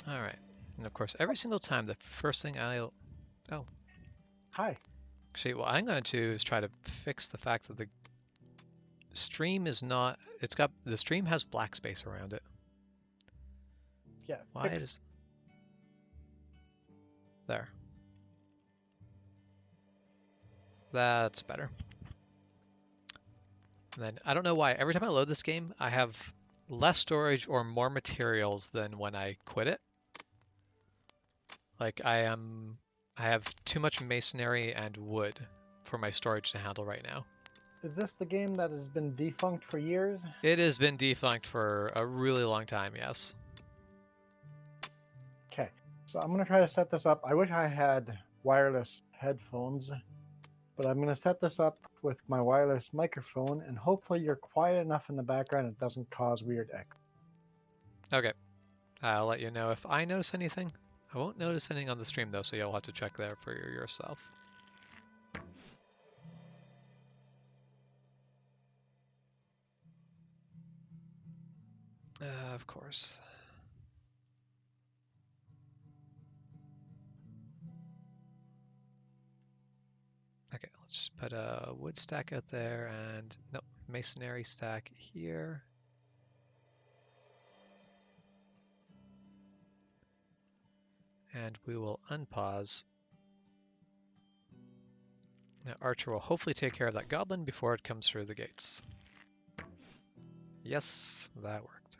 All right. And of course, every single time, the first thing I'll... Oh, Hi. actually, what I'm going to do is try to fix the fact that the stream is not... The stream has black space around it. Yeah, Why fix. is... There. That's better. And then, I don't know why, every time I load this game, I have less storage or more materials than when I quit it. Like, I have too much masonry and wood for my storage to handle right now. Is this the game that has been defunct for years? It has been defunct for a really long time, yes. Okay, so I'm gonna try to set this up. I wish I had wireless headphones, but I'm gonna set this up with my wireless microphone, and hopefully you're quiet enough in the background it doesn't cause weird echo. Okay, I'll let you know if I notice anything. I won't notice anything on the stream though, so you'll have to check there for yourself. Of course. Okay, let's just put a wood stack out there and no masonry stack here. And we will unpause. Now Archer will hopefully take care of that goblin before it comes through the gates. Yes, that worked.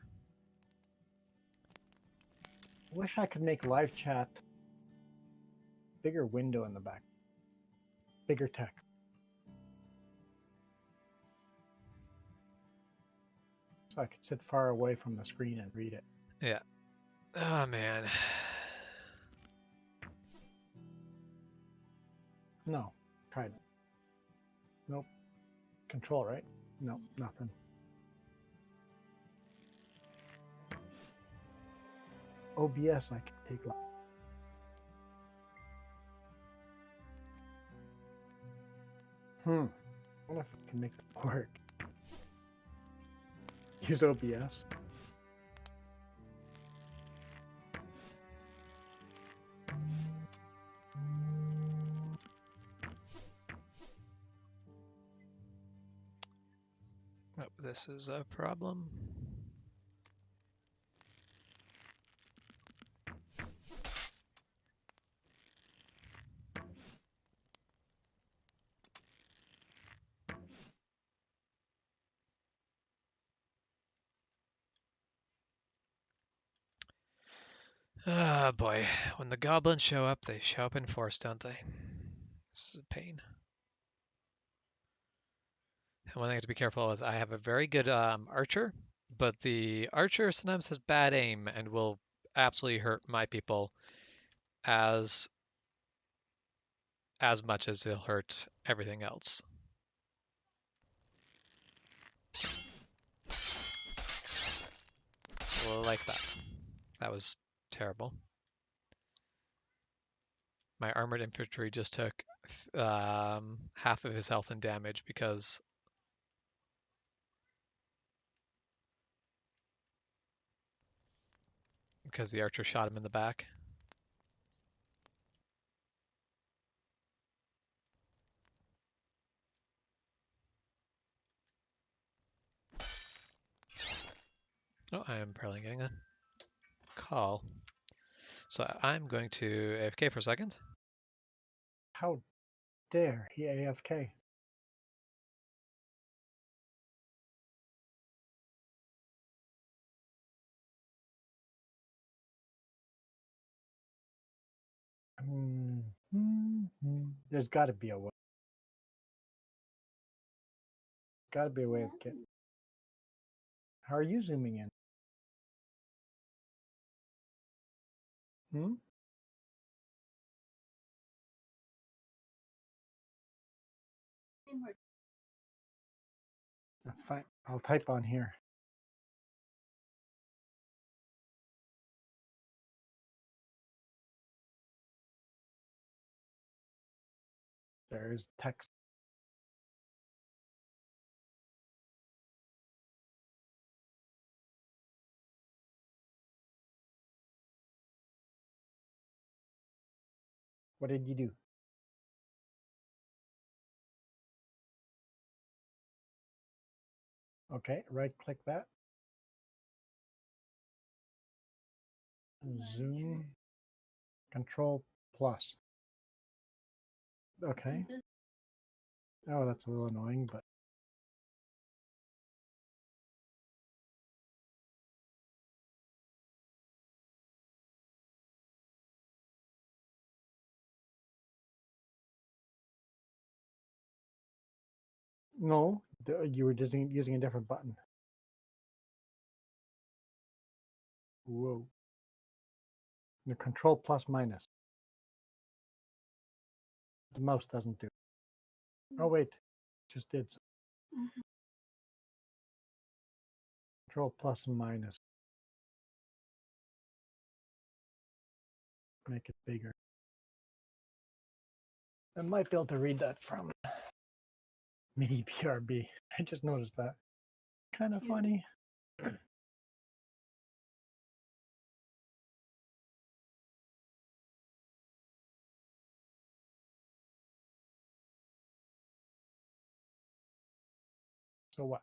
I wish I could make live chat bigger window in the back, bigger text. So I could sit far away from the screen and read it. Yeah. Oh man. No, tried it. Nope. Control, right? Nope, nothing. OBS I can take. I wonder if I can make it work. Use OBS. Oh, this is a problem. Ah, boy. When the goblins show up, they show up in force, don't they? This is a pain. And one thing I have to be careful with, I have a very good archer, but the archer sometimes has bad aim and will absolutely hurt my people as much as he'll hurt everything else. Like that. That was terrible. My armored infantry just took half of his health and damage because the archer shot him in the back. Oh, I am probably getting a call. So I'm going to AFK for a second. How dare he AFK? There's got to be a way. Got to be a way of getting. How are you zooming in? Hmm? Fine. I'll type on here. There's text. What did you do? Okay, right click that. Zoom. Control plus. Okay. Oh, that's a little annoying, but no, you were using a different button. Whoa. The control plus minus. The mouse doesn't do. Oh wait, just did. Control plus and minus. Make it bigger. I might be able to read that from mini BRB. I just noticed that. Kind of funny. So what?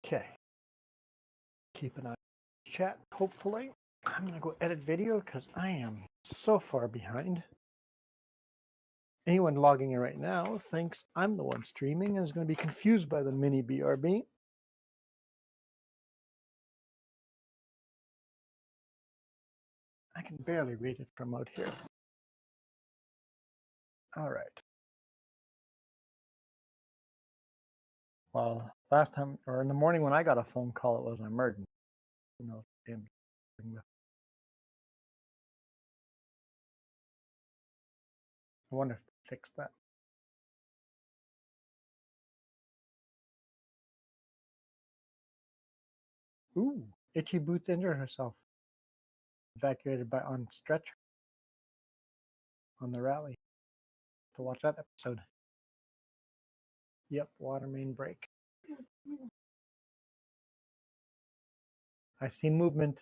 Okay. Keep an eye on the chat, hopefully. I'm going to go edit video because I am so far behind. Anyone logging in right now thinks I'm the one streaming and is going to be confused by the mini BRB. I can barely read it from out here. All right. Well, last time, or in the morning when I got a phone call, it was an emergency. You know, I wonder if they fixed that. Ooh, Itchy Boots injured herself. Evacuated by on stretcher on the rally. To watch that episode. Yep, water main break. I see movement.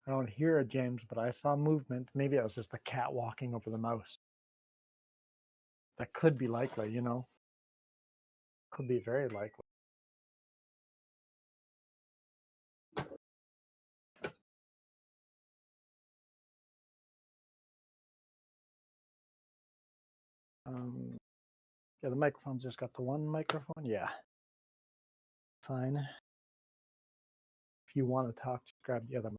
I don't hear it, James, but I saw movement. Maybe it was just a cat walking over the mouse. That could be likely, you know. Could be very likely. Yeah, the microphone's just got the one microphone. Yeah. Fine. If you want to talk, just grab the other.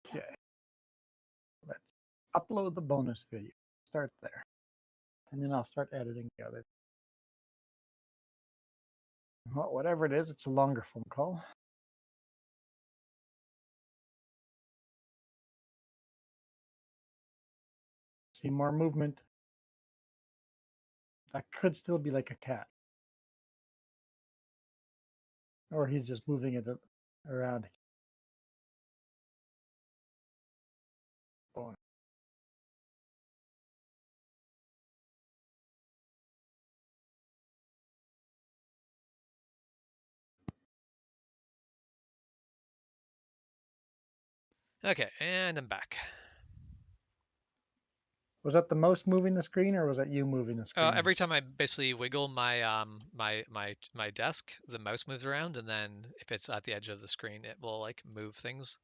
Okay. Let's upload the bonus video. Start there. And then I'll start editing the other. Well, whatever it is, it's a longer phone call. See more movement. That could still be like a cat. Or he's just moving it around. Okay, and I'm back. Was that the mouse moving the screen, or was that you moving the screen? Every time I basically wiggle my desk, the mouse moves around, and then if it's at the edge of the screen, it will like move things.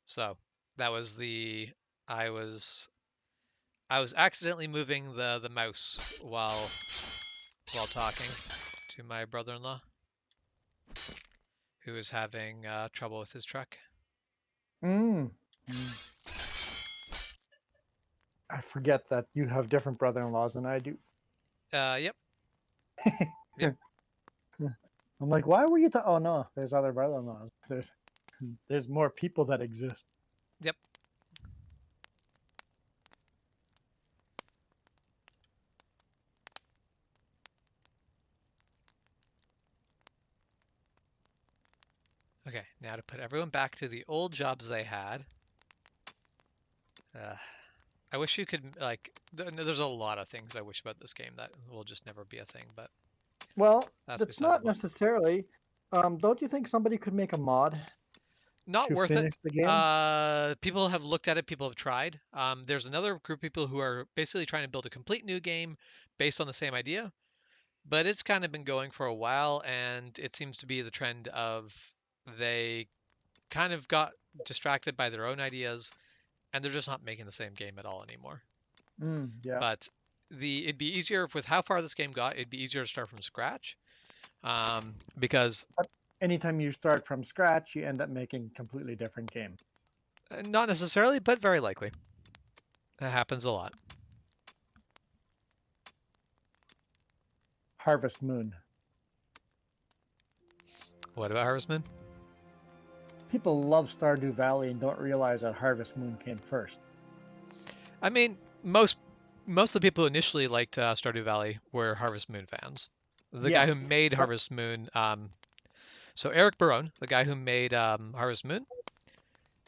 So that was the I was accidentally moving the mouse while talking to my brother-in-law, who is having trouble with his truck. I forget that you have different brother-in-laws than I do. Yep. Yep. I'm like, why were you? Oh no, there's other brother-in-laws. There's more people that exist. Yep. Okay, now to put everyone back to the old jobs they had. Uh, I wish you could, like, there's a lot of things I wish about this game that will just never be a thing, but Well, that's that's besides the not point. necessarily. Don't you think somebody could make a mod Not to worth it. finish the game? People have looked at it, people have tried. There's another group of people who are basically trying to build a complete new game based on the same idea, but it's kind of been going for a while, and it seems to be the trend of they kind of got distracted by their own ideas, and they're just not making the same game at all anymore. Yeah. But it'd be easier with how far this game got. It'd be easier to start from scratch, because But anytime you start from scratch, you end up making a completely different game. not necessarily, but very likely. That happens a lot. Harvest Moon. What about Harvest Moon? People love Stardew Valley and don't realize that Harvest Moon came first. I mean, most of the people who initially liked Stardew Valley were Harvest Moon fans. The guy who Yes, made but Harvest Moon, so Eric Barone, the guy who made Harvest Moon,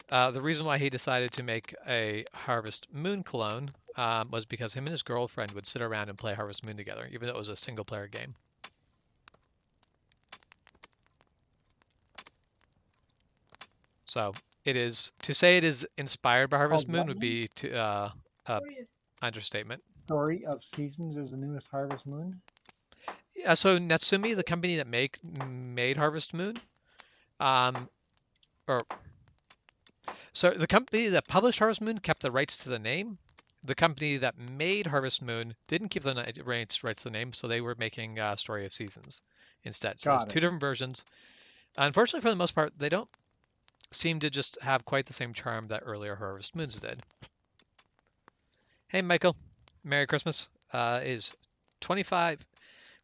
the reason why he decided to make a Harvest Moon clone was because him and his girlfriend would sit around and play Harvest Moon together, even though it was a single player game. So it is to say it is inspired by Harvest called Moon what would now? be to understatement. Story of Seasons is the newest Harvest Moon. Yeah, so Natsumi, the company that made Harvest Moon, um, or so the company that published Harvest Moon kept the rights to the name. The company that made Harvest Moon didn't keep the rights to the name, so they were making Story of Seasons instead. So there's Got two it. different versions. Unfortunately, for the most part, they don't seem to just have quite the same charm that earlier Harvest Moons did. Hey, Michael, Merry Christmas. Is 25.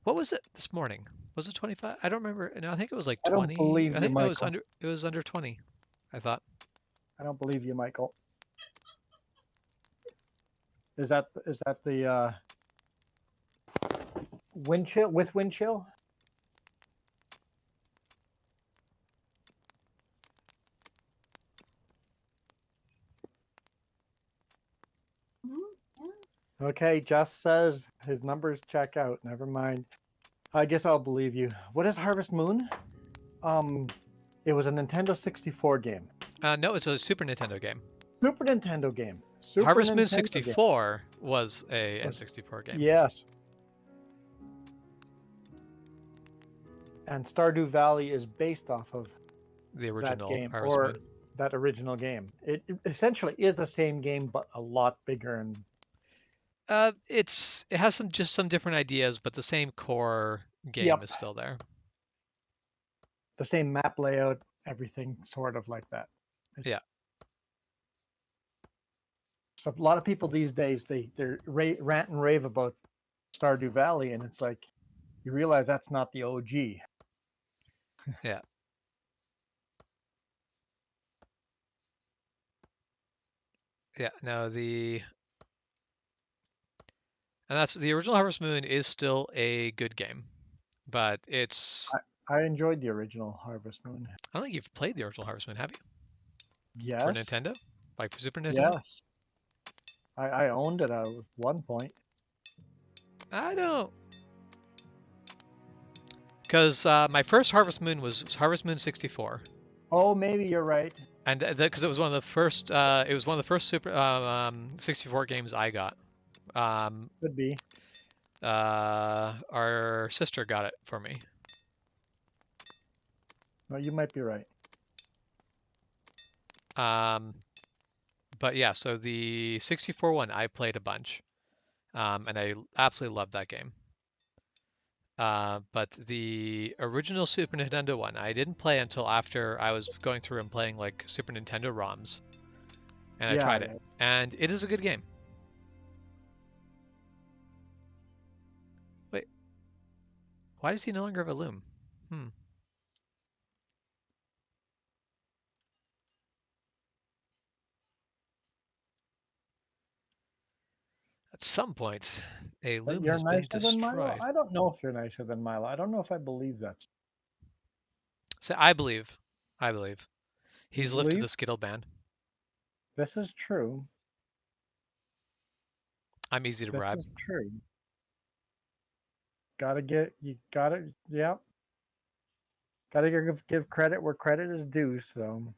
What was it this morning? Was it 25? I don't remember. No, I think it was like I don't 20. believe I you, think no, Michael. it was under 20. I thought. I don't believe you, Michael. Is that the wind chill with wind chill? Okay, Just says his numbers check out. Never mind. I guess I'll believe you. What is Harvest Moon? It was a Nintendo 64 game. No, it's a Super Nintendo game. Super Nintendo game. Super Harvest Moon Nintendo game. 64 was a Was- N64 game. Yes. And Stardew Valley is based off of The that original game Harvest or Moon. that original game. It essentially is the same game, but a lot bigger and It has some different ideas, but the same core game yep, is still there. the same map layout, everything sort of like that. Yeah. So a lot of people these days they're rant and rave about Stardew Valley, and it's like you realize that's not the OG. Yeah. Yeah. No, that's the original Harvest Moon is still a good game, but it's I enjoyed the original Harvest Moon. I don't think you've played the original Harvest Moon, have you? For Yes, Nintendo? Like for Super Nintendo? yes, I owned it at one point. I don't. Because my first Harvest Moon was Harvest Moon 64, Oh, maybe you're right. and because it was one of the first, it was one of the first Super 64 games I got. Um, Could be. our sister got it for me. No, you might be right. Um, but yeah, so the 64 one I played a bunch, and I absolutely loved that game. But the original Super Nintendo one, I didn't play until after I was going through and playing like Super Nintendo ROMs, and I Yeah, tried it, yeah. and it is a good game. Wait, why does he no longer have a loom? Hmm. At some point, a That loom you're has been nicer than Milo? destroyed. I don't know if you're nicer than Milo. I don't know if I believe that. So I believe. I believe. You He's lifted believe? the Skittle ban. This is true. I'm easy to This bribe. is true. Yeah. Gotta give credit where credit is due, so.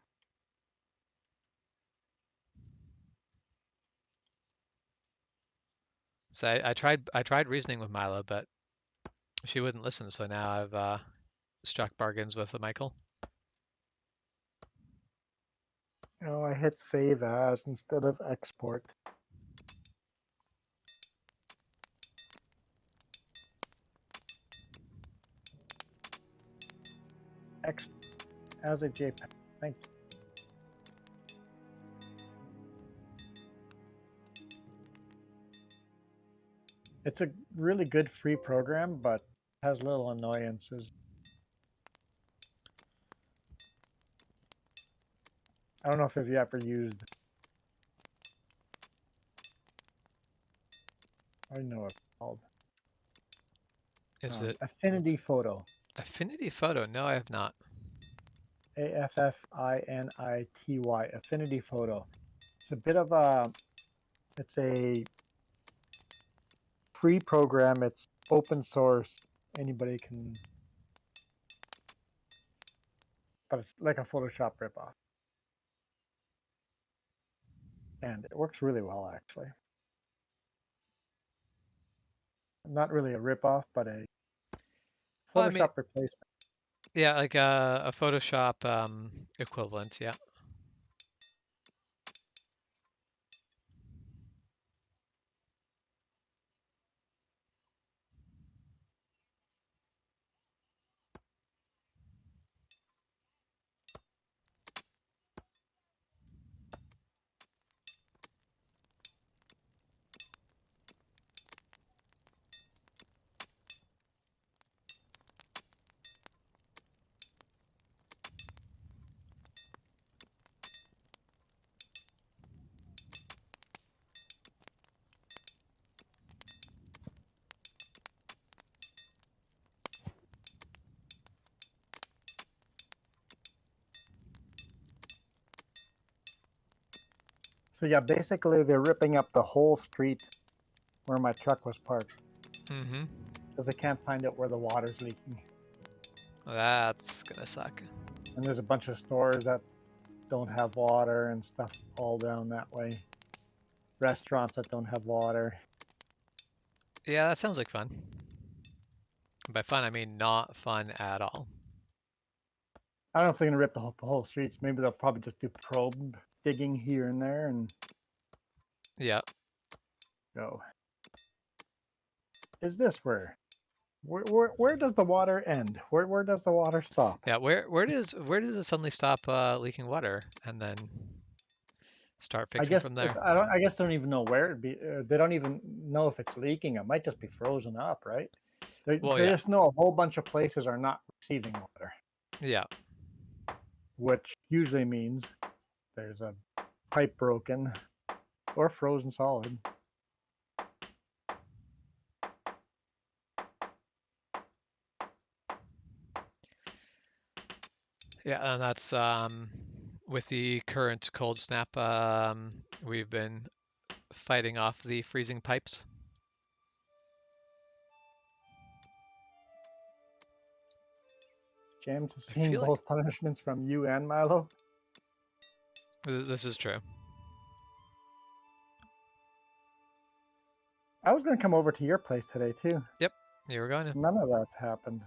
So I tried reasoning with Milo, but she wouldn't listen. So now I've struck bargains with Michael. Oh, I hit save as instead of export. Export as a JPEG. Thank you. It's a really good free program, but has little annoyances. I don't know if you ever used. I know what it's called. Is it Affinity Photo. Affinity Photo? No, I have not. AFFINITY. Affinity Photo. It's a bit of it's a free program. It's open source. Anybody can, but it's like a Photoshop ripoff. And it works really well, actually. Not really a ripoff, but a Well, I mean, Photoshop replacement. yeah, like a Photoshop equivalent. Yeah. So yeah, basically they're ripping up the whole street where my truck was parked Mm-hmm. because they can't find out where the water's leaking. That's gonna suck. And there's a bunch of stores that don't have water and stuff all down that way. Restaurants that don't have water. Yeah, that sounds like fun. By fun, I mean not fun at all. I don't know if they're gonna rip the whole streets. Maybe they'll probably just do probe digging here and there and Yeah. go. Is this where does the water end? Where does the water stop? Yeah. Where does it suddenly stop leaking water and then start I fixing guess from there? I guess they don't even know where it'd be. They don't even know if it's leaking. It might just be frozen up, right? Well, They yeah. just know a whole bunch of places are not receiving water, Yeah. which usually means there's a pipe broken or frozen solid. Yeah, and that's with the current cold snap, we've been fighting off the freezing pipes. James is I seeing feel like both punishments from you and Milo. this is true. I was going to come over to your place today too. Yep, you were going to. None of that happened.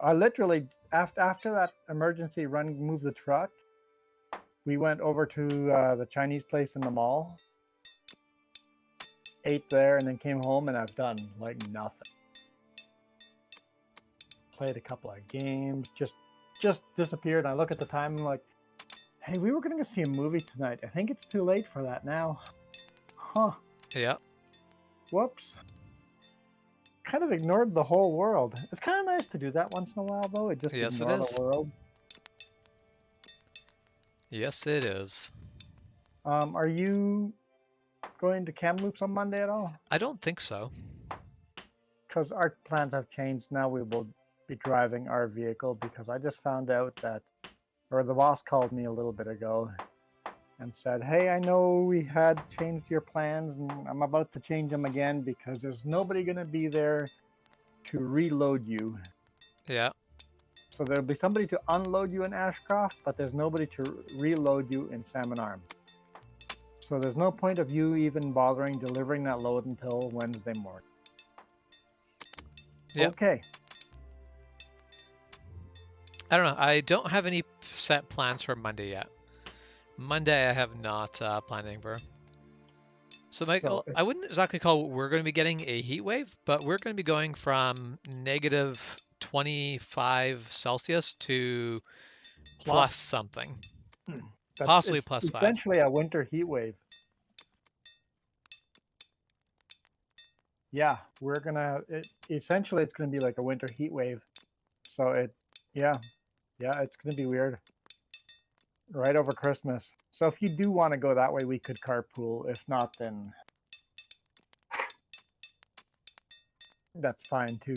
I literally after that emergency run, move the truck. We went over to the Chinese place in the mall, ate there, and then came home, and I've done like nothing. Played a couple of games, just disappeared. I look at the time and I'm like, hey, we were going to go see a movie tonight. I think it's too late for that now. Huh. Yeah. Whoops. Kind of ignored the whole world. It's kind of nice to do that once in a while, though. It just Yes, it ignore is. the world. Yes, it is. Are you going to Kamloops on Monday at all? I don't think so. Because our plans have changed. Now we will be driving our vehicle because I just found out that, or the boss called me a little bit ago and said, hey, I know we had changed your plans and I'm about to change them again because there's nobody going to be there to reload you. Yeah. So there'll be somebody to unload you in Ashcroft, but there's nobody to reload you in Salmon Arm. So there's no point of you even bothering delivering that load until Wednesday morning. Yep. Okay. I don't know. I don't have any set plans for Monday yet. Monday, I have not planned anywhere. So, Michael, I wouldn't exactly call what we're going to be getting a heat wave, but we're going to be going from negative 25 Celsius to plus something. Possibly It's plus 5. essentially a winter heat wave. Yeah, essentially it's gonna be like a winter heat wave. So yeah, it's gonna be weird. Right over Christmas. So if you do want to go that way, we could carpool. If not, then that's fine too.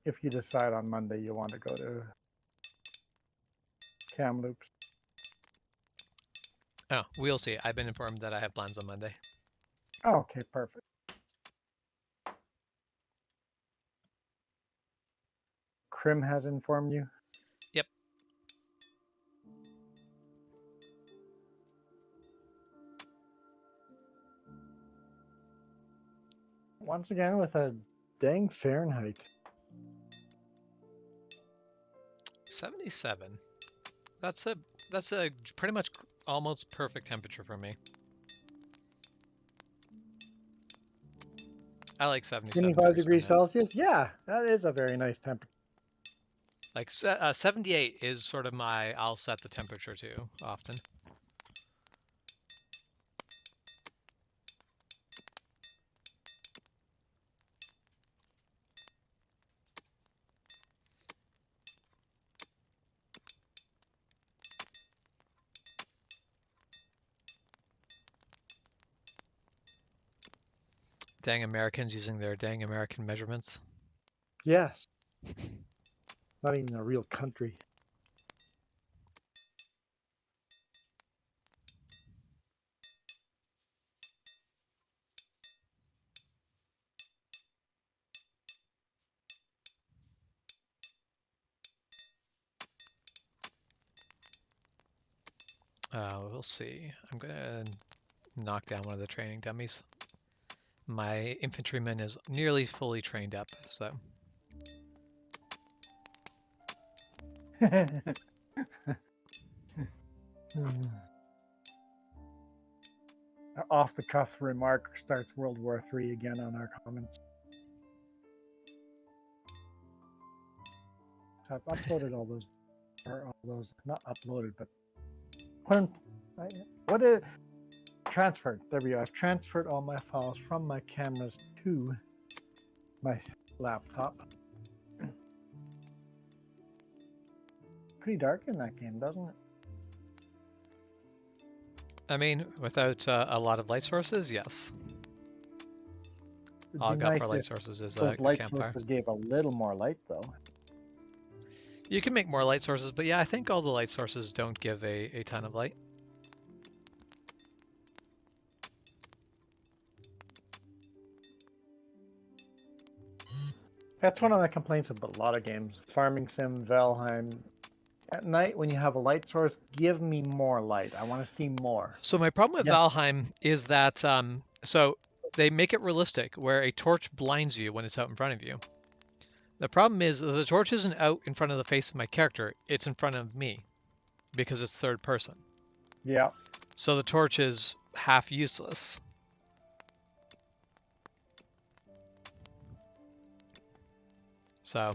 If you decide on Monday you want to go to Kamloops. Oh, we'll see. I've been informed that I have plans on Monday. Oh, okay, perfect. Krim has informed you? Yep. Once again with a dang Fahrenheit. 77. That's a pretty much almost perfect temperature for me. I like 77 25 degrees Fahrenheit. Celsius? Yeah, that is a very nice temperature. Like 78 is sort of I'll set the temperature to often. Dang Americans using their dang American measurements. Yes. Not even a real country. We'll see. I'm gonna knock down one of the training dummies. My infantryman is nearly fully trained up, so. Off the cuff remark starts World War III again on our comments. So I've uploaded all those, not uploaded, but transferred. There we go. I've transferred all my files from my cameras to my laptop. Pretty dark in that game, doesn't it? I mean, without a lot of light sources, yes. All I've got for light sources is a light campfire. Sources gave a little more light, though. You can make more light sources, but yeah, I think all the light sources don't give a ton of light. That's one of the complaints about a lot of games. Farming Sim, Valheim. At night, when you have a light source, give me more light. I want to see more. So my problem with Valheim is that so they make it realistic, where a torch blinds you when it's out in front of you. The problem is that the torch isn't out in front of the face of my character, it's in front of me, because it's third person. Yeah. So the torch is half useless. So,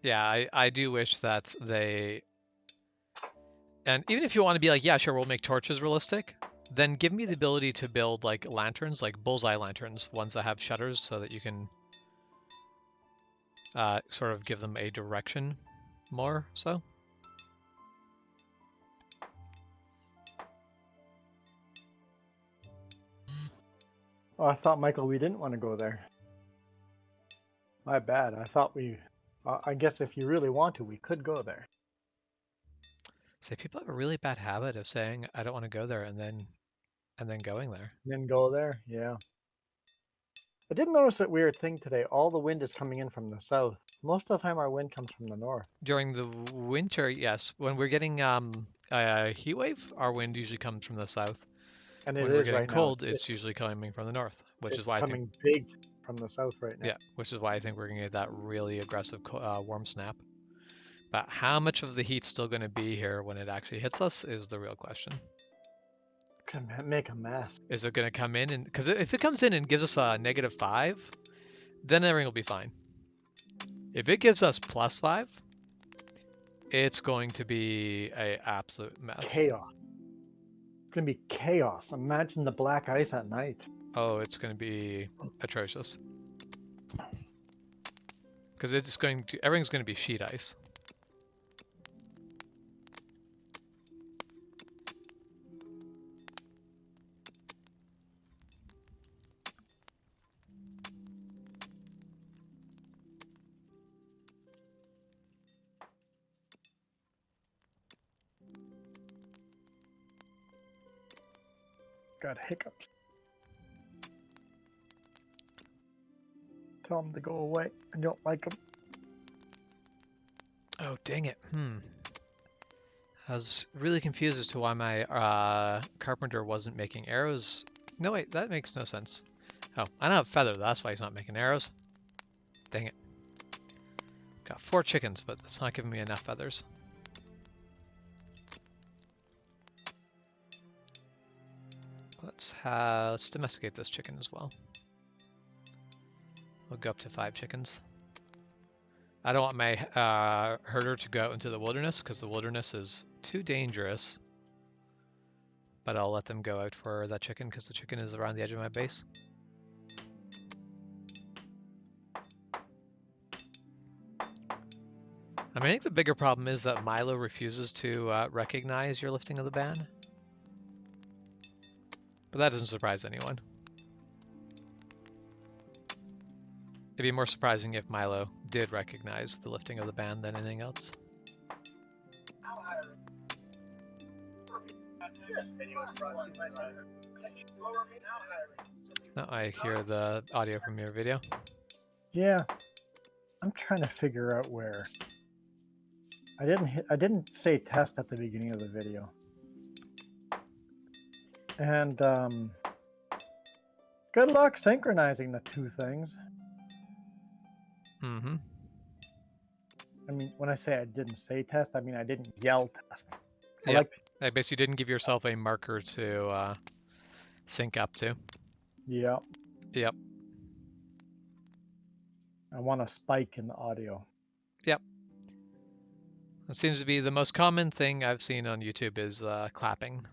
yeah, I do wish that they... And even if you want to be like, yeah, sure, we'll make torches realistic, then give me the ability to build like lanterns, like bullseye lanterns, ones that have shutters so that you can sort of give them a direction more so. Oh, I thought, Michael, we didn't want to go there. My bad. I thought we. I guess if you really want to, we could go there. See, people have a really bad habit of saying, I don't want to go there, and then going there. Then go there. Yeah. I did notice that weird thing today. All the wind is coming in from the south. Most of the time, our wind comes from the north. During the winter, yes. When we're getting a heat wave, our wind usually comes from the south. And it When we're is getting right now. cold, it's usually coming from the north, which is It's why I think, coming big from the south right now. yeah, which is why I think we're gonna get that really aggressive warm snap. But how much of the heat's still going to be here when it actually hits us is the real question. Can make a mess. Is it going to come in and because if it comes in and gives us a -5, then everything will be fine. If it gives us +5, it's going to be a absolute mess. Chaos. It's gonna be chaos. Imagine the black ice at night. Oh, it's going to be atrocious. Because everything's going to be sheet ice. Got hiccups. Tell them to go away. I don't like them. Oh, dang it. I was really confused as to why my carpenter wasn't making arrows. No, wait, that makes no sense. Oh, I don't have feather. That's why he's not making arrows. Dang it. Got 4 chickens, but that's not giving me enough feathers. Let's domesticate this chicken as well. We'll go up to 5 chickens. I don't want my herder to go out into the wilderness because the wilderness is too dangerous. But I'll let them go out for that chicken because the chicken is around the edge of my base. I think the bigger problem is that Milo refuses to recognize your lifting of the ban. But that doesn't surprise anyone. It'd be more surprising if Milo did recognize the lifting of the ban than anything else. Oh, I hear the audio from your video. Yeah, I'm trying to figure out where. I didn't say test at the beginning of the video. And good luck synchronizing the two things. Mm-hmm. I mean, when I say I didn't say test, I mean I didn't yell test. Yeah, I guess you didn't give yourself a marker to sync up to. Yep. Yep. I want a spike in the audio. Yep. It seems to be the most common thing I've seen on YouTube is clapping.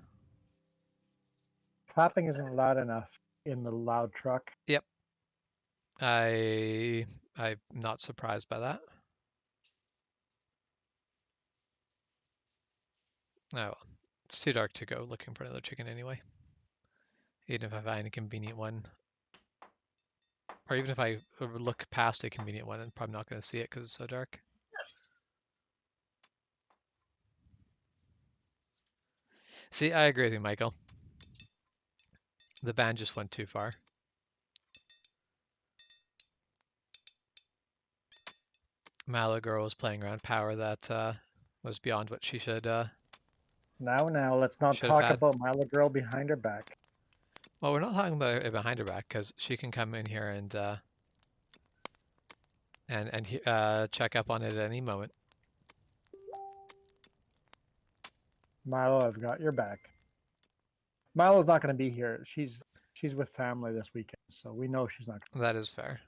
Clapping isn't loud enough in the loud truck. Yep. I'm not surprised by that. Oh, well, it's too dark to go looking for another chicken anyway. Even if I find a convenient one. Or even if I look past a convenient one, I'm probably not going to see it because it's so dark. See, I agree with you, Michael. The ban just went too far. Mallow Girl was playing around power that was beyond what she should Now, let's not should have talk had. about Milo Girl behind her back. Well, we're not talking about it behind her back because she can come in here and check up on it at any moment. Milo, I've got your back. Milo's not going to be here. She's with family this weekend, so we know she's not. That is fair.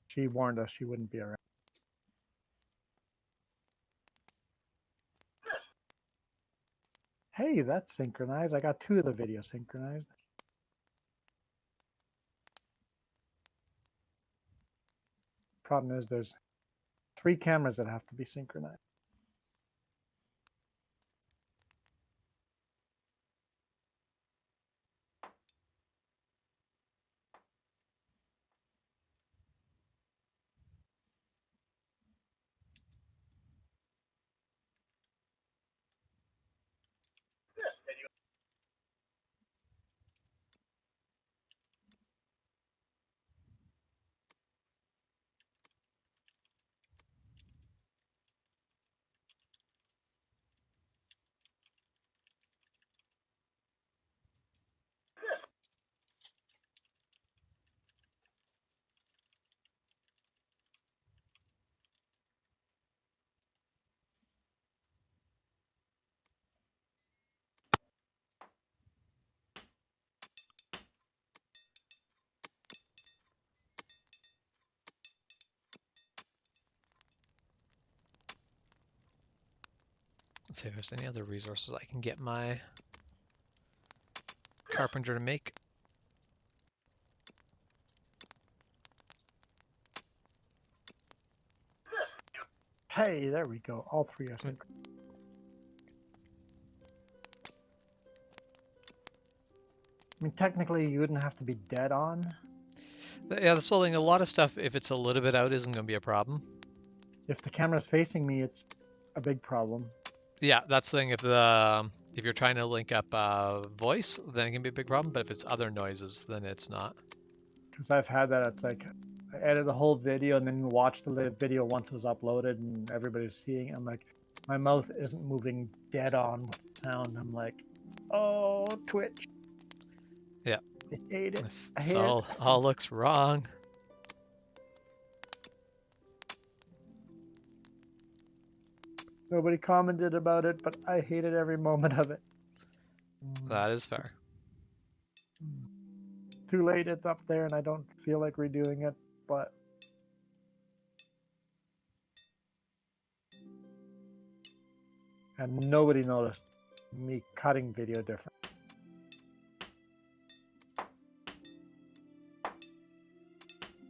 She warned us she wouldn't be around. Hey, that's synchronized. I got 2 of the videos synchronized. Problem is there's 3 cameras that have to be synchronized. Let's see if there's any other resources I can get my carpenter to make. Hey, there we go. All three are sync. I mean, technically, you wouldn't have to be dead on. Yeah, that's the whole thing. A lot of stuff, if it's a little bit out, isn't going to be a problem. If the camera's facing me, it's a big problem. Yeah, that's the thing. If you're trying to link up voice, then it can be a big problem. But if it's other noises, then it's not. Because I've had that. It's like I edit the whole video and then watch the video once it was uploaded and everybody's seeing it. I'm like, my mouth isn't moving dead on with sound. I'm like, oh, Twitch. Yeah. I hate it. This I hate all looks wrong. Nobody commented about it, but I hated every moment of it. That is fair. Too late, it's up there, and I don't feel like redoing it, but and nobody noticed me cutting video different.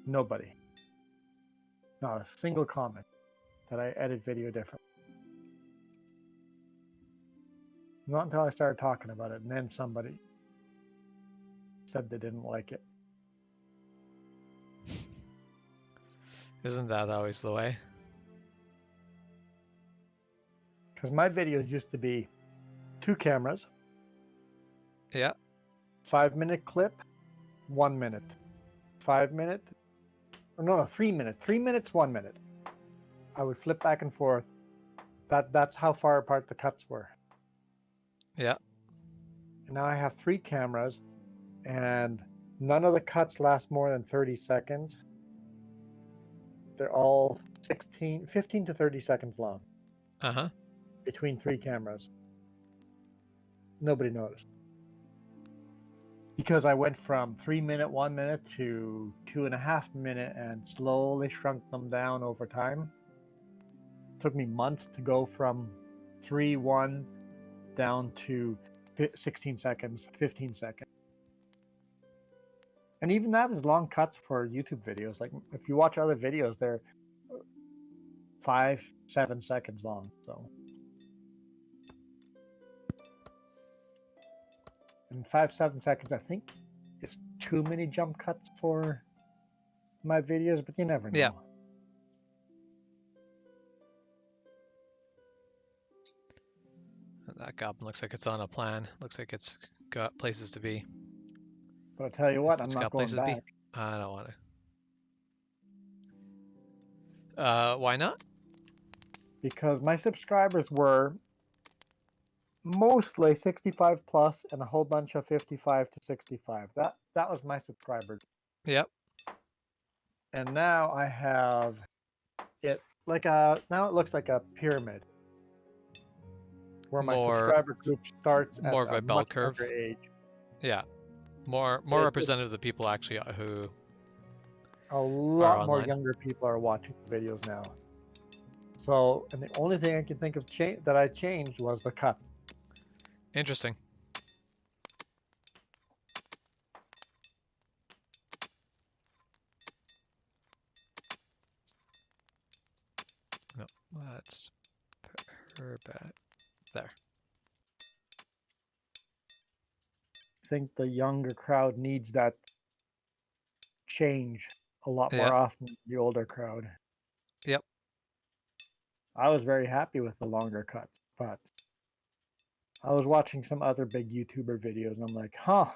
Nobody. Not a single comment that I edit video different. Not until I started talking about it, and then somebody said they didn't like it. Isn't that always the way? Because my videos used to be 2 cameras. Yeah. 5-minute clip, 1 minute. 5 minute, or no, 3 minute. 3 minutes, 1 minute. I would flip back and forth. That's how far apart the cuts were. Yeah. And now I have 3 cameras, and none of the cuts last more than 30 seconds. They're all 15 to 30 seconds long. Uh-huh. Between 3 cameras. Nobody noticed. Because I went from 3 minute, 1 minute to 2.5 minute and slowly shrunk them down over time. It took me months to go from 3-1 down to 16 seconds, 15 seconds. And even that is long cuts for YouTube videos. Like if you watch other videos, they're 5-7 seconds long. So, in 5-7 seconds, I think it's too many jump cuts for my videos, but you never know. Yeah. That goblin looks like it's on a plan. Looks like it's got places to be. But I'll tell you what, If I'm it's not got going places to be, back. I don't want to. Why not? Because my subscribers were mostly 65 plus and a whole bunch of 55 to 65. That was my subscribers. Yep. And now I have it like a, now it looks like a pyramid where my subscriber group starts at more of a bell much curve. younger age. Yeah. More representative of the people actually who a lot more online. younger people are watching videos now. So, and the only thing I can think of that I changed was the cut. Interesting. No, let's put her back there. I think the younger crowd needs that change a lot more often than the older crowd. Yep. I was very happy with the longer cuts, but I was watching some other big YouTuber videos and I'm like, huh,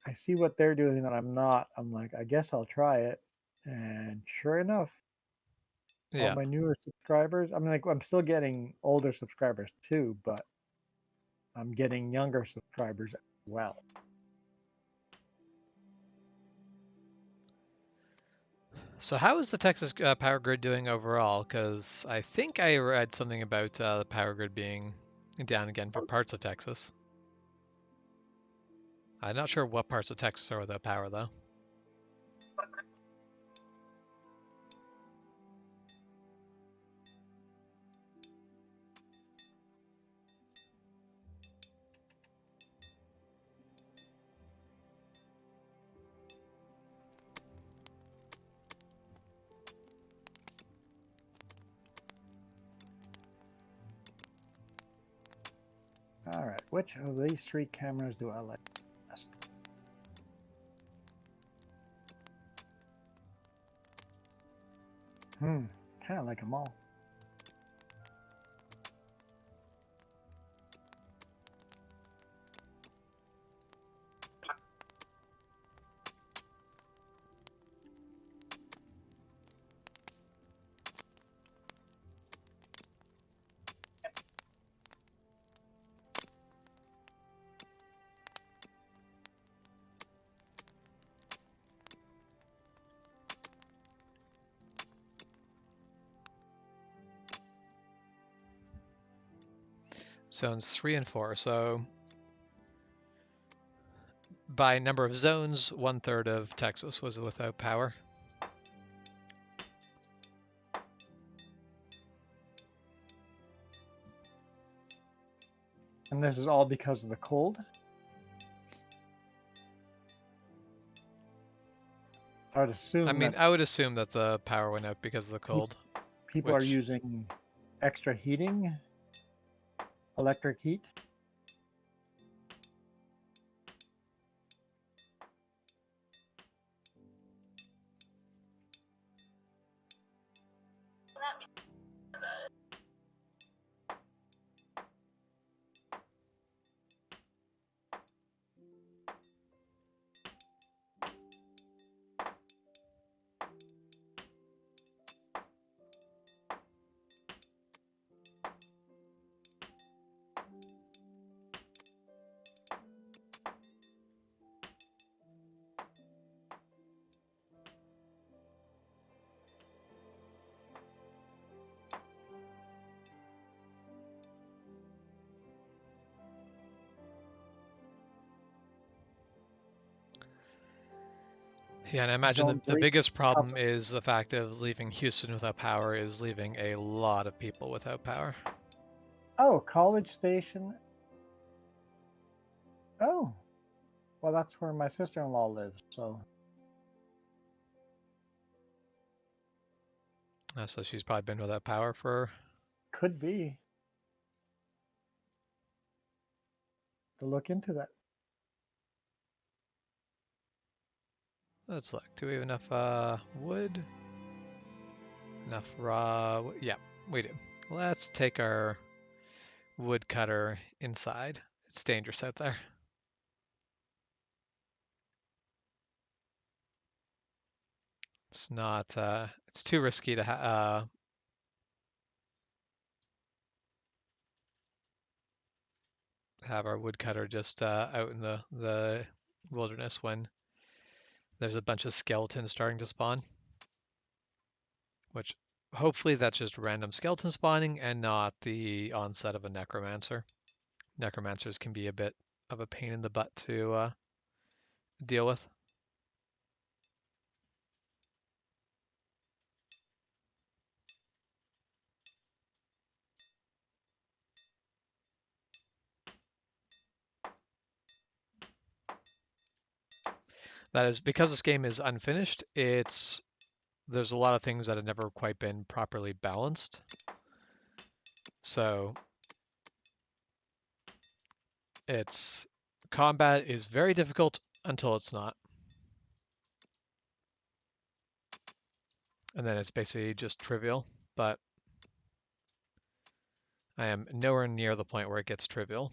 I see what they're doing that I'm not. I'm like, I guess I'll try it. And sure enough, all Yeah. my newer subscribers, I mean, like, I'm still getting older subscribers too, but I'm getting younger subscribers as well. So how is the Texas power grid doing overall? Because I think I read something about the power grid being down again for parts of Texas. I'm not sure what parts of Texas are without power though. All right, which of these three cameras do I like best? Kind of like them all. Zones 3 and 4. So by number of zones, 1/3 of Texas was without power. And this is all because of the cold. I would I assume mean, that I would assume that the power went out because of the pe- cold, people are which using extra heating, electric heat. yeah, and I imagine Zone the 3 biggest problem cover. is the fact of leaving Houston without power is leaving a lot of people without power. Oh, College Station. Oh, well, that's where my sister-in-law lives. So So she's probably been without power for, could be to look into that. let's look, do we have enough wood? Enough yeah, we do. Let's take our wood cutter inside. It's dangerous out there. It's not, it's too risky to have our woodcutter just out in the wilderness when there's a bunch of skeletons starting to spawn, which hopefully that's just random skeleton spawning and not the onset of a necromancer. Necromancers can be a bit of a pain in the butt to deal with. That is because this game is unfinished. There's a lot of things that have never quite been properly balanced. So it's combat is very difficult until it's not. And then it's basically just trivial. But I am nowhere near the point where it gets trivial.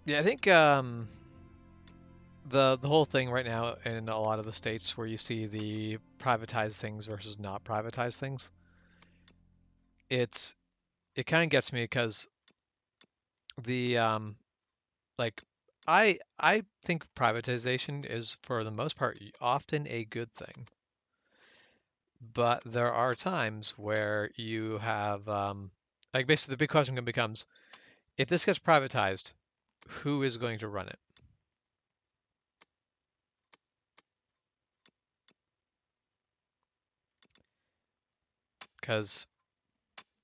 Yeah, I think the whole thing right now in a lot of the states where you see the privatized things versus not privatized things, it's it kind of gets me because the like I think privatization is for the most part often a good thing, but there are times where you have like basically the big question becomes if this gets privatized, who is going to run it? Because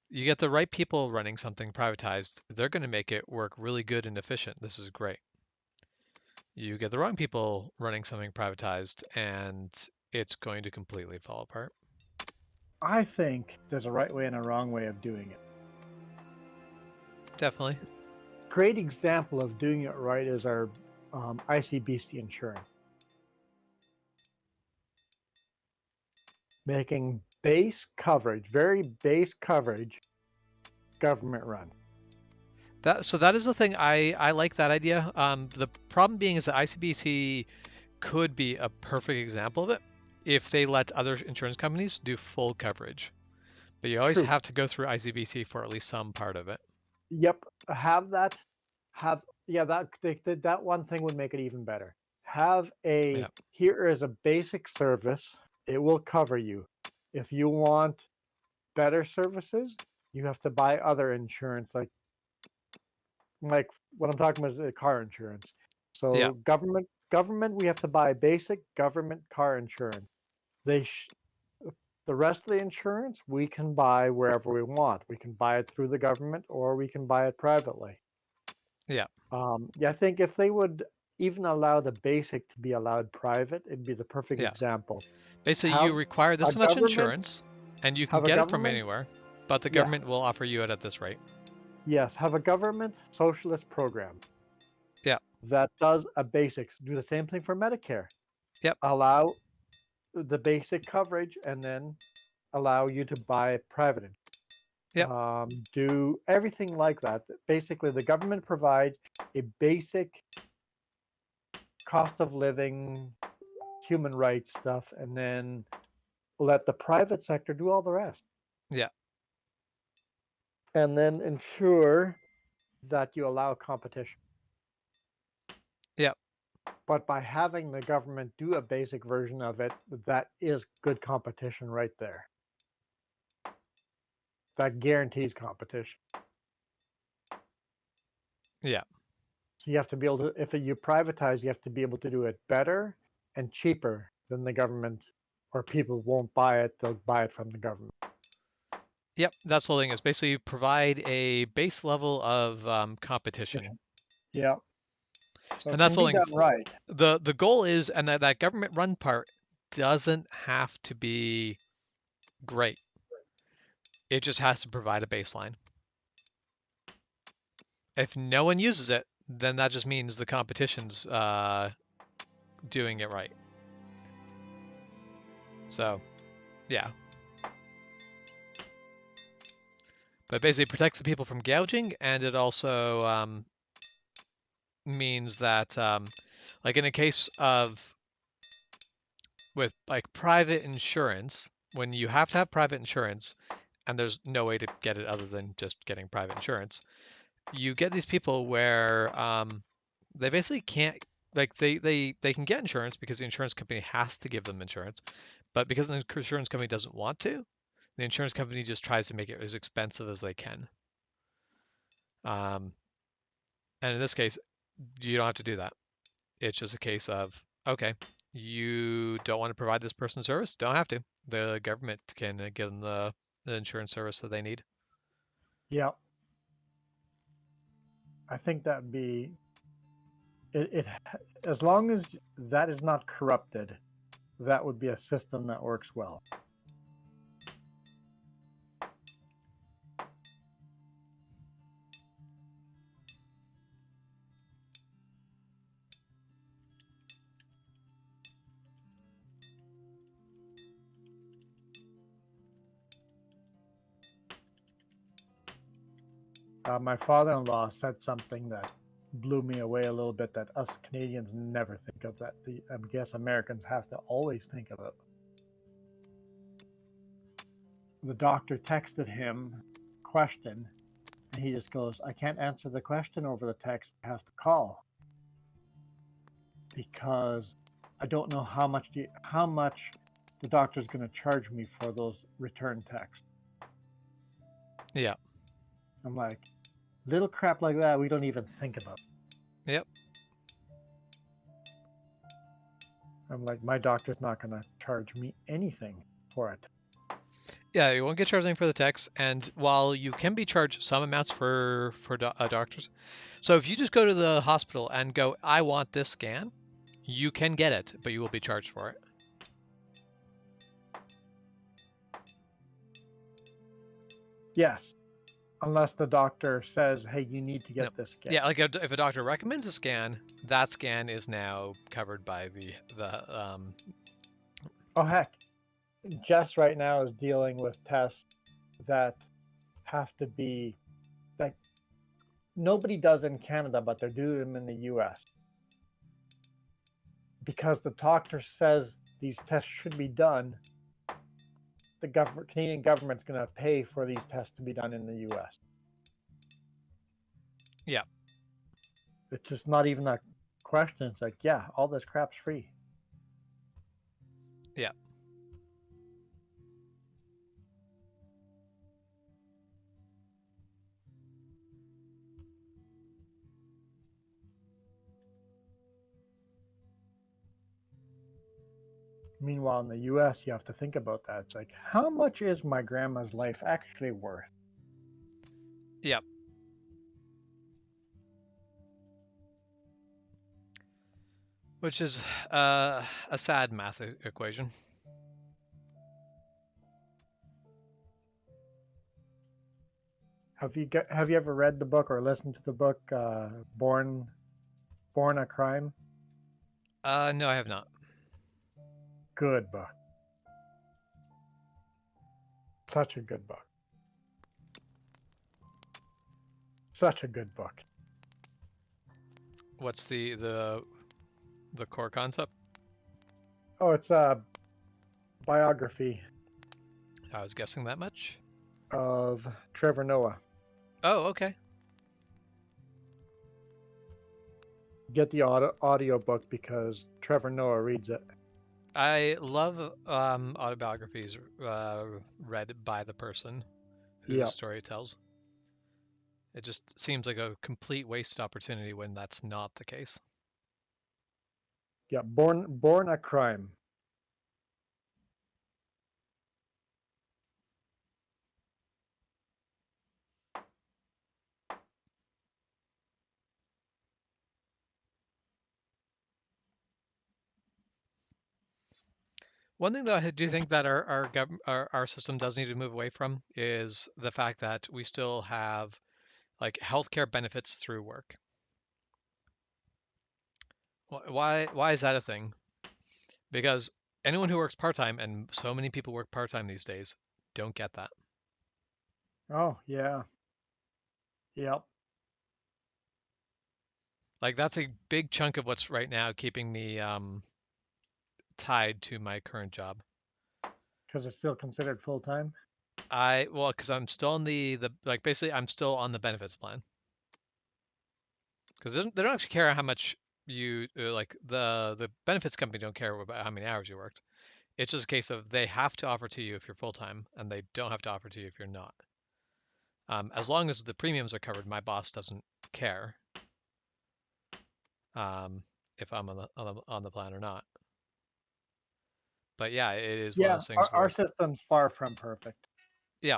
you get the right people running something privatized, they're going to make it work really good and efficient. This is great. You get the wrong people running something privatized, and it's going to completely fall apart. I think there's a right way and a wrong way of doing it. Definitely. Great example of doing it right is our ICBC insurance, making base coverage, very base coverage, government run. That is the thing. I like that idea. The problem being is that ICBC could be a perfect example of it if they let other insurance companies do full coverage. But you always True. have to go through ICBC for at least some part of it. Yep. Have that. Have yeah. That one thing would make it even better. Have Yeah. a here is a basic service. It will cover you. If you want better services, you have to buy other insurance, like what I'm talking about is car insurance. Yeah. So government, we have to buy basic government car insurance. They sh- the rest of the insurance we can buy wherever we want. We can buy it through the government or we can buy it privately. Yeah. Yeah, I think if they would even allow the basic to be allowed private, it'd be the perfect Yeah. example. Basically, you Have require a this much government, insurance, and you can have a get it from government, anywhere, but the yeah, government will offer you it at this rate. yes, have a government socialist program Yeah. that does a basics. Do the same thing for Medicare. Yep. Allow the basic coverage and then allow you to buy private. Yep. Do everything like that. Basically, the government provides a basic cost of living, human rights stuff, and then let the private sector do all the rest. Yeah. And then ensure that you allow competition. Yep. But by having the government do a basic version of it, that is good competition right there. That guarantees competition. Yeah. So you have to be able to, if you privatize, you have to be able to do it better and cheaper than the government, or people won't buy it. They'll buy it from the government. Yep. That's the whole thing is basically you provide a base level of competition, Yeah. So and it that's can the whole be thing. done right. The goal is, and that government run part doesn't have to be great. It just has to provide a baseline. If no one uses it, then that just means the competition's doing it right. So, yeah. But basically, it protects the people from gouging, and it also means that, like in a case of with like private insurance, when you have to have private insurance, and there's no way to get it other than just getting private insurance, you get these people where they basically can't like they can get insurance because the insurance company has to give them insurance, but because the insurance company doesn't want to, the insurance company just tries to make it as expensive as they can. Um, and in this case, you don't have to do that. It's just a case of okay, you don't want to provide this person service, don't have to. The government can give them the insurance service that they need. Yeah. I think that'd be it as long as that is not corrupted, that would be a system that works well. My father-in-law said something that blew me away a little bit, that us Canadians never think of that. I guess Americans have to always think of it. The doctor texted him a question, and he just goes, I can't answer the question over the text. I have to call because I don't know how much the doctor's going to charge me for those return texts. Yeah. I'm like, little crap like that we don't even think about. Yep. I'm like, my doctor's not going to charge me anything for it. Yeah, you won't get charged anything for the text, and while you can be charged some amounts for doctors, so if you just go to the hospital and go, I want this scan, you can get it, but you will be charged for it. Yes, unless the doctor says, hey, you need to No. get this scan. Yeah, like if a doctor recommends a scan, that scan is now covered by the. Oh, heck. Jess right now is dealing with tests that have to be, like, nobody does in Canada, but they're doing them in the US. Because the doctor says these tests should be done, the Canadian government's going to pay for these tests to be done in the US. Yeah. It's just not even a question. It's like, yeah, all this crap's free. Yeah. Meanwhile, in the US, you have to think about that. It's like, how much is my grandma's life actually worth? Yeah. Which is a sad math equation. Have you ever read the book or listened to the book Born a Crime? No, I have not. Good book. Such a good book. Such a good book. What's the core concept? Oh, it's a biography I was guessing that much. of Trevor Noah. Oh, okay. Get the audio book because Trevor Noah reads it. I love autobiographies read by the person whose Yep. story it tells. It just seems like a complete wasted opportunity when that's not the case. Yeah, Born a Crime. One thing that I do think that our system does need to move away from is the fact that we still have like healthcare benefits through work. Why is that a thing? Because anyone who works part-time, and so many people work part-time these days, don't get that. Oh, yeah. Yep. Like that's a big chunk of what's right now keeping me tied to my current job. Because it's still considered full time. Well, because I'm still on the like basically I'm still on the benefits plan. Because they don't actually care how much you like the benefits company don't care about how many hours you worked. It's just a case of they have to offer to you if you're full time, and they don't have to offer to you if you're not. As long as the premiums are covered, my boss doesn't care if I'm on the plan or not. But yeah, it is one of Yeah, those things our where system's far from perfect. yeah,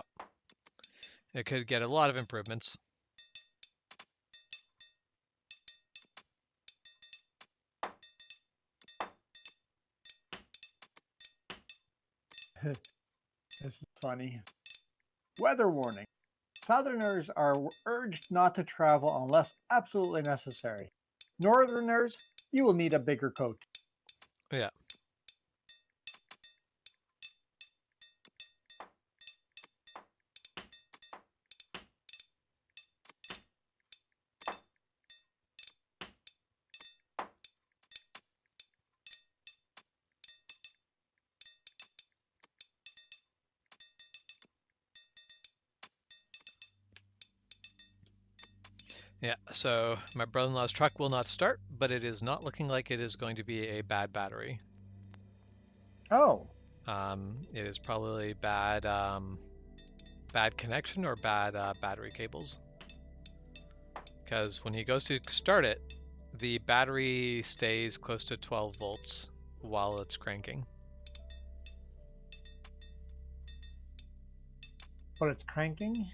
it could get a lot of improvements. This is funny. Weather warning. Southerners are urged not to travel unless absolutely necessary. Northerners, you will need a bigger coat. Yeah. Yeah, so my brother-in-law's truck will not start, but it is not looking like it is going to be a bad battery. Oh, It is probably bad connection or bad battery cables. Because when he goes to start it, the battery stays close to 12 volts while it's cranking. but it's cranking?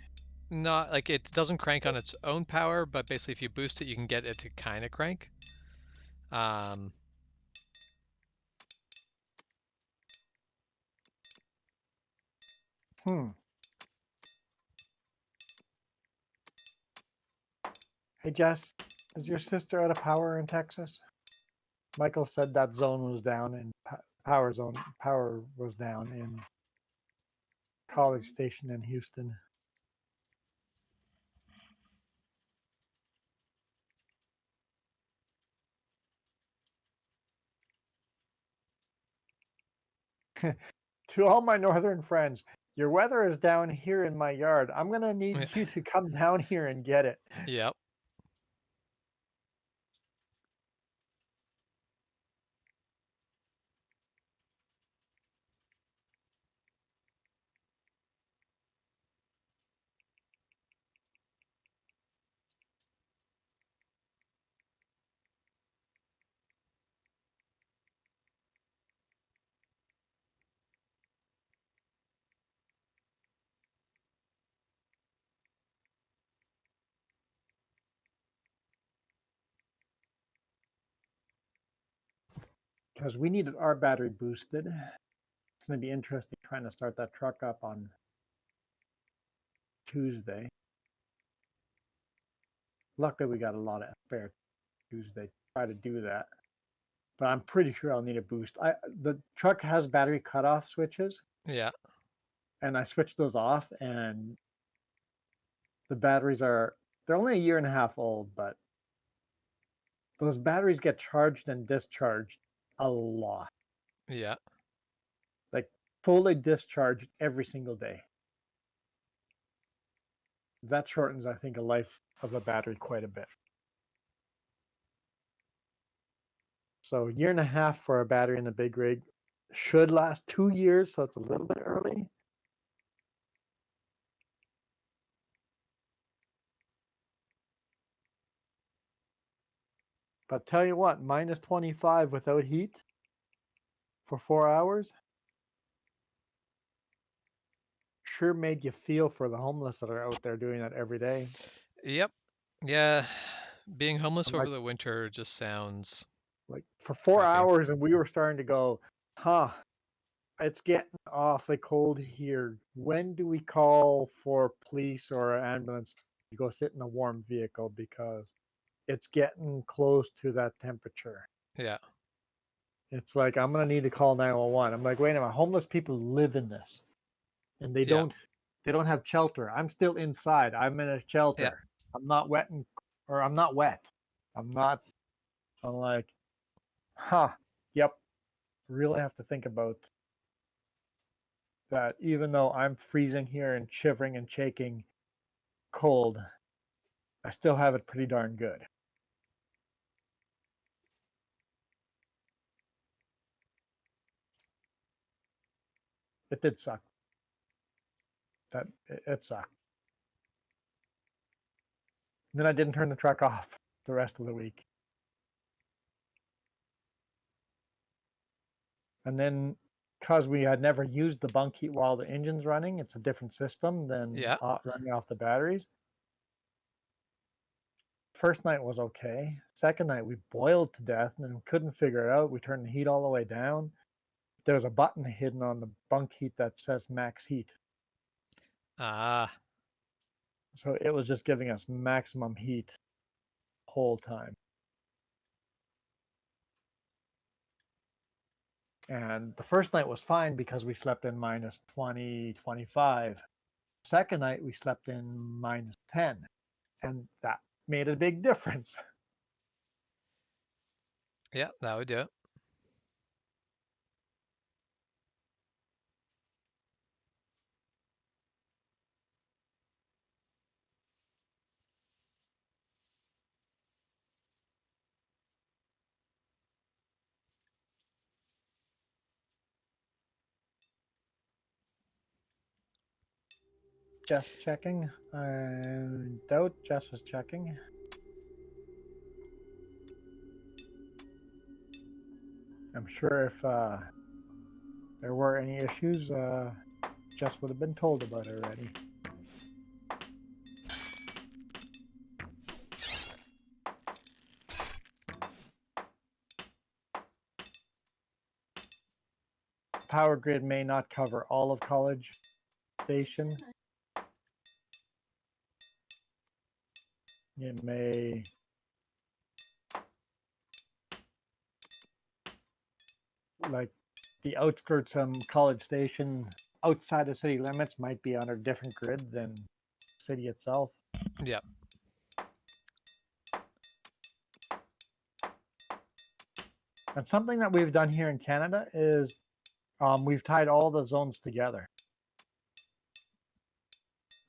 Not like it doesn't crank on its own power, but basically if you boost it, you can get it to kind of crank. Um, Hmm. Hey, Jess, is your sister out of power in Texas? Michael said that zone was down in power was down in College Station in Houston. To all my northern friends, your weather is down here in my yard. I'm going to need you to come down here and get it. yep. Because we needed our battery boosted. It's going to be interesting trying to start that truck up on Tuesday. Luckily, we got a lot of spare Tuesday to try to do that. But I'm pretty sure I'll need a boost. The truck has battery cutoff switches, Yeah. and I switched those off, and the batteries they're only a year and a half old, but those batteries get charged and discharged a lot. Yeah. Like fully discharged every single day. That shortens, I think, a life of a battery quite a bit. So a year and a half for a battery in a big rig should last 2 years, so it's a little bit early. But tell you what, minus 25 without heat for 4 hours sure made you feel for the homeless that are out there doing that every day. Yep. Yeah. Being homeless I'm over like, the winter just sounds for four crappy. hours, and we were starting to go, huh, it's getting awfully cold here. When do we call for police or ambulance to go sit in a warm vehicle because it's getting close to that temperature? Yeah. It's like I'm gonna need to call 911. I'm like, wait a minute, homeless people live in this, and Yeah. they don't have shelter. I'm still inside. I'm in a Yeah. shelter. I'm not wet or I'm not wet. I'm not. I'm like, huh. Yep. Really have to think about that. Even though I'm freezing here and shivering and shaking, cold, I still have it pretty darn good. It did suck. It sucked. And then I didn't turn the truck off the rest of the week. And then because we had never used the bunk heat while the engine's running, it's a different system than Yeah. running off the batteries. First night was okay. Second night we boiled to death and then couldn't figure it out. We turned the heat all the way down. there's a button hidden on the bunk heat that says max heat. Ah, So it was just giving us maximum heat whole time. And the first night was fine because we slept in minus 20, 25. Second night, we slept in minus 10. And that made a big difference. yeah, that would do it. Just checking. I doubt Jess is checking. I'm sure if there were any issues, Jess would have been told about it already. Power grid may not cover all of College Station. It may like the outskirts of College Station outside of city limits might be on a different grid than city itself. Yeah. And something that we've done here in Canada is we've tied all the zones together.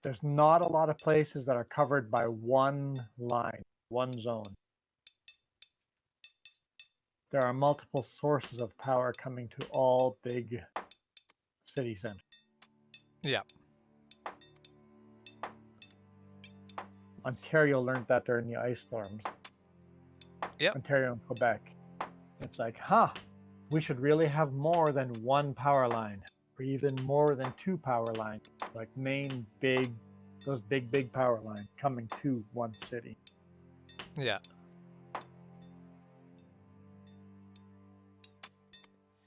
There's not a lot of places that are covered by one line, one zone. There are multiple sources of power coming to all big city centers. Yeah. Ontario learned that during the ice storms. Yep. Ontario and Quebec. It's like, we should really have more than one power line, or even more than two power lines, like main big, those big power lines coming to one city. Yeah.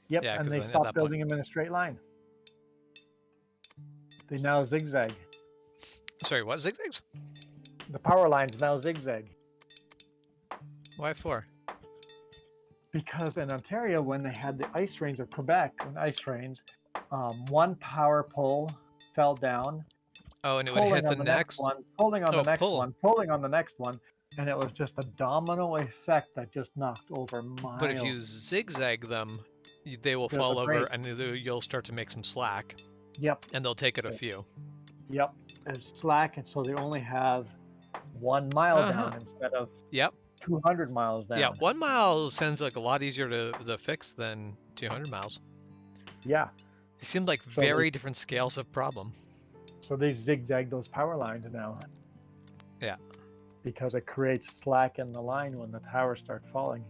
Yep, Yeah, and 'cause they at stopped that building point, them in a straight line. They now zigzag. sorry, what zigzags? The power lines now zigzag. Why for? Because in Ontario, when they had the ice rains, or Quebec, when ice rains, one power pole fell down, Oh, and it would pulling hit the on the next next. one, pulling on the Oh, next pull. one, pulling on the next one, and it was just a domino effect that just knocked over But if you miles. zigzag them, they will There's a fall over, break. and you'll start to make some slack, Yep. and they'll take it a few. Yep. There's slack, and so they only have 1 mile Uh-huh. down instead of Yep. 200 miles Yeah, down. 1 mile sounds like a lot easier to fix than 200 miles. Yeah. They seem like So very different scales of problem. they zigzag those power lines now. Yeah. Because it creates slack in the line when the towers start falling.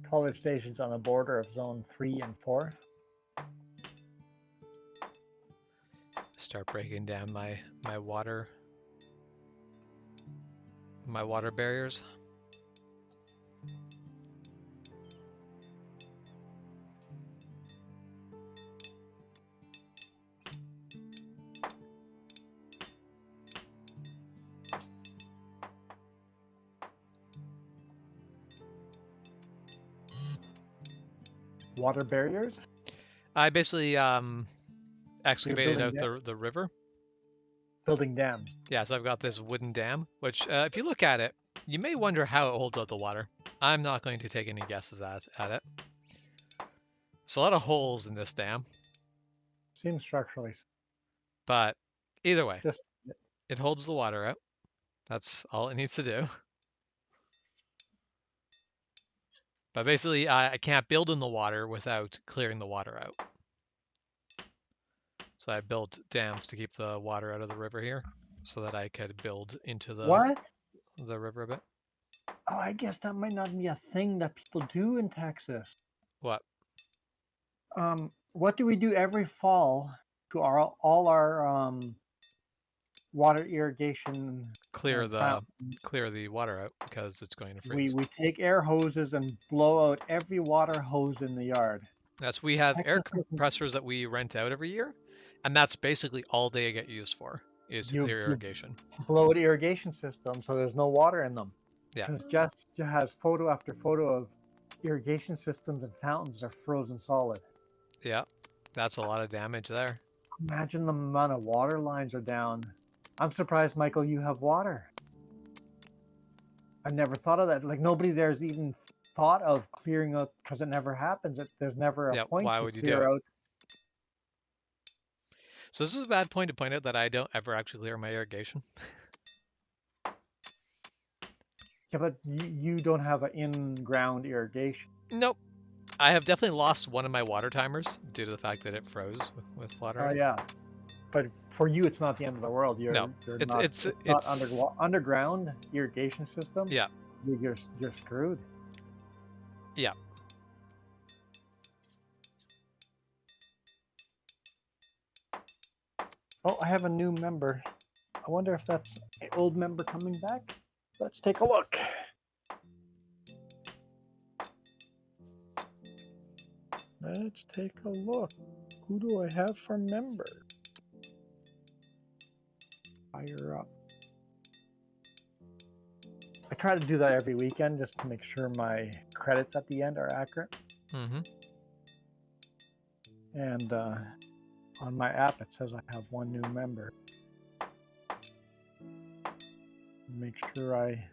College Station's on the border of zone 3 and 4. Start breaking down my water barriers. Water barriers? I basically excavated building out the river. Building dams. Yeah, so I've got this wooden dam, which if you look at it, you may wonder how it holds out the water. I'm not going to take any guesses at it. There's a lot of holes in this dam, Seems structurally. but Either way, Just it holds the water out. That's all it needs to do. But basically, I can't build in the water without clearing the water out. So I built dams to keep the water out of the river here, so that I could build into what? the river a bit. Oh, I guess that might not be a thing that people do in Texas. What? What do we do every fall to all our water irrigation Clear and the fountain? clear the water out because it's going to We freeze. we take air hoses and blow out every water hose in the yard. We have air Texas doesn't. compressors that we rent out every year, and that's basically all they get used for is to clear You irrigation. blow out irrigation system so there's no water in them. Yeah. Because Jess has photo after photo of irrigation systems and fountains that are frozen solid. Yeah, that's a lot of damage there. Imagine the amount of water lines are down. I'm surprised, Michael, you have water. I never thought of that. Like nobody there's even thought of clearing out because it never happens. There's never a Yeah, point why to would you do clear it? out. So this is a bad point to point out that I don't ever actually clear my irrigation. Yeah, but you don't have an in-ground irrigation. Nope. I have definitely lost one of my water timers due to the fact that it froze with water Oh in it. yeah, but for you, it's not the end of the world. No, You're it's not. it's It's not it's underground irrigation system. yeah, You're screwed. yeah. Oh, I have a new member. I wonder if that's an old member coming back. Let's take a look. Let's take a look. Who do I have for member? Fire up. I try to do that every weekend just to make sure my credits at the end are accurate. Mm-hmm. And on my app, it says I have one new member. Make sure I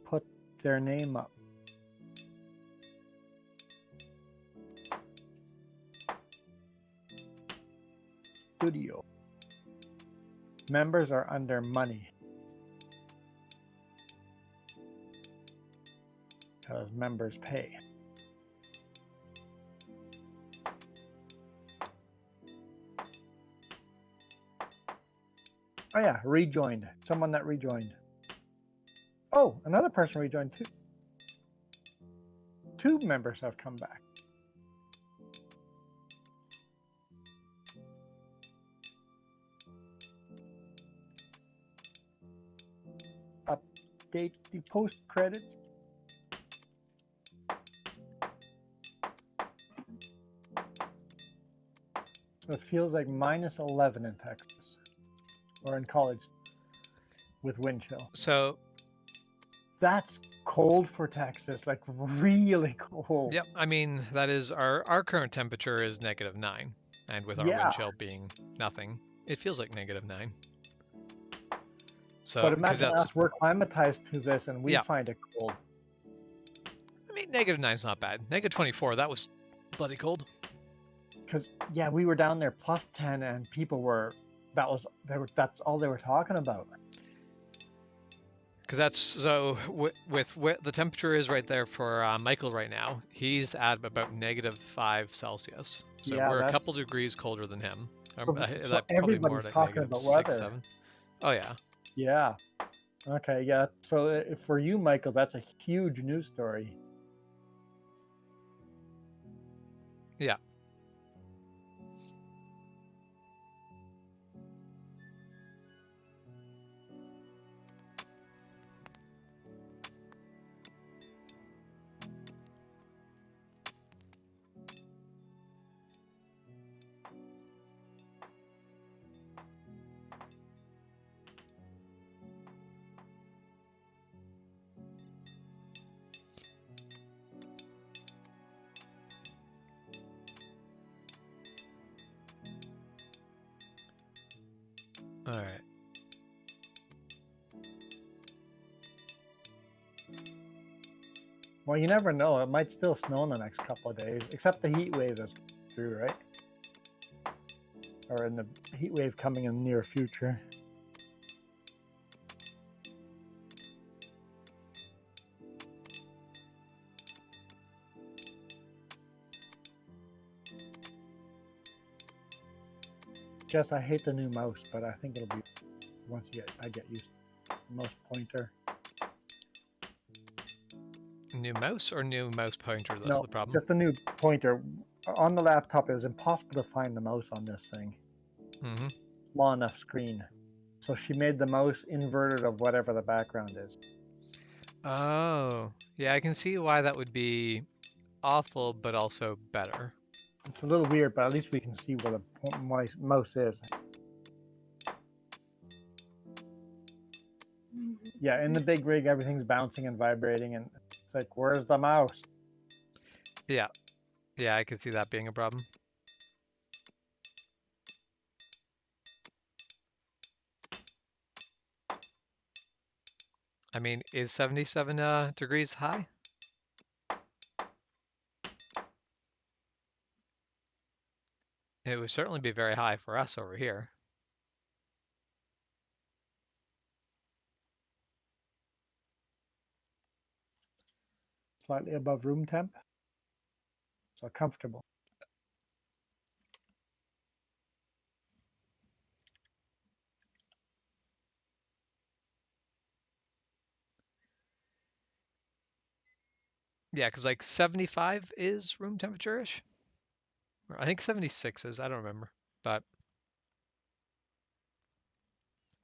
put their name up. Studio. Members are under money. Because members pay. Oh yeah, rejoined. Someone that rejoined. Oh, another person rejoined too. Two members have come back. Update the post credits. So it feels like minus 11 in Texas or in college with wind chill. So that's cold for Texas, like really cold. yep, I mean that is our current temperature is -9, and with our wind chill being nothing, it feels like -9. So but because imagine us, we're climatized to this and we find it cold. I mean, -9's not bad. -24, that was bloody cold. Because yeah, we were down there plus 10 and people were that's all they were talking about. Because that's so with what the temperature is right there for Michael right now. He's at about -5 Celsius. So yeah, we're a couple degrees colder than him. So probably more everybody's like talking about weather. -6, -7. Oh yeah. Yeah. Okay. Yeah. So for you, Michael, that's a huge news story. Yeah. All right. Well, you never know. It might still snow in the next couple of days, except the heat wave is through, right? or in the heat wave coming in the near future. Jess, I hate the new mouse, but I think it'll be once I get used to the mouse pointer. New mouse or new mouse pointer? That's No, the problem. just the new pointer. On the laptop, it was impossible to find the mouse on this thing. Mm-hmm. Small enough screen. So she made the mouse inverted of whatever the background is. Oh, yeah, I can see why that would be awful, but also better. It's a little weird, but at least we can see where the mouse is. Yeah, in the big rig, everything's bouncing and vibrating, and it's like, where's the mouse? Yeah, yeah, I can see that being a problem. I mean, is 77 degrees high? It would certainly be very high for us over here. Slightly above room temp. So comfortable. Yeah, because like 75 is room temperature-ish. Or I think 76 is, I don't remember. But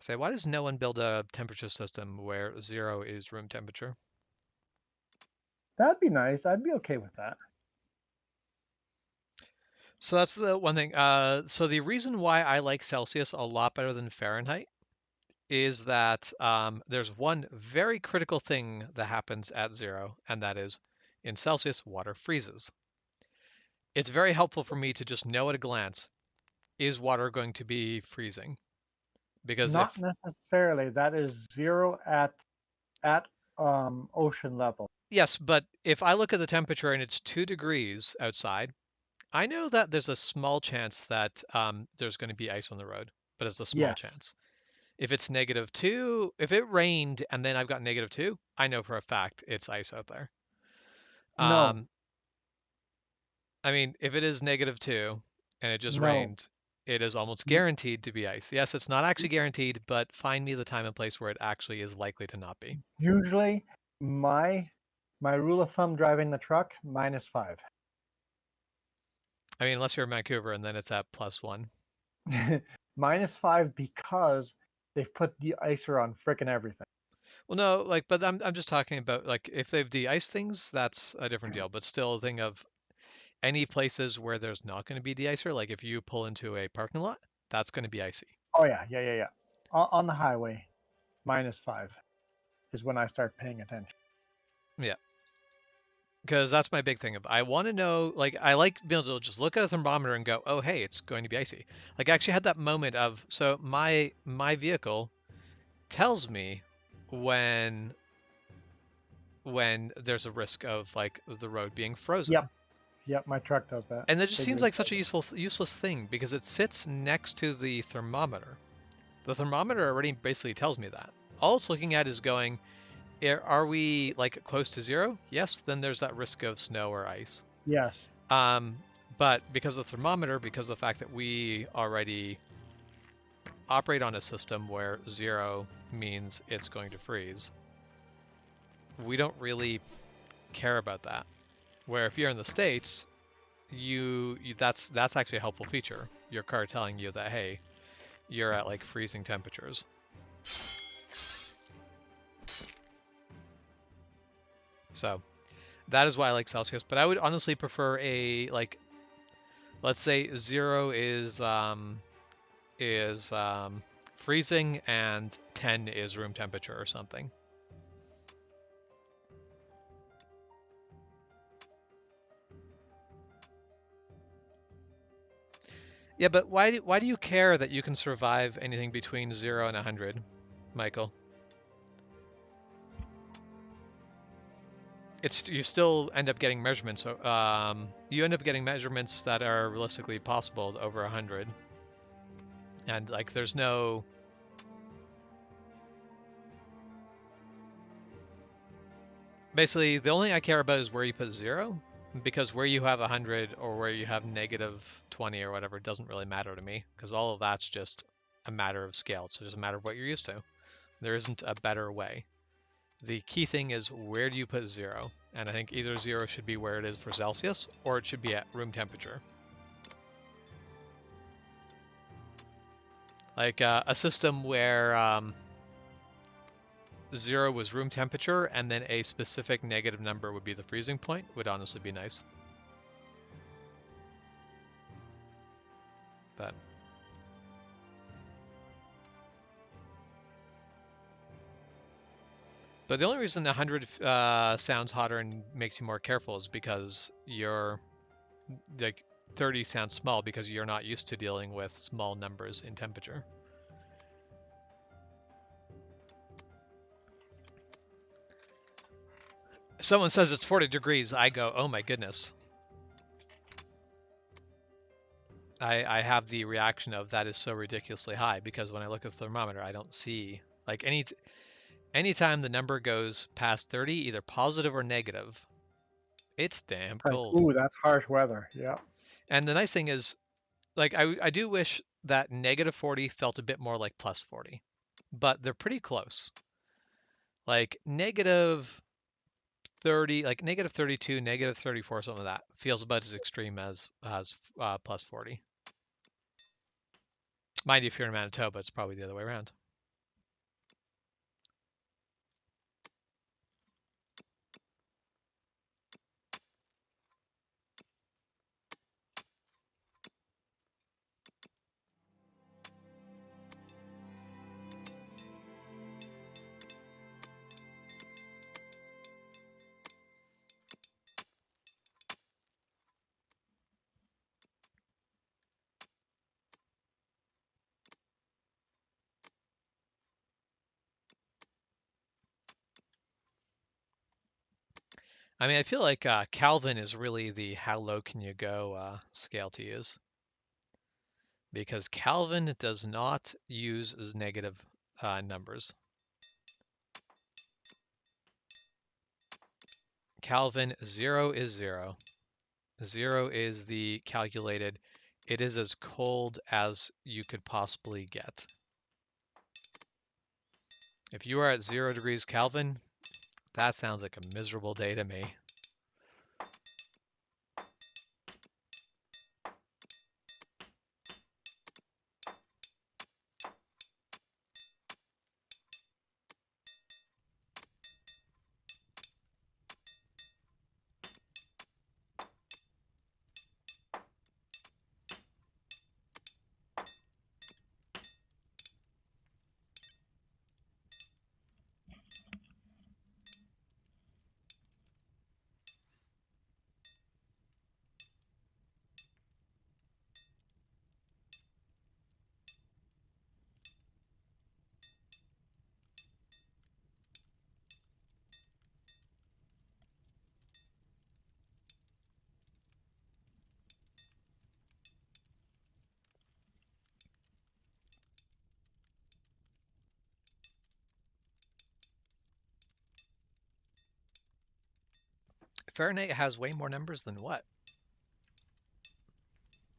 say, why does no one build a temperature system where 0 is room temperature? That'd be nice. I'd be okay with that. So that's the one thing. So the reason why I like Celsius a lot better than Fahrenheit is that there's one very critical thing that happens at 0, and that is in Celsius, water freezes. It's very helpful for me to just know at a glance, is water going to be freezing? Because Not if, necessarily. That is 0 at ocean level. yes, but if I look at the temperature and it's 2 degrees outside, I know that there's a small chance that there's going to be ice on the road, but it's a small Yes. chance. If it's -2, if it rained and then I've got -2, I know for a fact it's ice out there. No. Um, I mean, if it is -2 and it just No. rained, it is almost guaranteed to be ice. Yes, it's not actually guaranteed, but find me the time and place where it actually is likely to not be. Usually, my rule of thumb driving the truck, -5. I mean, unless you're in Vancouver and then it's at +1. -5 because they've put de-icer on frickin' everything. Well, no, like, but I'm just talking about like if they've de-iced things, that's a different deal. But still, a thing of any places where there's not going to be de-icer, like if you pull into a parking lot, that's going to be icy. Oh yeah, yeah. On the highway, -5 is when I start paying attention. Yeah, because that's my big thing of I want to know, like I like being able to just look at a thermometer and go, oh hey, it's going to be icy. Like I actually had that moment of so my vehicle tells me when when there's a risk of like the road being frozen. Yep, my truck does that. And that just Big seems rig like such a does useless thing because it sits next to the thermometer. The thermometer already basically tells me that. All it's looking at is going, are we like close to 0? Yes, then there's that risk of snow or ice. it. Yes. Um, but because of the thermometer, because of the fact that we already operate on a system where 0 means it's going to freeze, we don't really care about that. Where if you're in the States, that's actually a helpful feature. Your car telling you that, hey, you're at like freezing temperatures. So that is why I like Celsius, but I would honestly prefer a like, let's say 0 is freezing and 10 is room temperature or something. Yeah, but why do you care that you can survive anything between 0 and 100, Michael? It's you still end up getting measurements. You end up getting measurements that are realistically possible over 100. And like there's no basically the only thing I care about is where you put 0, because where you have 100 or where you have -20 or whatever doesn't really matter to me, because all of that's just a matter of scale. It's just a matter of what you're used to. There isn't a better way. The key thing is where do you put 0? And I think either 0 should be where it is for Celsius or it should be at room temperature. Like a system where 0 was room temperature and then a specific negative number would be the freezing point would honestly be nice. But the only reason 100 sounds hotter and makes you more careful is because you're like 30 sounds small because you're not used to dealing with small numbers in temperature. If someone says it's 40 degrees, I go, oh my goodness. I have the reaction of that is so ridiculously high, because when I look at the thermometer, I don't see like anytime the number goes past 30, either positive or negative, it's damn Like, cold. ooh, that's harsh weather. Yeah. And the nice thing is, like, I do wish that -40 felt a bit more like +40, but they're pretty close. Like -30, like -32, -34, something like that feels about as extreme as +40. Mind you, if you're in Manitoba, it's probably the other way around. I mean, I feel like Kelvin is really the how low can you go scale to use, because Kelvin does not use negative numbers. Kelvin, 0 is 0. 0 is the calculated. It is as cold as you could possibly get. If you are at 0 degrees Kelvin, that sounds like a miserable day to me. Fahrenheit has way more numbers than what?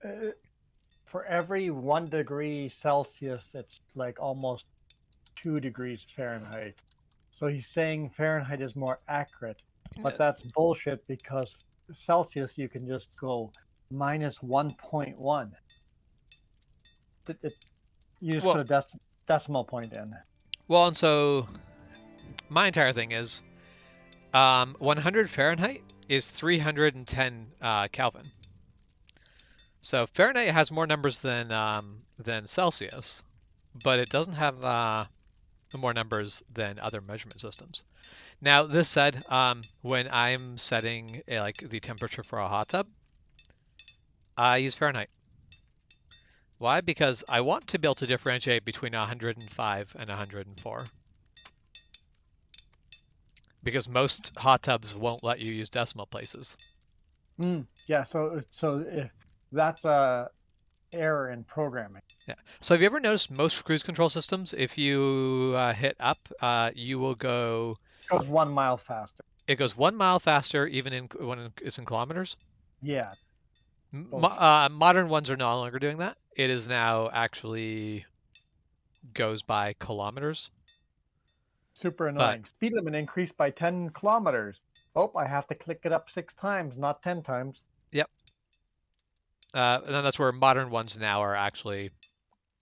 Uh, for every 1 degree Celsius, it's like almost 2 degrees Fahrenheit. So he's saying Fahrenheit is more accurate, but Yeah. that's bullshit because Celsius you can just go minus 1.1. You just Well, put a decimal point in. well, and so my entire thing is 100 Fahrenheit is 310 Kelvin. So Fahrenheit has more numbers than Celsius, but it doesn't have more numbers than other measurement systems. Now, this said, when I'm setting like the temperature for a hot tub, I use Fahrenheit. Why? Because I want to be able to differentiate between 105 and 104. Because most hot tubs won't let you use decimal places. Yeah, so if that's a error in programming. Yeah. So have you ever noticed most cruise control systems, if you hit up, you will go, It goes 1 mile faster. it goes 1 mile faster even when it's in kilometers. Yeah, bullshit. Modern ones are no longer doing that. It is now actually goes by kilometers. Super But annoying. Speed limit increased by 10 kilometers. Oh, I have to click it up 6 times, not 10 times. yep, and then that's where modern ones now are actually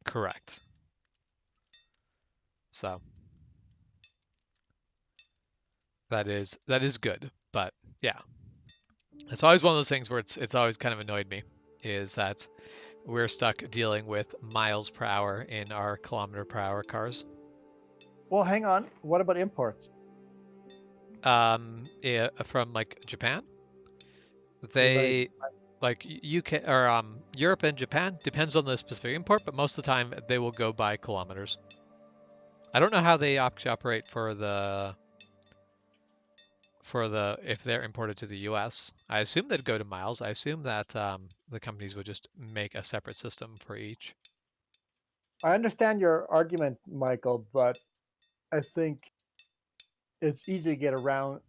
correct. So that is good. But yeah, it's always one of those things where it's always kind of annoyed me is that we're stuck dealing with miles per hour in our kilometer per hour cars. Well, hang on. What about imports? Yeah, from like Japan, Like, they like UK or Europe and Japan depends on the specific import, but most of the time they will go by kilometers. I don't know how they operate for the if they're imported to the US. I assume they'd go to miles. I assume that the companies would just make a separate system for each. I understand your argument, Michael, but I think it's easy to get around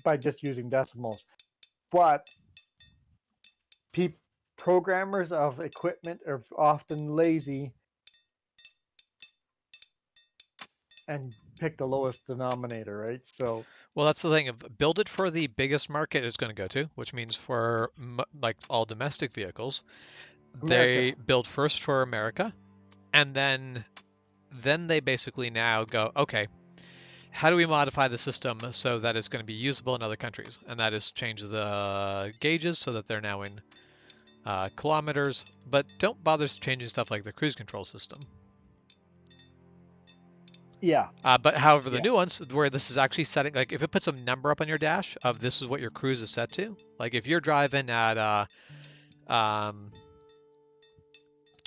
by just using decimals. But programmers of equipment are often lazy and pick the lowest denominator, right? So, Well, that's the thing. Of build it for the biggest market it's going to go to, which means for like all domestic vehicles, America. they build first for America, and then they basically now go, okay, how do we modify the system so that it's going to be usable in other countries? And that is change the gauges so that they're now in kilometers, but don't bother changing stuff like the cruise control system. Yeah, But however, the yeah. new ones where this is actually setting, like if it puts a number up on your dash of this is what your cruise is set to, like if you're driving um,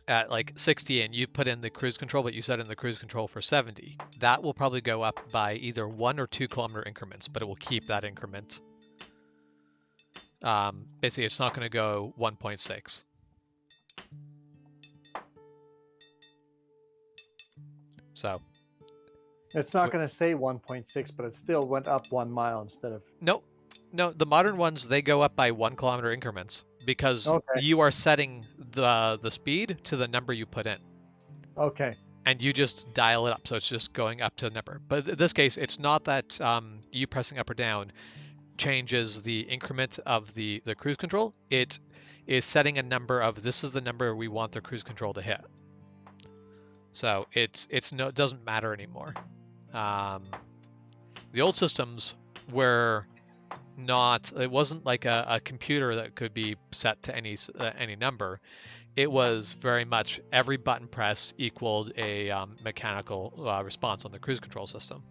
at like 60 and you put in the cruise control, but you set in the cruise control for 70, that will probably go up by either 1 or 2 kilometer increments, but it will keep that increment. Basically, it's not going to go 1.6. So, It's not going to say 1.6, but it still went up 1 mile instead of. no, no, the modern ones they go up by 1 kilometer increments because Okay, you are setting the speed to the number you put in, okay. and you just dial it up, so it's just going up to the number. But in this case, it's not that you pressing up or down changes the increment of the cruise control. It is setting a number of this is the number we want the cruise control to hit. So it doesn't matter anymore. Um, the old systems were not. It wasn't like a computer that could be set to any number. It was very much every button press equaled a mechanical response on the cruise control system.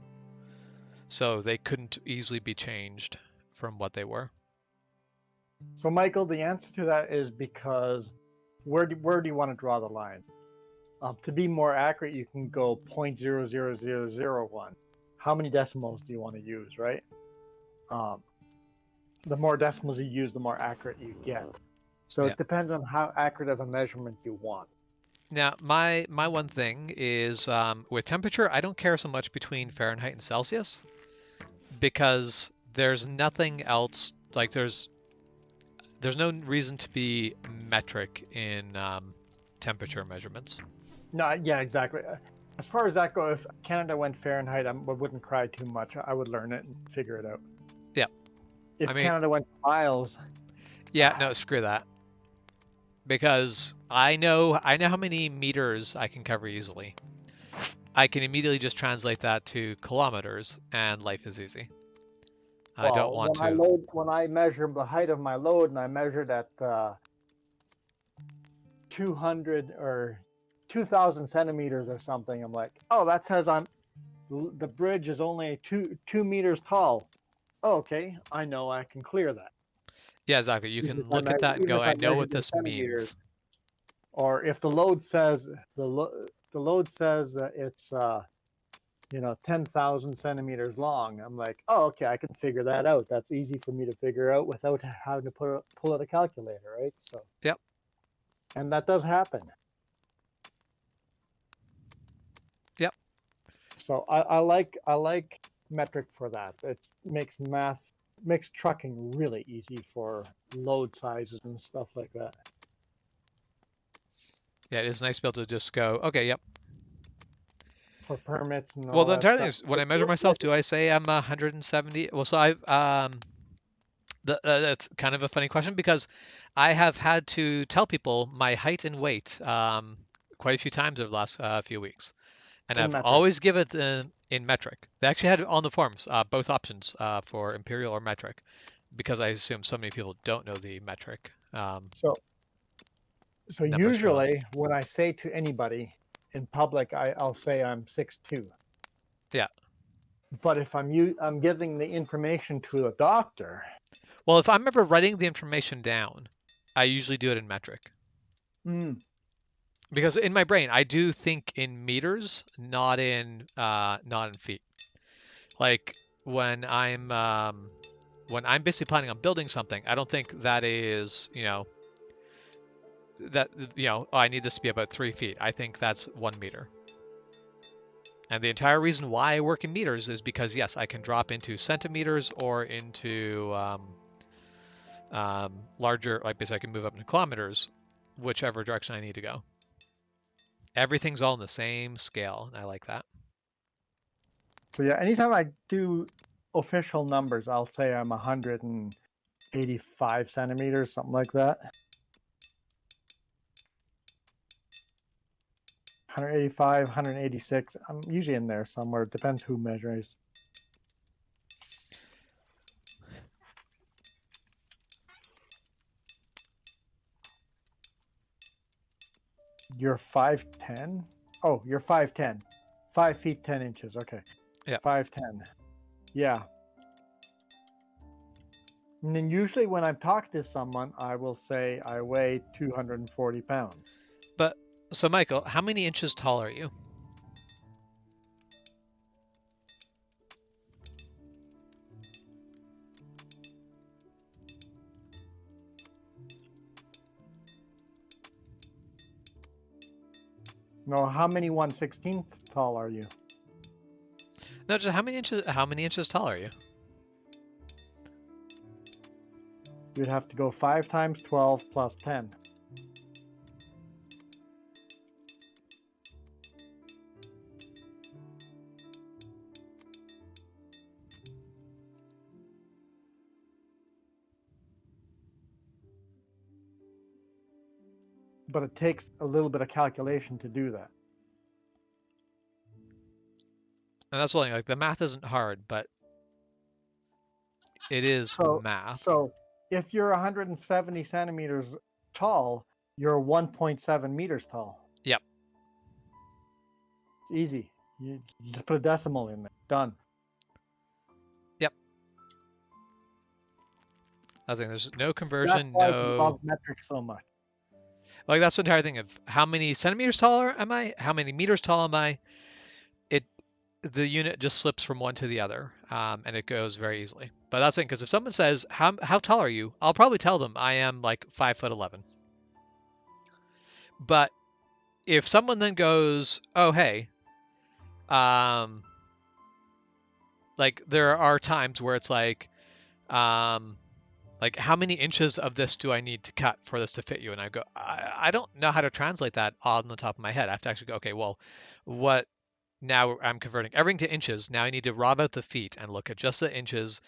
So they couldn't easily be changed from what they were. So, Michael, the answer to that is because where do you want to draw the line? To be more accurate, you can go 0.00001. How many decimals do you want to use, right? Um, the more decimals you use, the more accurate you get. So Yeah. it depends on how accurate of a measurement you want. Now, my one thing is with temperature, I don't care so much between Fahrenheit and Celsius because there's nothing else like there's no reason to be metric in temperature measurements. No, yeah, exactly. As far as that goes, if Canada went Fahrenheit, I wouldn't cry too much. I would learn it and figure it out. Yeah, I If mean, Canada went miles, yeah, no, screw that because I know how many meters I can cover easily. I can immediately just translate that to kilometers, and life is easy. I don't well, want to. when I measure the height of my load, and I measured at 200 or 2,000 centimeters or something, I'm like, oh, that says the bridge is only 2 meters tall. Oh, okay, I know I can clear that. Yeah, exactly. You Even if can I look at that and even go, if I I know measured what in this centimeters, means. or if the load says the load says it's 10,000 centimeters long, I'm like, oh, okay, I can figure that out. That's easy for me to figure out without having to pull out a calculator, right? So Yep. And that does happen. Yep. So I like metric for that. It makes trucking really easy for load sizes and stuff like that. Yeah, it is nice to be able to just go, okay, yep. For permits and Well, all the that entire thing stuff. is when I measure myself, do I say I'm 170? Well, so that's kind of a funny question because I have had to tell people my height and weight quite a few times over the last few weeks, and In I've metric. always given it in metric. They actually had it on the forums, both options for imperial or metric, because I assume so many people don't know the metric So so numbers for that. usually when I say to anybody in public, I'll say I'm 6'2". Yeah. But if I'm giving the information to a doctor, Well, if I'm ever writing the information down, I usually do it in metric. mm, Because in my brain, I do think in meters, not in feet. Like when I'm basically planning on building something, I don't think that is, oh, I need this to be about 3 feet. I think that's 1 meter. And the entire reason why I work in meters is because yes, I can drop into centimeters or into larger, like basically I can move up into kilometers, whichever direction I need to go. Everything's all in the same scale, and I like that. so yeah, anytime I do official numbers, I'll say I'm 185 centimeters, something like that. 185, 186. I'm usually in there somewhere. It depends who measures. You're 5'10"? Oh, you're 5'10". 5 feet 10 inches. Okay. Yeah. 5'10". Yeah. And then usually when I'm talking to someone, I will say I weigh 240 pounds. But so Michael, how many inches tall are you? No, how many 1/16th tall are you? No, just how many inches tall are you? You'd have to go 5 times 12 plus 10. But it takes a little bit of calculation to do that. And that's the thing, like the math isn't hard, but it is So, math. so if you're 170 centimeters tall, you're 1.7 meters tall. Yep. It's easy. You just put a decimal in there. Done. Yep. I was saying there's no That's conversion, why I love no metric so much. like that's the entire thing of how many centimeters taller am I? How many meters tall am I? It the unit just slips from one to the other, and it goes very easily. But that's it, because if someone says, how tall are you? I'll probably tell them I am like 5'11". But if someone then goes, oh hey, um, like there are times where it's like how many inches of this do I need to cut for this to fit you? And I go, I don't know how to translate that on the top of my head. I have to actually go, okay, well, what now I'm converting everything to inches. Now I need to rob out the feet and look at just the inches.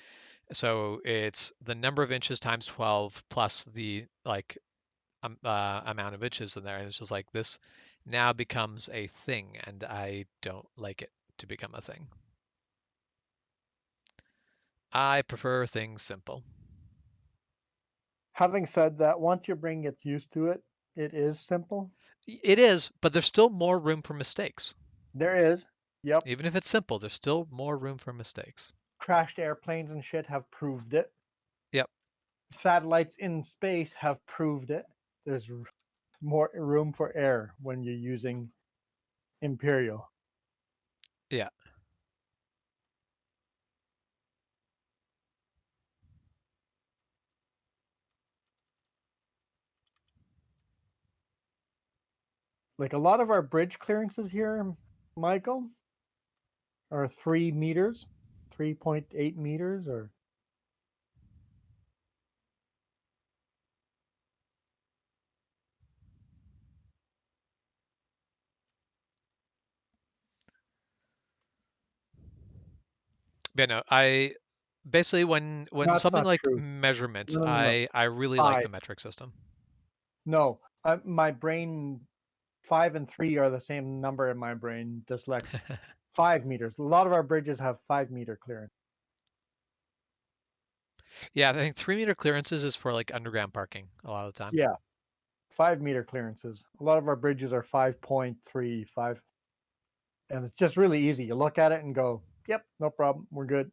So it's the number of inches times 12 plus the like amount of inches in there. And it's just like this now becomes a thing, and I don't like it to become a thing. I prefer things simple. Having said that, once your brain gets used to it, it is simple. It is, but there's still more room for mistakes. There is. Yep. Even if it's simple, there's still more room for mistakes. Crashed airplanes and shit have proved it. Yep. Satellites in space have proved it. There's more room for error when you're using Imperial. Yeah. like a lot of our bridge clearances here, Michael, are 3 meters, 3.8 meters, or Yeah, no, I basically when that's something not like true. measurement, No, no, no, no. I really like the 5. metric system. No, my brain 5 and 3 are the same number in my brain. Dyslexic. 5 meters. A lot of our bridges have 5 meter clearance. Yeah, I think 3 meter clearances is for like underground parking a lot of the time. Yeah, 5 meter clearances. A lot of our bridges are 5.3, 5, and it's just really easy. You look at it and go, "Yep, no problem. We're good."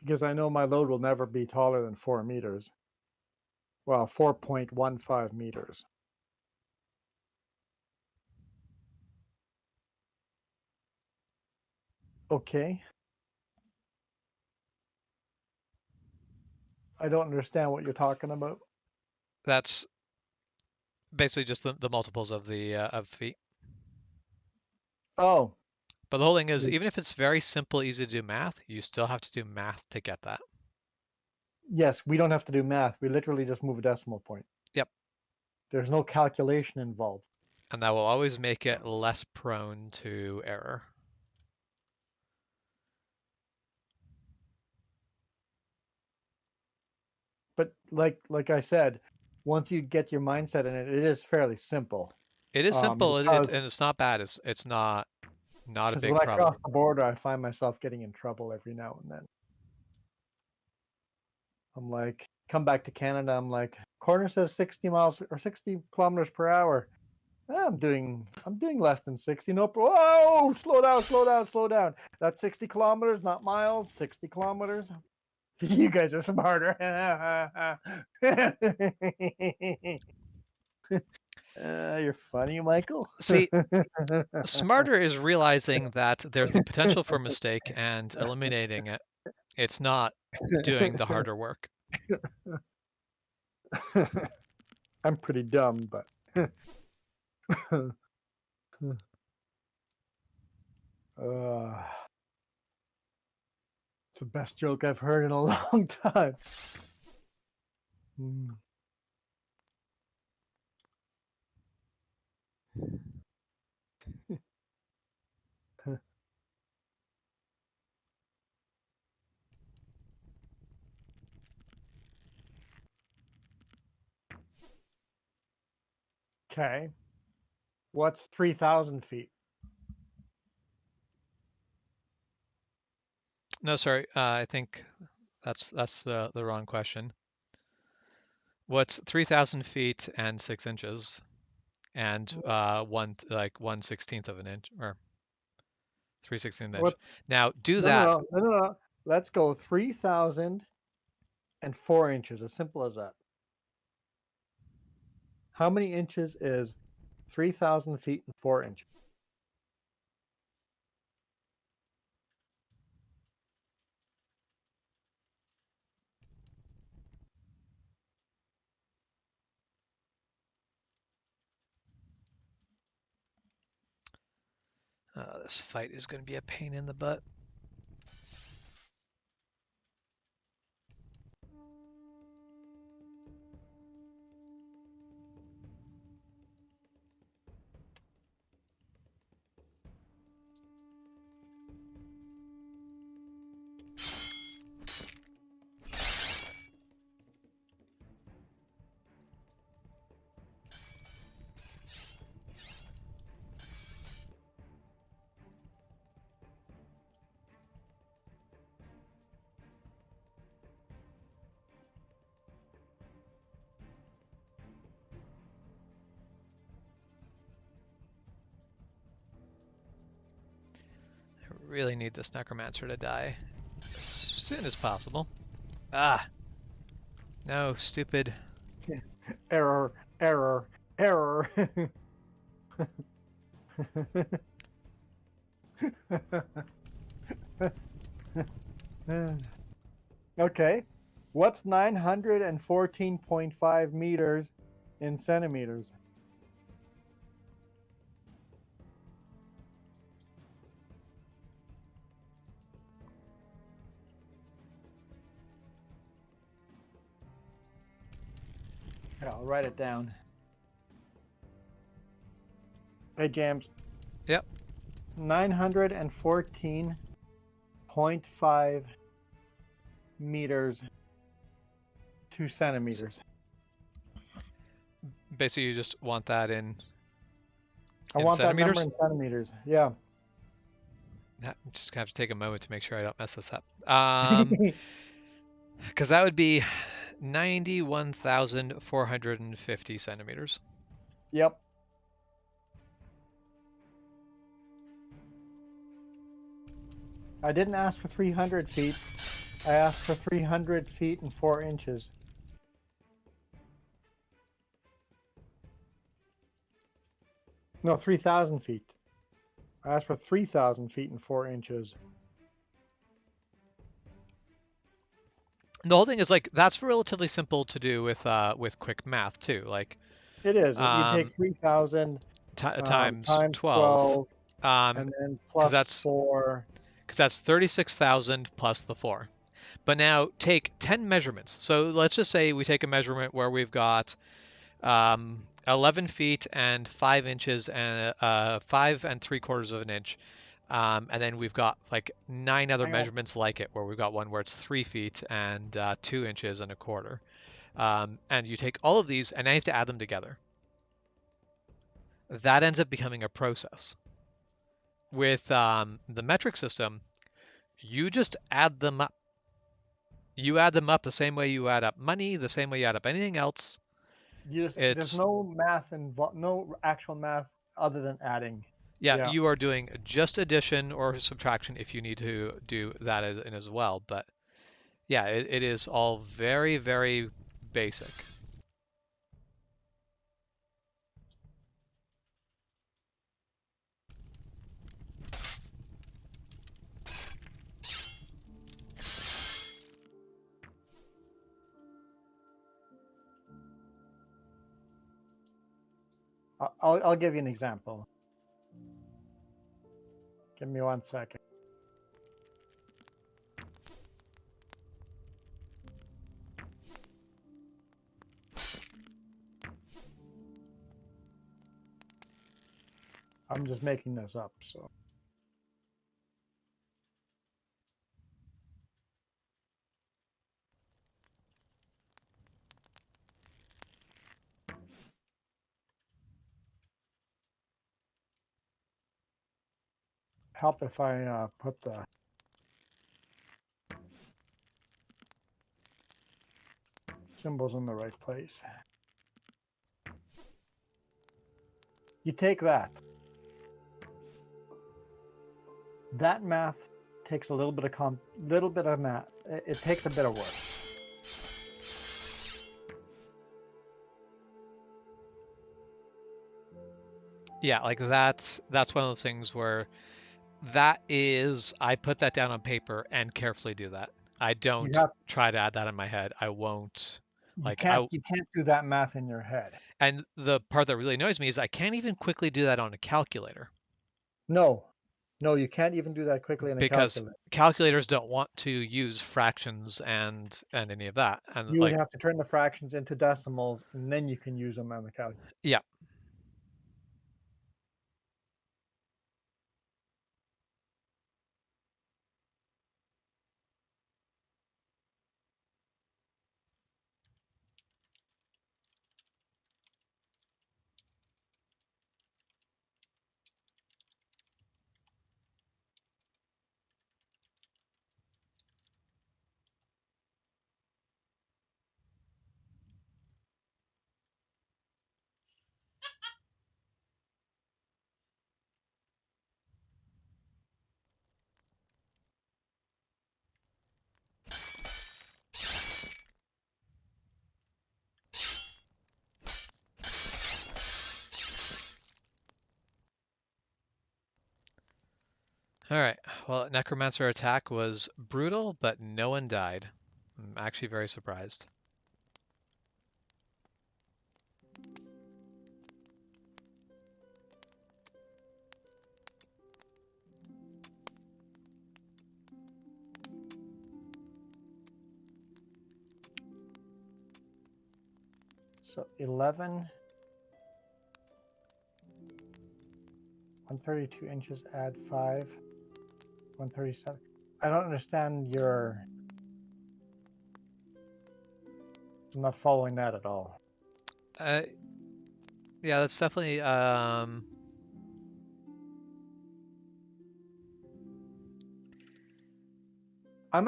Because I know my load will never be taller than 4 meters. Well, 4.15 meters. Okay. I don't understand what you're talking about. That's basically just the multiples of the of feet. Oh, But the whole thing is, like, even if it's very simple, easy to do math, you still have to do math to get that. yes, we don't have to do math. We literally just move a decimal point. Yep. There's no calculation involved. And that will always make it less prone to error. But like I said, once you get your mindset in it, it is fairly simple. It is simple, Because and it's not bad. It's not a when big I cross problem. the border, I find myself getting in trouble every now and then. I'm like, come back to Canada. I'm like, corner says 60 miles or 60 kilometers per hour. I'm doing less than 60. No, whoa, slow down, slow down, slow down. That's 60 kilometers, not miles. 60 kilometers. You guys are smarter. You're funny, Michael. See, smarter is realizing that there's the potential for mistake and eliminating it. It's not doing the harder work. I'm pretty dumb, but uh, it's the best joke I've heard in a long time. Mm. Okay. What's 3,000 feet? No, sorry. I think that's the wrong question. What's 3,000 feet and 6 inches, and one 16th of an inch, or 3/16 inch? What? Now do No, no, that. no, no, no, no. Let's go 3,004 inches. As simple as that. How many inches is 3,000 feet and 4 inches? This fight is going to be a pain in the butt. I really need this Necromancer to die as soon as possible. Ah, no, stupid. Error, error, Error. Okay. What's 914.5 meters in centimeters? Here, I'll write it down. Hey, James. Yep. 914.5 meters to centimeters. Basically, you just want that I in want that number centimeters. in centimeters. Yeah. I'm just gonna have to take a moment to make sure I don't mess this up. Because that would be 91,450 centimeters. Yep. I didn't ask for 300 feet. I asked for 300 feet and 4 inches. No, 3,000 feet. I asked for 3,000 feet and 4 inches. The whole thing is like that's relatively simple to do with quick math too. Like It is. You take um, 3,000 times times 12, 12 um, and then because plus 4. 36,000 plus the 4. But now take 10 measurements. So let's just say we take a measurement where we've got 11 feet and 5 inches and 5 3/4 of an inch. And then we've got like 9 other Hang on. measurements like it, where we've got one where it's 3 feet and 2 inches and a quarter. And you take all of these and now you have to add them together. That ends up becoming a process. With the metric system, you just add them up. You add them up the same way you add up money, the same way you add up anything else. There's It's no math involved, no actual math other than adding. Yeah, Yeah. you are doing just addition or subtraction if you need to do that as well. But yeah, it is all very, very basic. I'll give you an example. Give me 1 second. I'm just making this up, so. Help if I put the symbols in the right place. You take that. That math takes a little bit of math. It takes a bit of work. Yeah, like that's one of those things where that is I put that down on paper and carefully do that. I You don't have try to add that in my head. I won't you like can't I you can't do that math in your head. and the part that really annoys me is I can't even quickly do that on a calculator No, no, you can't even do that quickly in a because calculator. calculators don't want to use fractions and any of that. And You would like have to turn the fractions into decimals, and then you can use them on the calculator. yeah, All right. Well, Necromancer attack was brutal, but no one died. I'm actually very surprised. So 11, 132 inches, add 5, 137. I don't understand your... I'm not following that at all. Uh, yeah, that's definitely I'm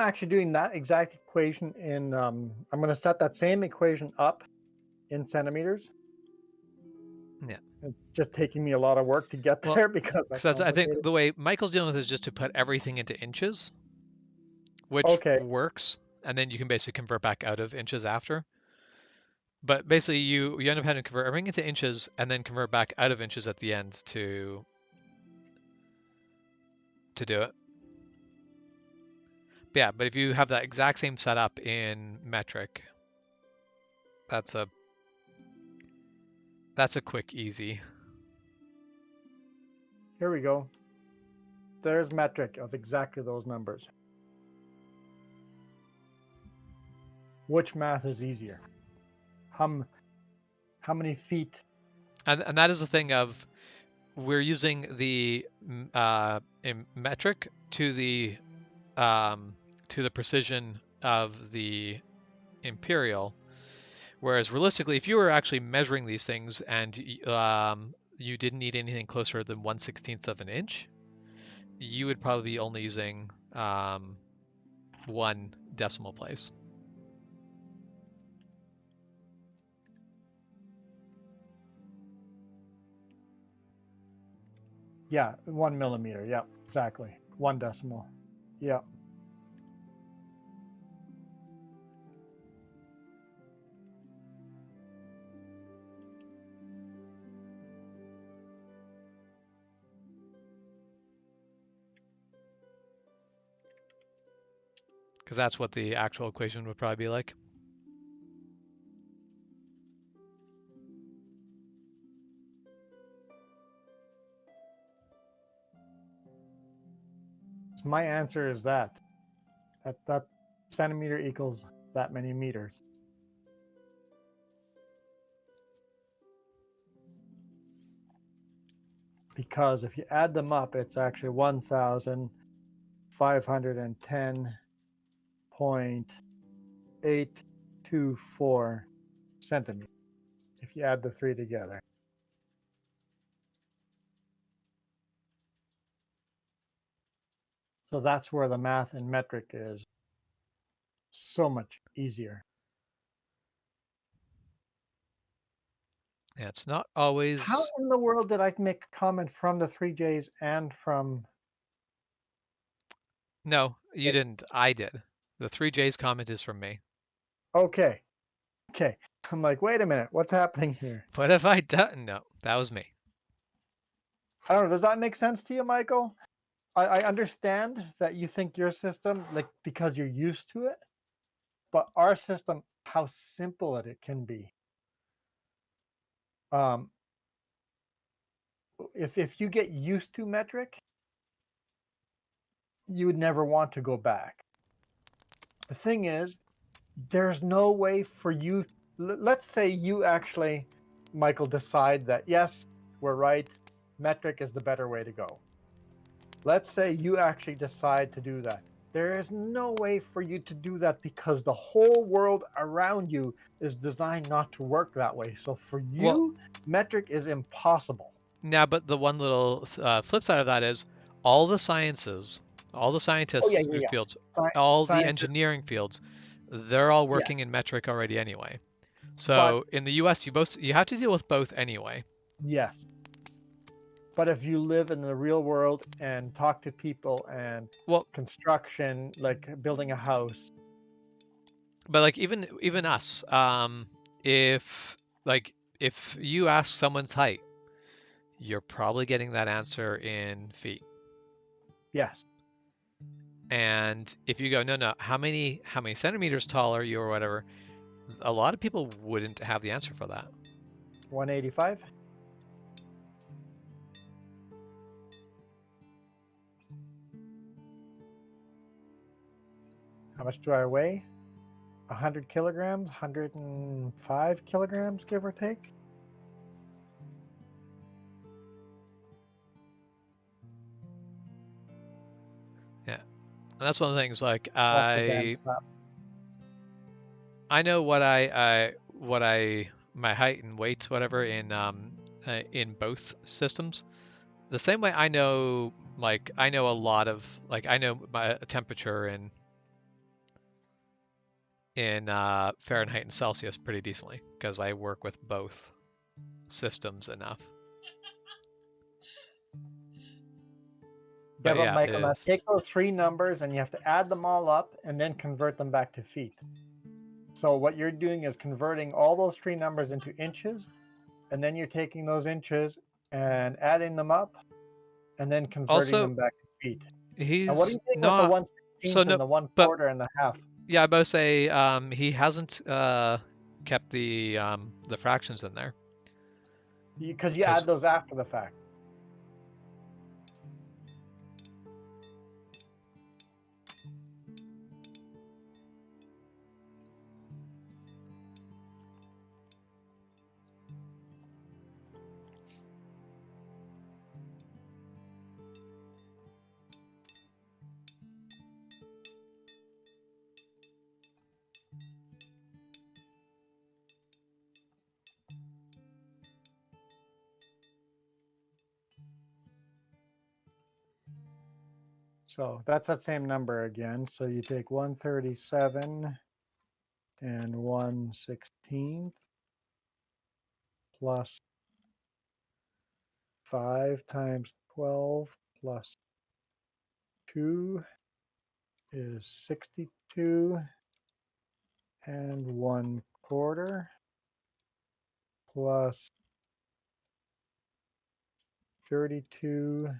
actually doing that exact equation in, I'm going to set that same equation up in centimeters. yeah. It's just taking me a lot of work to get Well, there because I because I think complicated. the way Michael's dealing with it is just to put everything into inches, which Okay, works, and then you can basically convert back out of inches after. But basically, you end up having to convert everything into inches and then convert back out of inches at the end to do it. But yeah, but if you have that exact same setup in metric, that's a quick, easy. here we go. There's metric of exactly those numbers. Which math is easier? How many feet? And that is the thing of we're using the in metric to the precision of the imperial. Whereas realistically, if you were actually measuring these things and you didn't need anything closer than 1/16th of an inch, you would probably be only using one decimal place. Yeah, 1 millimeter. Yeah, exactly. 1 decimal. Yeah. Because that's what the actual equation would probably be like. So my answer is that centimeter equals that many meters. Because if you add them up, it's actually 1,510.824 centimeters if you add the three together. So that's where the math in metric is so much easier. Yeah, it's not How always. in the world did I make a comment from the 3Js and from... No, you didn't. I did. The 3J's comment is from me. Okay, okay. I'm like, wait a minute, what's happening here? What have I done? No, that was me. I don't know. Does that make sense to you, Michael? I understand that you think your system, like, because you're used to it, but our system, how simple it can be. Um, if you get used to metric, you would never want to go back. The thing is, there's no way for you. Let's say you actually, Michael, decide that yes, we're right, metric is the better way to go. Let's say you actually decide to do that. There is no way for you to do that because the whole world around you is designed not to work that way. So for Well, you, metric is impossible. now, but the one little flip side of that is all the sciences, all the Oh yeah, scientists yeah, yeah. fields, all the Scientists, engineering fields, they're all yeah. working in metric already anyway. But So in the US, you have to deal with both anyway. yes, but if you live in the real world and talk to people and Well, construction, like building a house, but like even us, if like if you ask someone's height, you're probably getting that answer in feet. Yes. And if you go, no, how many centimeters tall are you or whatever, a lot of people wouldn't have the answer for that. 185. How much do I weigh? 100 kilograms, 105 kilograms, give or take. Yeah. And that's one of the things like Plus the band flap. I know what I my height and weight whatever in both systems. The same way I know a lot of like I know my temperature in Fahrenheit and Celsius pretty decently because I work with both systems enough. Yeah, But but yeah, it Michael, now is. take those three numbers and you have to add them all up and then convert them back to feet. So what you're doing is converting all those three numbers into inches, and then you're taking those inches and adding them up and then converting Also, them back to feet. And what do he's you think with the not 1/16 no, and the one but quarter and the half? yeah, I both say he hasn't kept the fractions in there Because you because add those after the fact. So that's that same number again. So you take 137 and 1/16 plus 5 times 12 plus 2 is 62 and 1/4 plus 32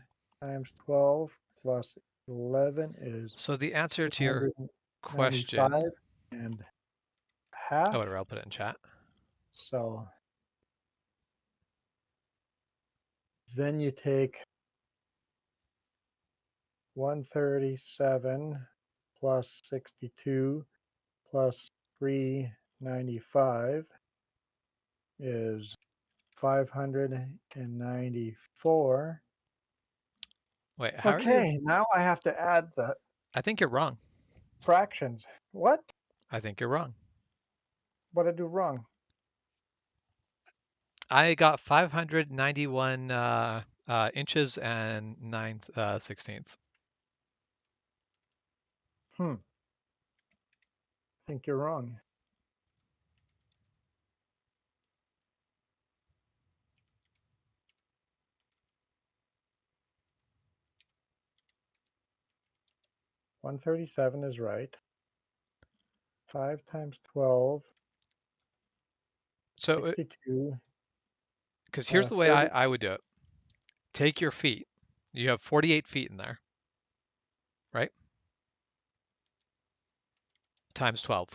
times 12 plus 11 is so the answer to your 295 question, and oh, half. whatever, I'll put it in chat. So then you take 137 plus 62 plus 395 is 594. Wait, how are you? Okay, now I have to add the I think you're wrong. fractions. What? I think you're wrong. What did I do wrong? I got 591 inches and 9 sixteenths. I think you're wrong. One 37 is right. 5 times 12, So, 62. because here's the way 30. I would do it. Take your feet. You have 48 feet in there, right? Times 12.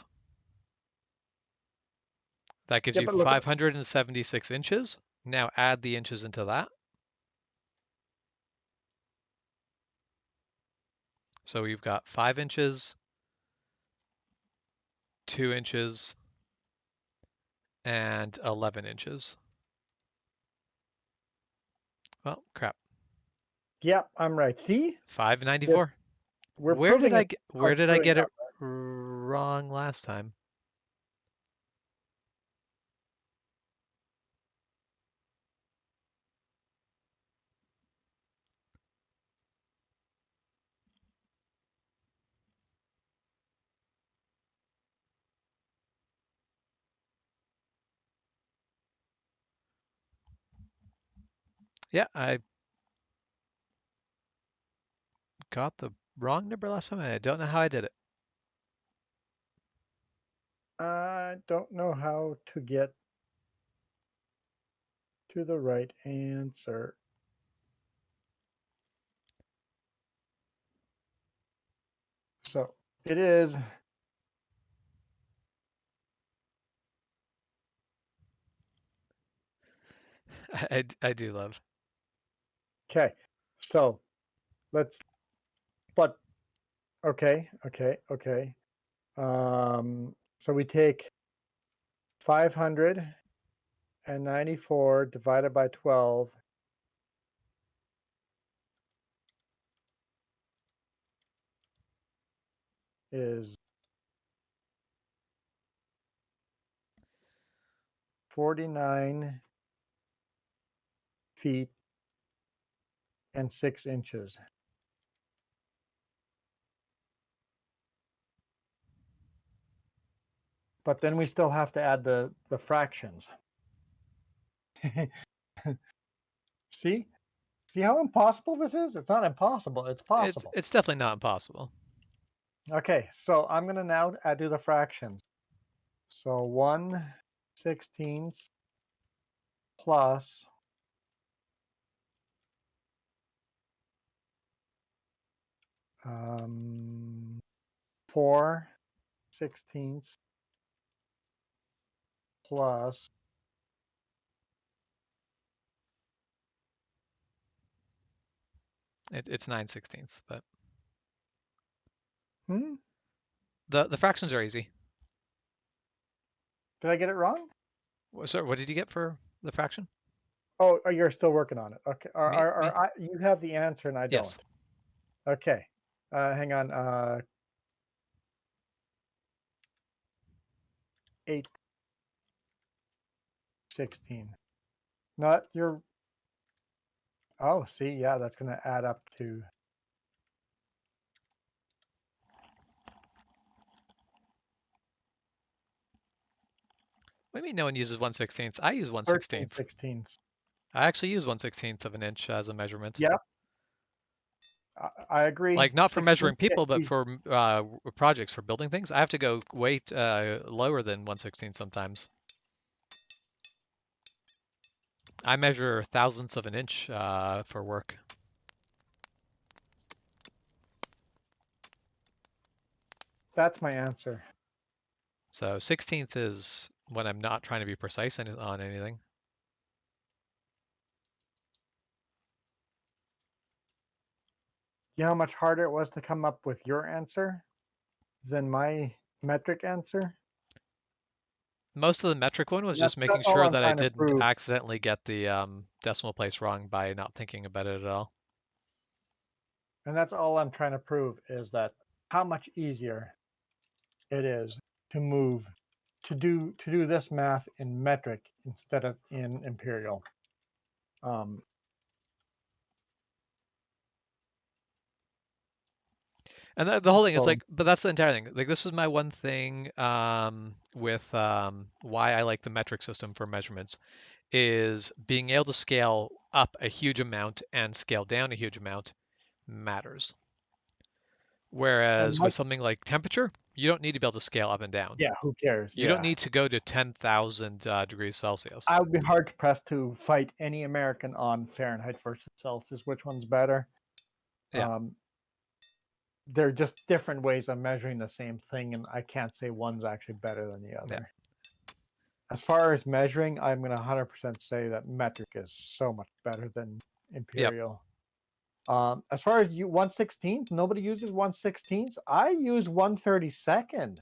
That gives Yeah, you but look at 576 inches. Now add the inches into that. So we've got 5 inches, 2 inches, and 11 inches. Well, crap. Yeah, I'm right. See? We're, 594. we're proving it Where without did I screwing get it up. wrong last time? Yeah, I got the wrong number last time. And I don't know how I did it. I don't know how to get to the right answer. It is I do love. okay. So let's. But okay. So we take 594 divided by 12 is 49 feet and 6 inches. But then we still have to add the fractions. See? See how impossible this is? It's not impossible, it's possible. It's definitely not impossible. Okay, so I'm going to now do the fractions. So 1/16 plus 4/16 plus It's 9/16, but hmm? the fractions are easy. Did I get it wrong? So what did you get for the fraction? Oh, you're still working on it. Okay. Me? You have the answer and I Yes. don't. Okay. Hang on. 8/16. Not your. Oh, see, yeah, that's going to add up to What do you mean no one uses 1/16? I use 13 1/16. sixteenths. I actually use 1/16 of an inch as a measurement. Yeah, I agree. Like not for measuring 16ths get people, but used. for projects for building things. I have to go way lower than 1/16 sometimes. I measure thousandths of an inch for work. That's my answer. So 16th is when I'm not trying to be precise on anything. You know how much harder it was to come up with your answer than my metric answer? Most of the metric one was just making That's all sure I'm that I trying to didn't prove. accidentally get the decimal place wrong by not thinking about it at all. And that's all I'm trying to prove is that how much easier it is to move to do this math in metric instead of in imperial. Um, And the whole thing is so like, but that's the entire thing. Like this is my one thing with why I like the metric system for measurements is being able to scale up a huge amount and scale down a huge amount matters. and Whereas with Mike, something like temperature, you don't need to be able to scale up and down. yeah, who cares? You don't Yeah, need to go to 10,000 degrees Celsius. I would be hard pressed to fight any American on Fahrenheit versus Celsius. Which one's better? Yeah, Um, they're just different ways of measuring the same thing, and I can't say one's actually better than the yeah, other. As far as measuring, I'm going to 100% say that metric is so much better than yep. imperial. As far as you 1/16th, nobody uses 1/16th. I use 1/32.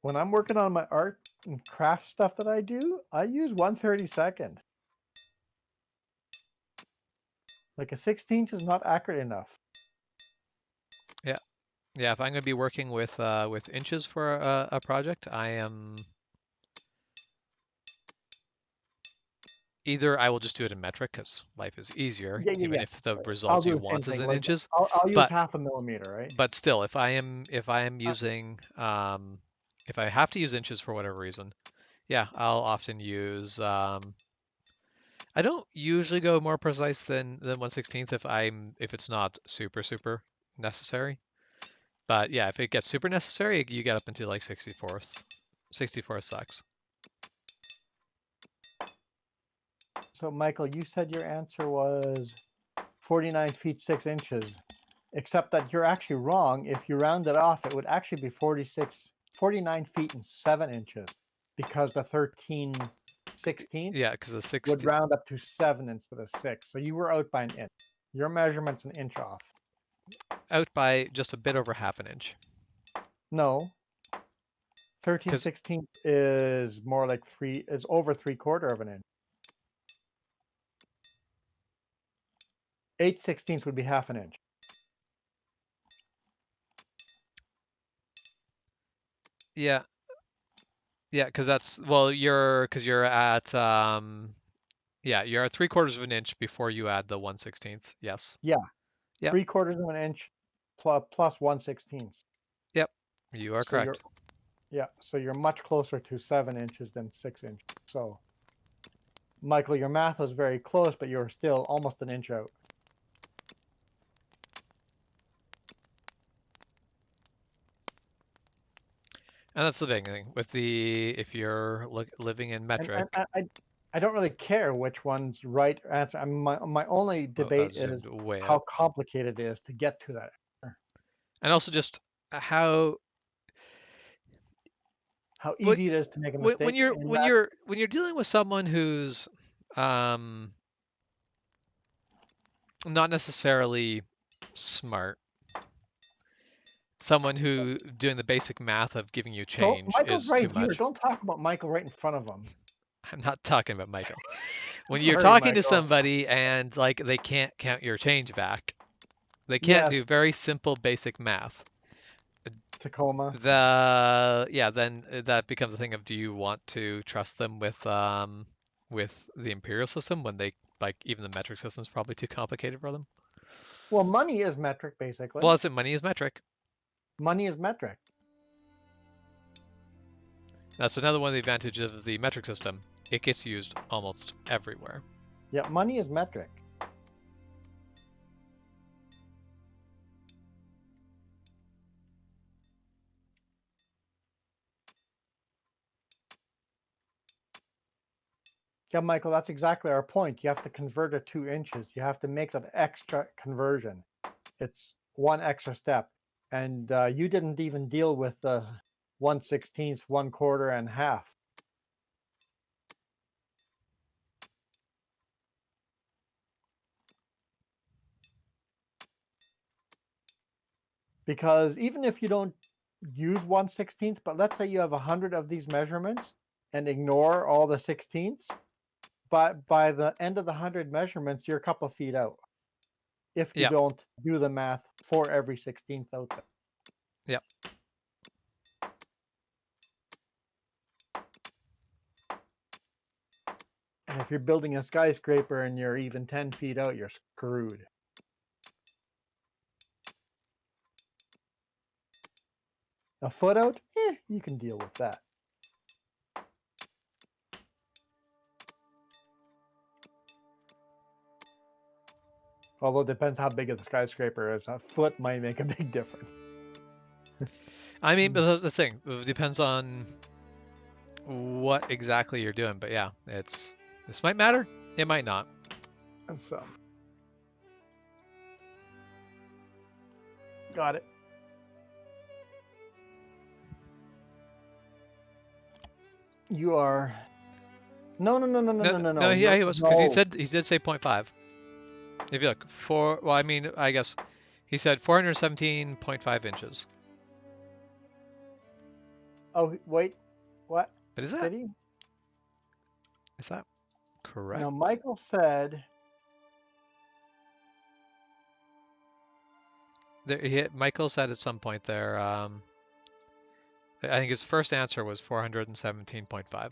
When I'm working on my art and craft stuff that I do, I use 1/32. Like a 16th is not accurate enough. Yeah. Yeah, if I'm going to be working with inches for a project, I am either I will just do it in metric because life is easier, even Yeah. if the I'll results do you the same want is thing. in Like inches. I'll use But half a millimeter, right? still, if I am Uh, using if I have to use inches for whatever reason, yeah, I'll often use I don't usually go more precise than 1/16th if it's not super necessary. But yeah, if it gets super necessary, you get up into like 64th. 64th sucks. so Michael, you said your answer was 49 feet 6 inches. Except that you're actually wrong. If you round it off, it would actually be 49 feet and 7 inches, because the 13/16 Yeah, because of would 60 round up to 7 instead of 6. So you were out by an inch. Your measurement's an inch off. out by just a bit over half an inch. No, 13 Because 16 is more like is over 3/4 of an inch. 8/16 would be half an inch. yeah, yeah, because that's well, you're at yeah, you're at 3/4 of an inch before you add the 1/16. Yes. Yeah, Yep. 3/4 of an inch plus 1/16. Yep. You are So you're correct. Yeah, so you're much closer to 7 inches than 6 inches. So, Michael, your math was very close, but you're still almost an inch out. And that's the big thing with if you're living in And metric. I don't really care which one's right answer. My only Oh, I debate was is zoomed way how out. complicated it is to get to that answer. And also just how How what easy it is to make a when mistake you're in when that. you're when you're dealing with someone who's um not necessarily smart, someone who doing the basic math of giving you Don't, change Michael's is too right here. much. Don't talk about Michael right in front of him. I'm not talking about Michael. When you're Sorry, talking to Michael. somebody and like they can't count your change back, they can't do Yes, very simple basic math. Tacoma. Then that becomes a thing of do you want to trust them with the imperial system when they like even the metric system is probably too complicated for them. Well, money is metric, basically. Well, it's money is metric. Money is metric. That's another one of the advantages of the metric system. It gets used almost everywhere. Yeah, money is metric. Yeah, Michael, that's exactly our point. You have to convert it 2 inches. You have to make that extra conversion. It's one extra step. And you didn't even deal with the 1/16, 1/4, and half. Because even if you don't use 1/16, but let's say you have 100 of these measurements and ignore all the 16ths, but by the end of the 100 measurements, you're a couple of feet out if you Yep, don't do the math for every 16th out there. yep. And if you're building a skyscraper and you're even 10 feet out, you're screwed. A foot out, you can deal with that. Although it depends how big of the skyscraper is. A foot might make a big difference. I mean, but that's the thing. It depends on what exactly you're doing. But yeah, this might matter. It might not. So, got it. You are. No, no, no, no, no, No, no, no, no, no, yeah, no, he was because no. he did say 0.5. If you look well, I mean, I guess he said 417.5 inches. Oh, wait. What? But Did he? is that No, correct? Michael said. Michael said at some point there. I think his first answer was 417.5.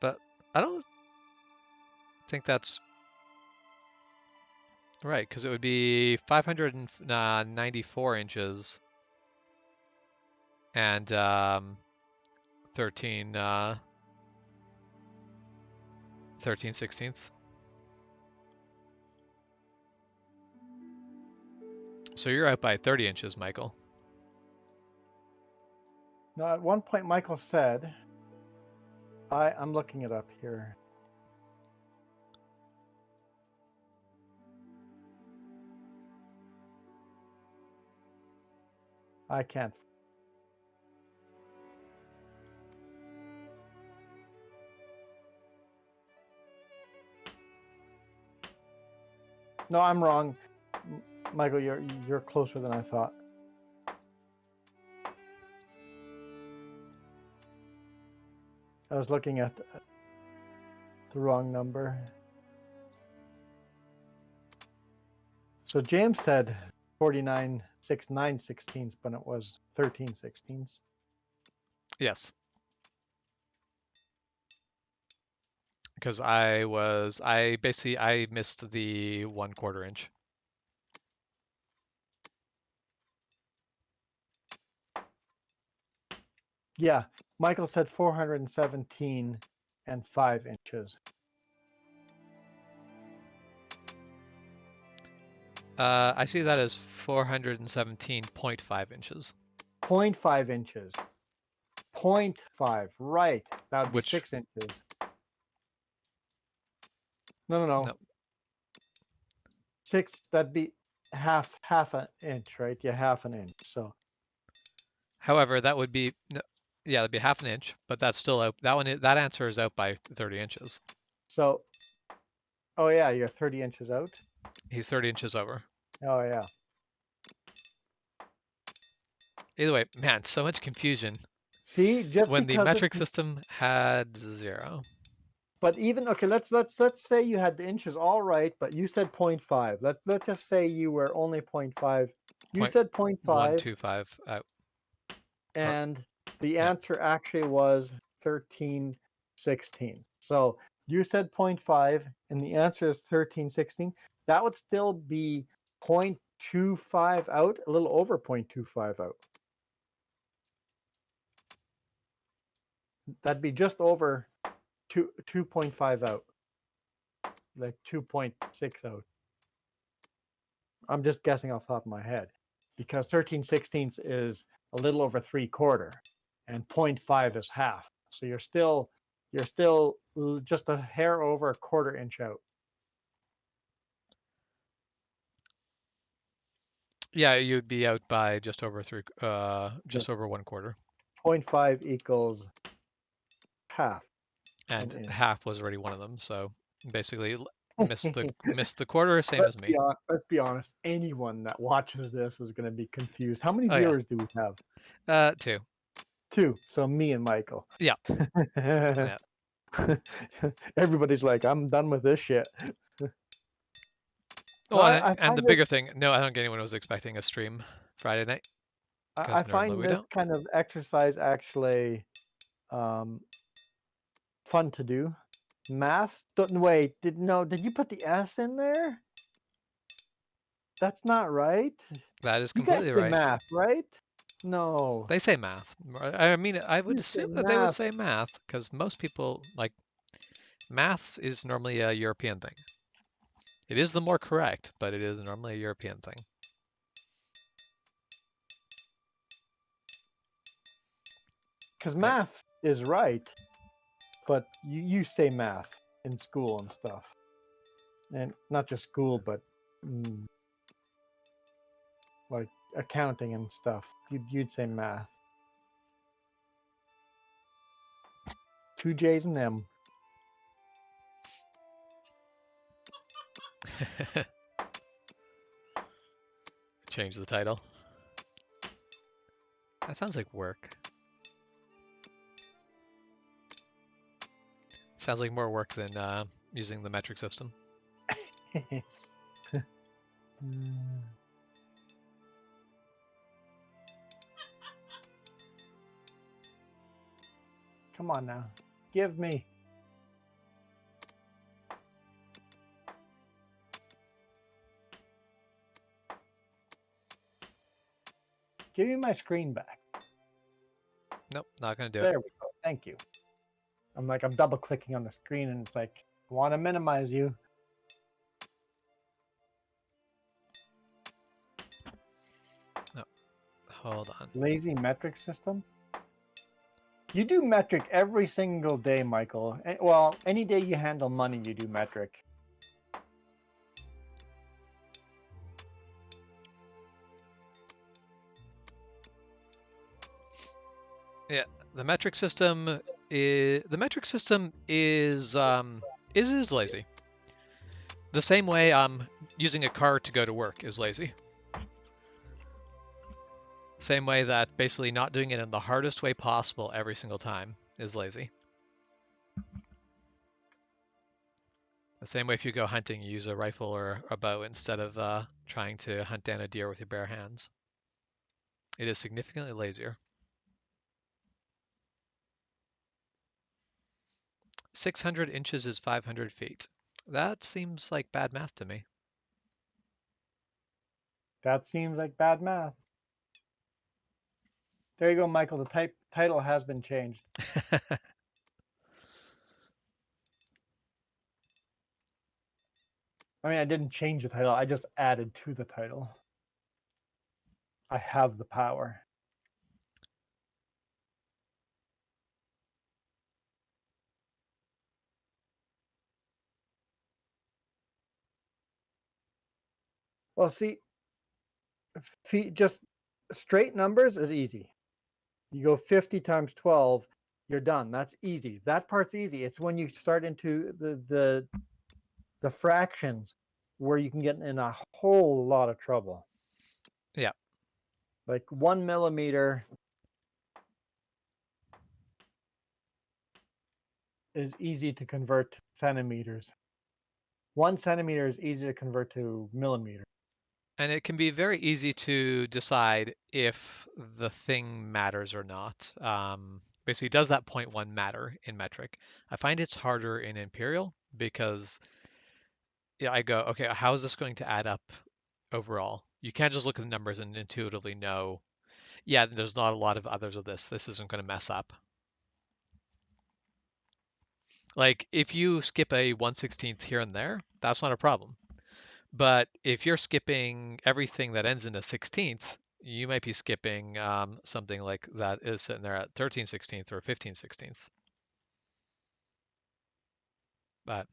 But I don't think that's right because it would be 594 inches and 13 13 sixteenths. So you're out by 30 inches, Michael. Now, at one point, Michael said, I'm looking it up here. I can't. No, I'm wrong. Michael, you're closer than I thought. I was looking at the wrong number. So James said 49 9 sixteenths, but it was 13 sixteenths. Yes. Because I missed the 1/4 inch. Yeah, Michael said 417 and 5 inches. I see that as 417.5 inches. 0.5 inches. 0.5, right. That would be Which 6 inches. No. no. 6, that'd be half an inch, right? Yeah, half an inch. So However, that would be yeah, that'd be half an inch, but that's still out. That answer is out by 30 inches. so oh yeah, you're 30 inches out. He's 30 inches over. Oh yeah. Either way, man, so much confusion See, just when the because metric system had 0. but even okay, let's say you had the inches all right, but you said 0.5. Let's just say you were only 0.5. You said 0.5 125 out. and the Yeah. answer actually was 13 sixteenths. So you said 0.5 and the answer is 13 sixteenths. That would still be 0.25 out, a little over 0.25 out. That'd be just over 2.5 out, like 2.6 out. I'm just guessing off the top of my head because 13 sixteenths is a little over 3/4 and 0.5 is half. So you're still just a hair over a 1/4 inch out. Yeah, you'd be out by just over Yes. over 1/4. 0.5 equals half an And inch. half was already one of them, so basically missed the quarter, same as me. Let's be honest. Anyone that watches this is going to be confused. How many Oh yeah. viewers do we have? 2. 2. So me and Michael. Yeah. Yeah. Everybody's like, I'm done with this shit. No, Oh, I and the find bigger this thing, no, I don't think anyone was expecting a stream Friday night I because normally find we this don't. kind of exercise actually um, fun to do. Math? Wait, did you put the S in there? That's not right. That is You guys completely say right. math, right? No. They say math. I mean, I would You say assume that they would math. say math because most people like maths is normally a European thing. It is the more correct, but it is normally a European thing. Because Right. math is right, but you say math in school and stuff. And not just school, but like accounting and stuff. You'd say math. 2 J's and M. Change the title. That sounds like work. Sounds like more work than using the metric system. Come on now. Give me. Give me my screen back. Nope, not gonna do it. There we go. Thank you. I'm double clicking on the screen and it's like, I want to minimize you. No, hold on. Lazy metric system? You do metric every single day, Michael. Well, any day you handle money, you do metric. Yeah, the metric system is lazy. The same way using a car to go to work is lazy. Same way that basically not doing it in the hardest way possible every single time is lazy. The same way if you go hunting, you use a rifle or a bow instead of trying to hunt down a deer with your bare hands. It is significantly lazier. 600 inches is 500 feet. That seems like bad math to me. That seems like bad math. There you go, Michael. The title has been changed. I mean, I didn't change the title. I just added to the title. I have the power. Well, see, just straight numbers is easy. You go 50 times 12, you're done. That's easy. That part's easy. It's when you start into the fractions where you can get in a whole lot of trouble. Yeah. Like 1 millimeter is easy to convert to centimeters. 1 centimeter is easy to convert to millimeter. And it can be very easy to decide if the thing matters or not. Basically, does that 0.1 matter in metric? I find it's harder in imperial because yeah, I go, okay, how is this going to add up overall? You can't just look at the numbers and intuitively know, yeah, there's not a lot of others of this. This isn't going to mess up. Like if you skip a 1/16th here and there, that's not a problem. But if you're skipping everything that ends in a 16th, you might be skipping something like that is sitting there at 13/16th or 15/16th. But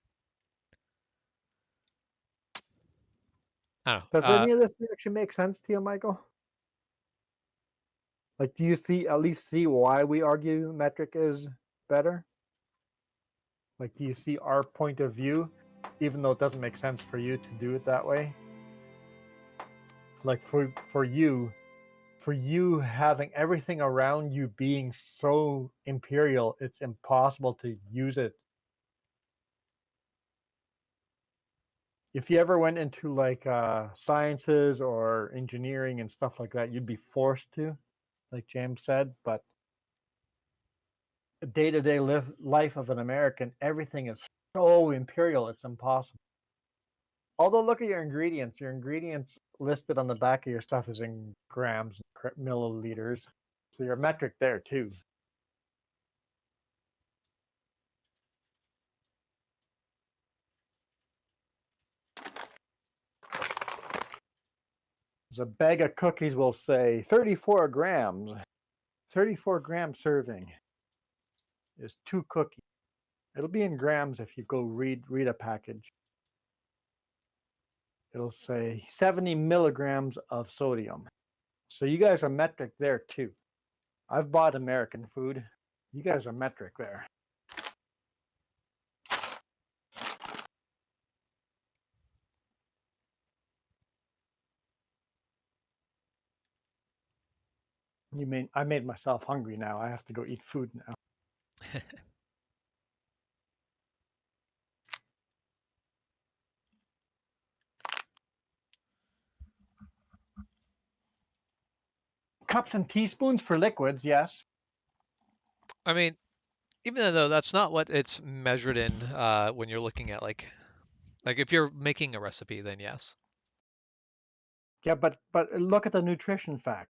I don't know. Does any of this actually make sense to you, Michael? Like, do you at least see why we argue metric is better? Like, do you see our point of view, even though it doesn't make sense for you to do it that way? Like for you having everything around you being so imperial, it's impossible to use it. If you ever went into like sciences or engineering and stuff like that, you'd be forced to, like James said. But day-to-day life of an American, everything is so imperial, it's impossible. Although look at your ingredients. Your ingredients listed on the back of your stuff is in grams, milliliters. So your metric there too. So a bag of cookies will say 34 grams. 34-gram serving is 2 cookies. It'll be in grams if you go read a package. It'll say 70 milligrams of sodium. So you guys are metric there too. I've bought American food. You guys are metric there. I made myself hungry now. I have to go eat food now. Cups and teaspoons for liquids, yes. I mean, even though that's not what it's measured in when you're looking at like if you're making a recipe, then yes. Yeah, but look at the nutrition fact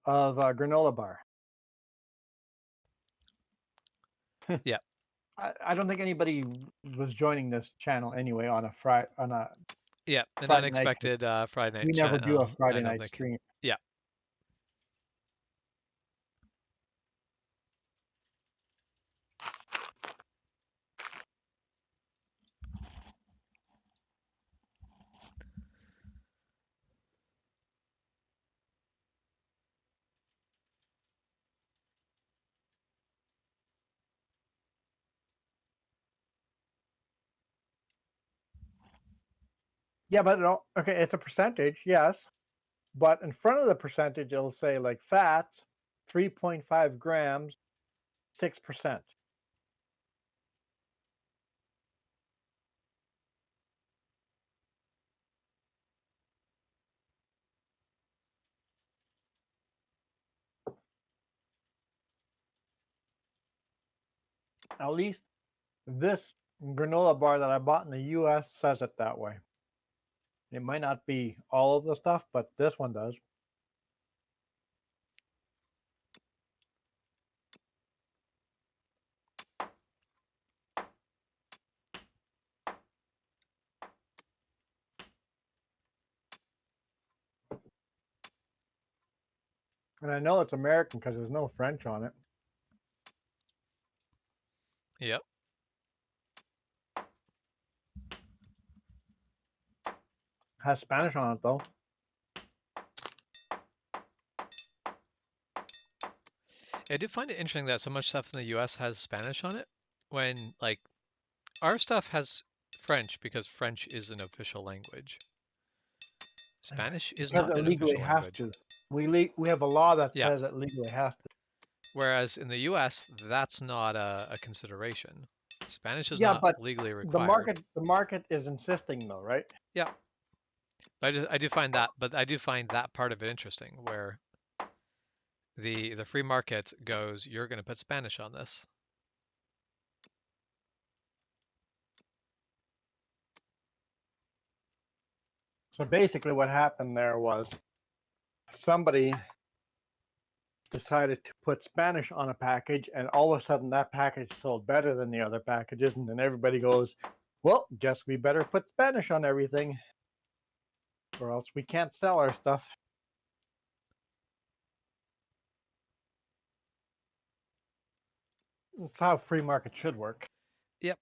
of granola bar. Yeah. I don't think anybody was joining this channel anyway on a Yeah. An Friday night. unexpected Friday night We never do a channel. I Friday don't night think. stream. Yeah. Yeah, but okay, it's a percentage, yes. But in front of the percentage, it'll say like fats, 3.5 grams, 6%. At least this granola bar that I bought in the US says it that way. It might not be all of the stuff, but this one does. And I know it's American because there's no French on it. Yep. Has Spanish on it though. I do find it interesting that so much stuff in the US has Spanish on it when like our stuff has French because French is an official language. Spanish is Because not it an legally official has language. to. We have a law that Yeah. says it legally has to. Whereas in the US, that's not a consideration. Spanish is Yeah, not but legally the required. market is insisting though, right? Yeah. I do find that, but I do find that part of it interesting where the free market goes, you're going to put Spanish on this. So basically what happened there was somebody decided to put Spanish on a package, and all of a sudden that package sold better than the other packages, and then everybody goes, well, guess we better put Spanish on everything, or else we can't sell our stuff. That's how free market should work. Yep.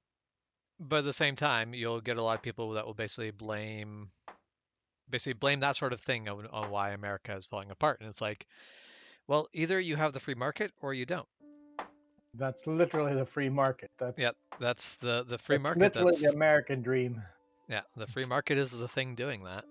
But at the same time, you'll get a lot of people that will basically blame that sort of thing on why America is falling apart. And it's like, well, either you have the free market or you don't. That's literally the free market. Yeah, that's the free That's market. literally the That's American dream. yeah, the free market is the thing doing that.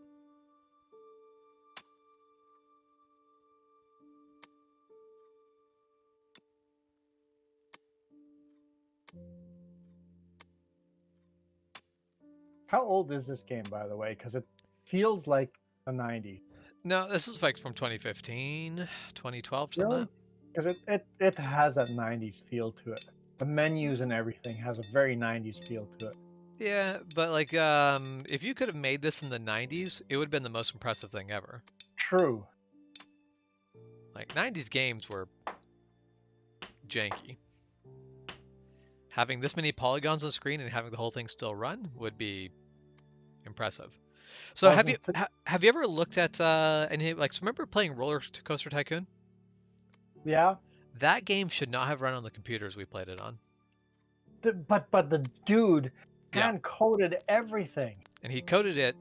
How old is this game, by the way? Because it feels like the 90s. No, this is like from 2015, 2012, something Really? like Because it has that 90s feel to it. The menus and everything has a very 90s feel to it. that. Yeah, but like if you could have made this in the 90s, it would have been the most impressive thing ever. True. Like 90s games were janky. Having this many polygons on the screen and having the whole thing still run would be impressive. So Wasn't have you ever looked at any like so remember playing Roller Coaster Tycoon? yeah, That game should not have run on the computers we played it on. but the dude Yeah, hand coded everything. and he coded it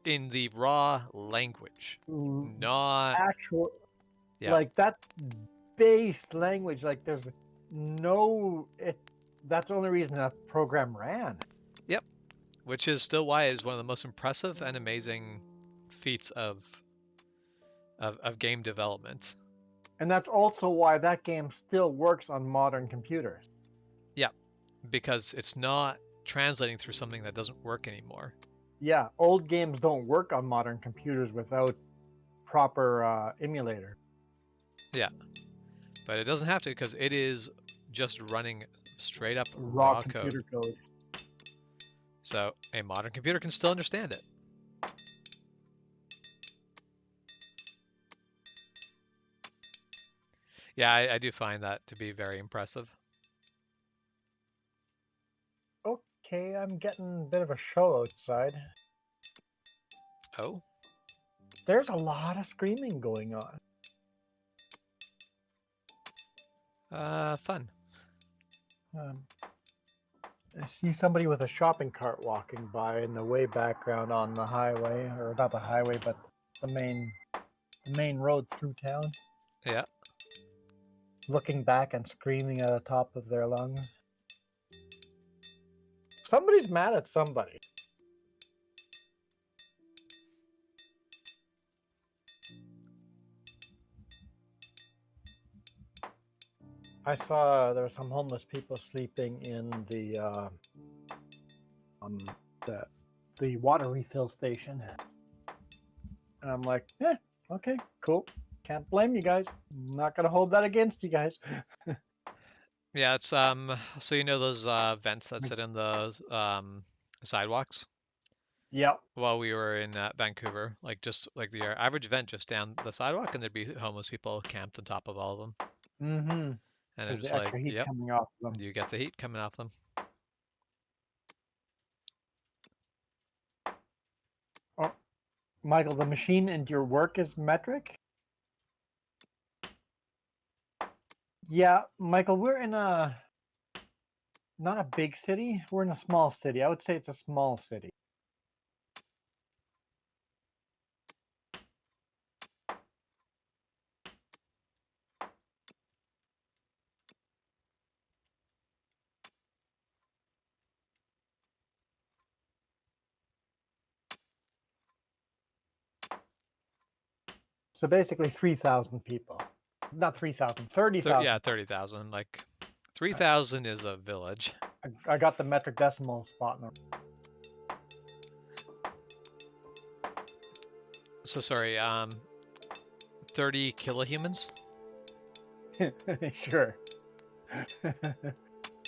in the raw language, Mm, not Actual yeah, like that base language. Like there's no it. That's the only reason that program ran. yep. Which is still why it is one of the most impressive and amazing feats of game development. And that's also why that game still works on modern computers. Yeah, because it's not translating through something that doesn't work anymore. Yeah, old games don't work on modern computers without proper emulator. Yeah, but it doesn't have to because it is just running straight up Raw raw code. computer code. So a modern computer can still understand it. Yeah, I do find that to be very impressive. Okay, I'm getting a bit of a show outside. Oh, There's a lot of screaming going on. fun. Um, I see somebody with a shopping cart walking by in the way background on the highway, or not the highway, but the main road through town, Yeah. looking back and screaming at the top of their lungs. Somebody's mad at somebody. I saw there were some homeless people sleeping in um, the the water refill station, and I'm like, okay, cool. Can't blame you guys. I'm not gonna hold that against you guys. Yeah, it's so you know those vents that sit in the sidewalks? Yep. While we were in Vancouver, like just like the average vent just down the sidewalk, and there'd be homeless people camped on top of all of them. Mm-hmm. And it Because was the like, extra heat's yep, coming off them. you get the heat coming off them. Oh, Michael, the machine and your work is metric? Yeah, Michael, we're in not a big city. We're in a small city. I would say it's a small city. So basically 3,000 people. Not 3,000, 30,000. Yeah, 30,000. Like 3,000 is a village. I got the metric decimal spot. So sorry, 30 kilohumans. Sure.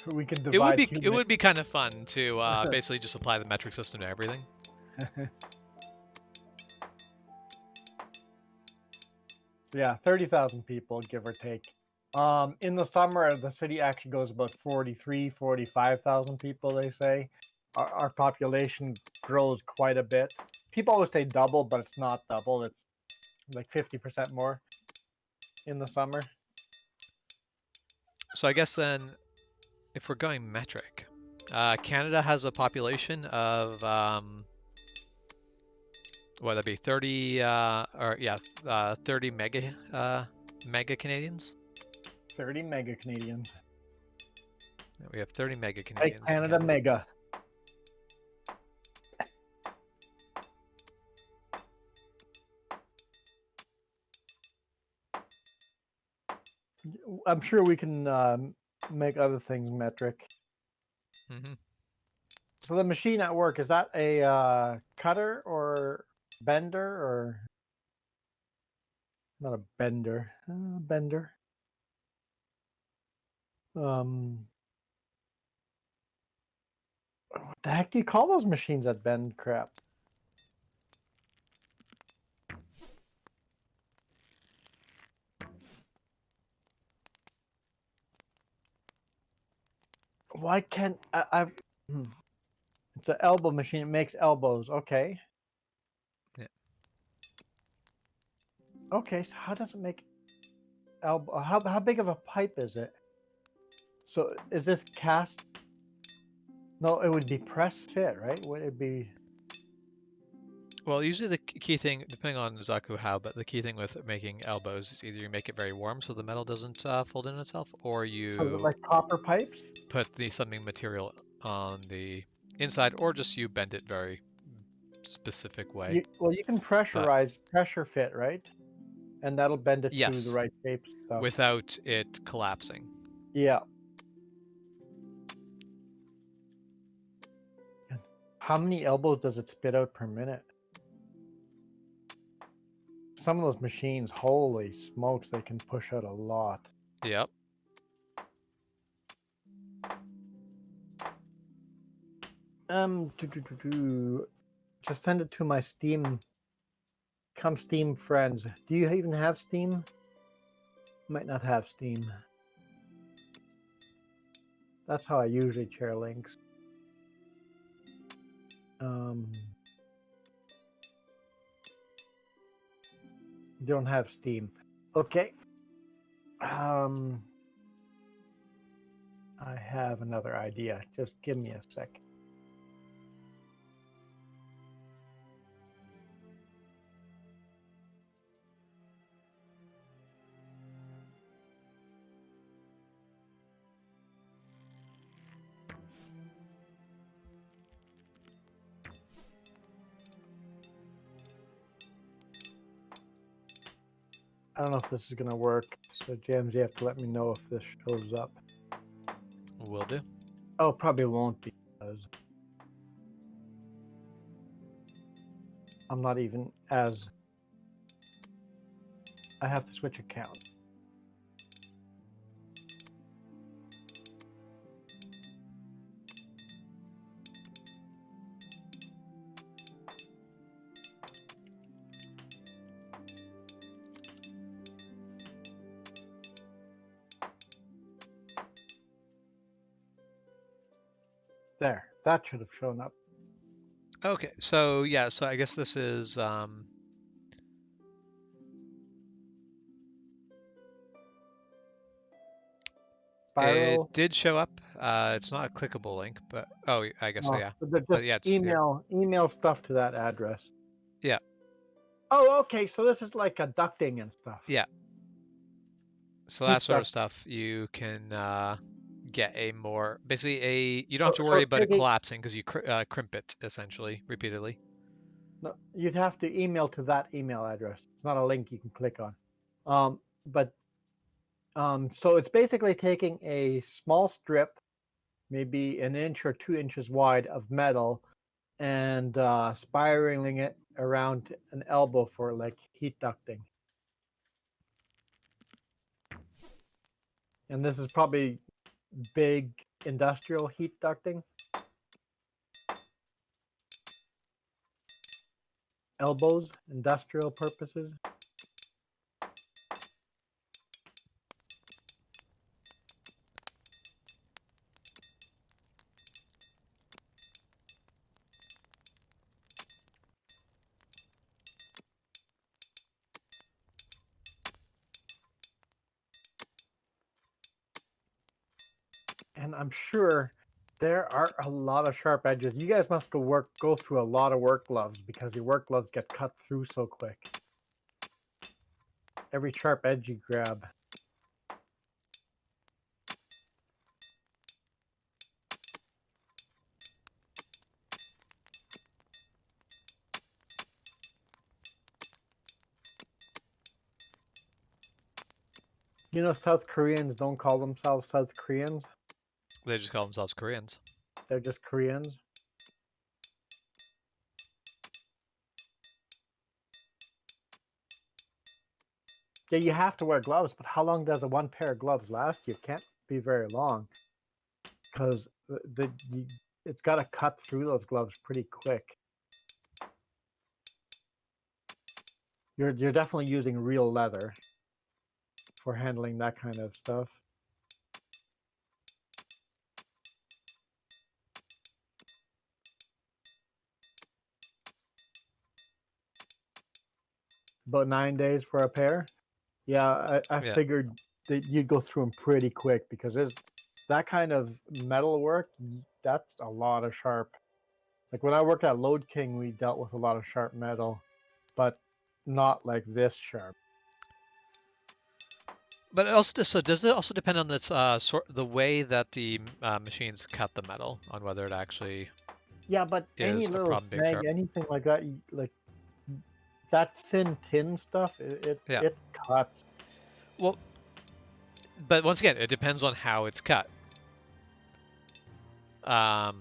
We can divide It humans. would be kind of fun to basically just apply the metric system to everything. So yeah, 30,000 people, give or take. In the summer, the city actually goes about 43, 45,000 people, they say. Our population grows quite a bit. People always say double, but it's not double. It's like 50% more in the summer. So I guess then, if we're going metric, Canada has a population of what that'd be 30 or yeah 30 mega Canadians. 30 mega Canadians. We have 30 mega Hey, Canadians in Canada Canada. mega. I'm sure we can make other things metric. Hmm. So the machine at work, is that a cutter or bender or not a bender? Bender. What the heck do you call those machines that bend crap? Why can't I've it's an elbow machine. It makes elbows. Okay. Yeah. Okay. So how does it make elbow? How big of a pipe is it? So is this cast? No, it would be press fit, right? Would it be? Well, usually the key thing, depending on exactly how, but the key thing with making elbows is either you make it very warm so the metal doesn't fold in itself, or So is it you like copper pipes? put the something material on the inside, or just you bend it very specific way. You can But pressure fit, right? And that'll bend it to the yes, right shapes and stuff. without it collapsing. Yeah. How many elbows does it spit out per minute? Some of those machines, holy smokes, they can push out a lot. Yep. Just send it to my Steam. Come Steam friends. Do you even have Steam? Might not have Steam. That's how I usually share links. Don't have Steam. Okay. I have another idea. Just give me a sec. I don't know if this is gonna work. So James, you have to let me know if this shows up. Will do. Oh, probably won't because I'm not even as... I have to switch account. There, that should have shown up. Okay, so yeah, so I guess this is it Spiral. did show up. It's not a clickable link, but oh, I guess so, No, yeah. just But yeah, it's here. email stuff to that address. Yeah, Oh, okay. So this is like a ducting and stuff. yeah. So that Heat sort of duct. stuff you can get a more basically a you don't have to So worry it's about it taking... collapsing because you crimp it essentially repeatedly. No, you'd have to email to that email address. It's not a link you can click on. But so it's basically taking a small strip, maybe an inch or 2 inches wide of metal, and spiraling it around an elbow for like heat ducting. And this is probably big industrial heat ducting. Elbows, industrial purposes. And I'm sure there are a lot of sharp edges. You guys must go through a lot of work gloves because your work gloves get cut through so quick. Every sharp edge you grab. You know, South Koreans don't call themselves South Koreans. They just call themselves Koreans. They're just Koreans. Yeah, you have to wear gloves, but how long does a one pair of gloves last you? It can't be very long because it's got to cut through those gloves pretty quick. You're definitely using real leather for handling that kind of stuff. About 9 days for a pair. Yeah, I Yeah. figured that you'd go through them pretty quick because there's that kind of metal work. That's a lot of sharp. Like when I worked at Load King, we dealt with a lot of sharp metal, but not like this sharp. But it also so does it also depend on this the way that the machines cut the metal on whether it actually Yeah, but any is a little problem being snag, sharp. anything like that, like that thin tin stuff, Yeah. it cuts. Well, but once again, it depends on how it's cut. Because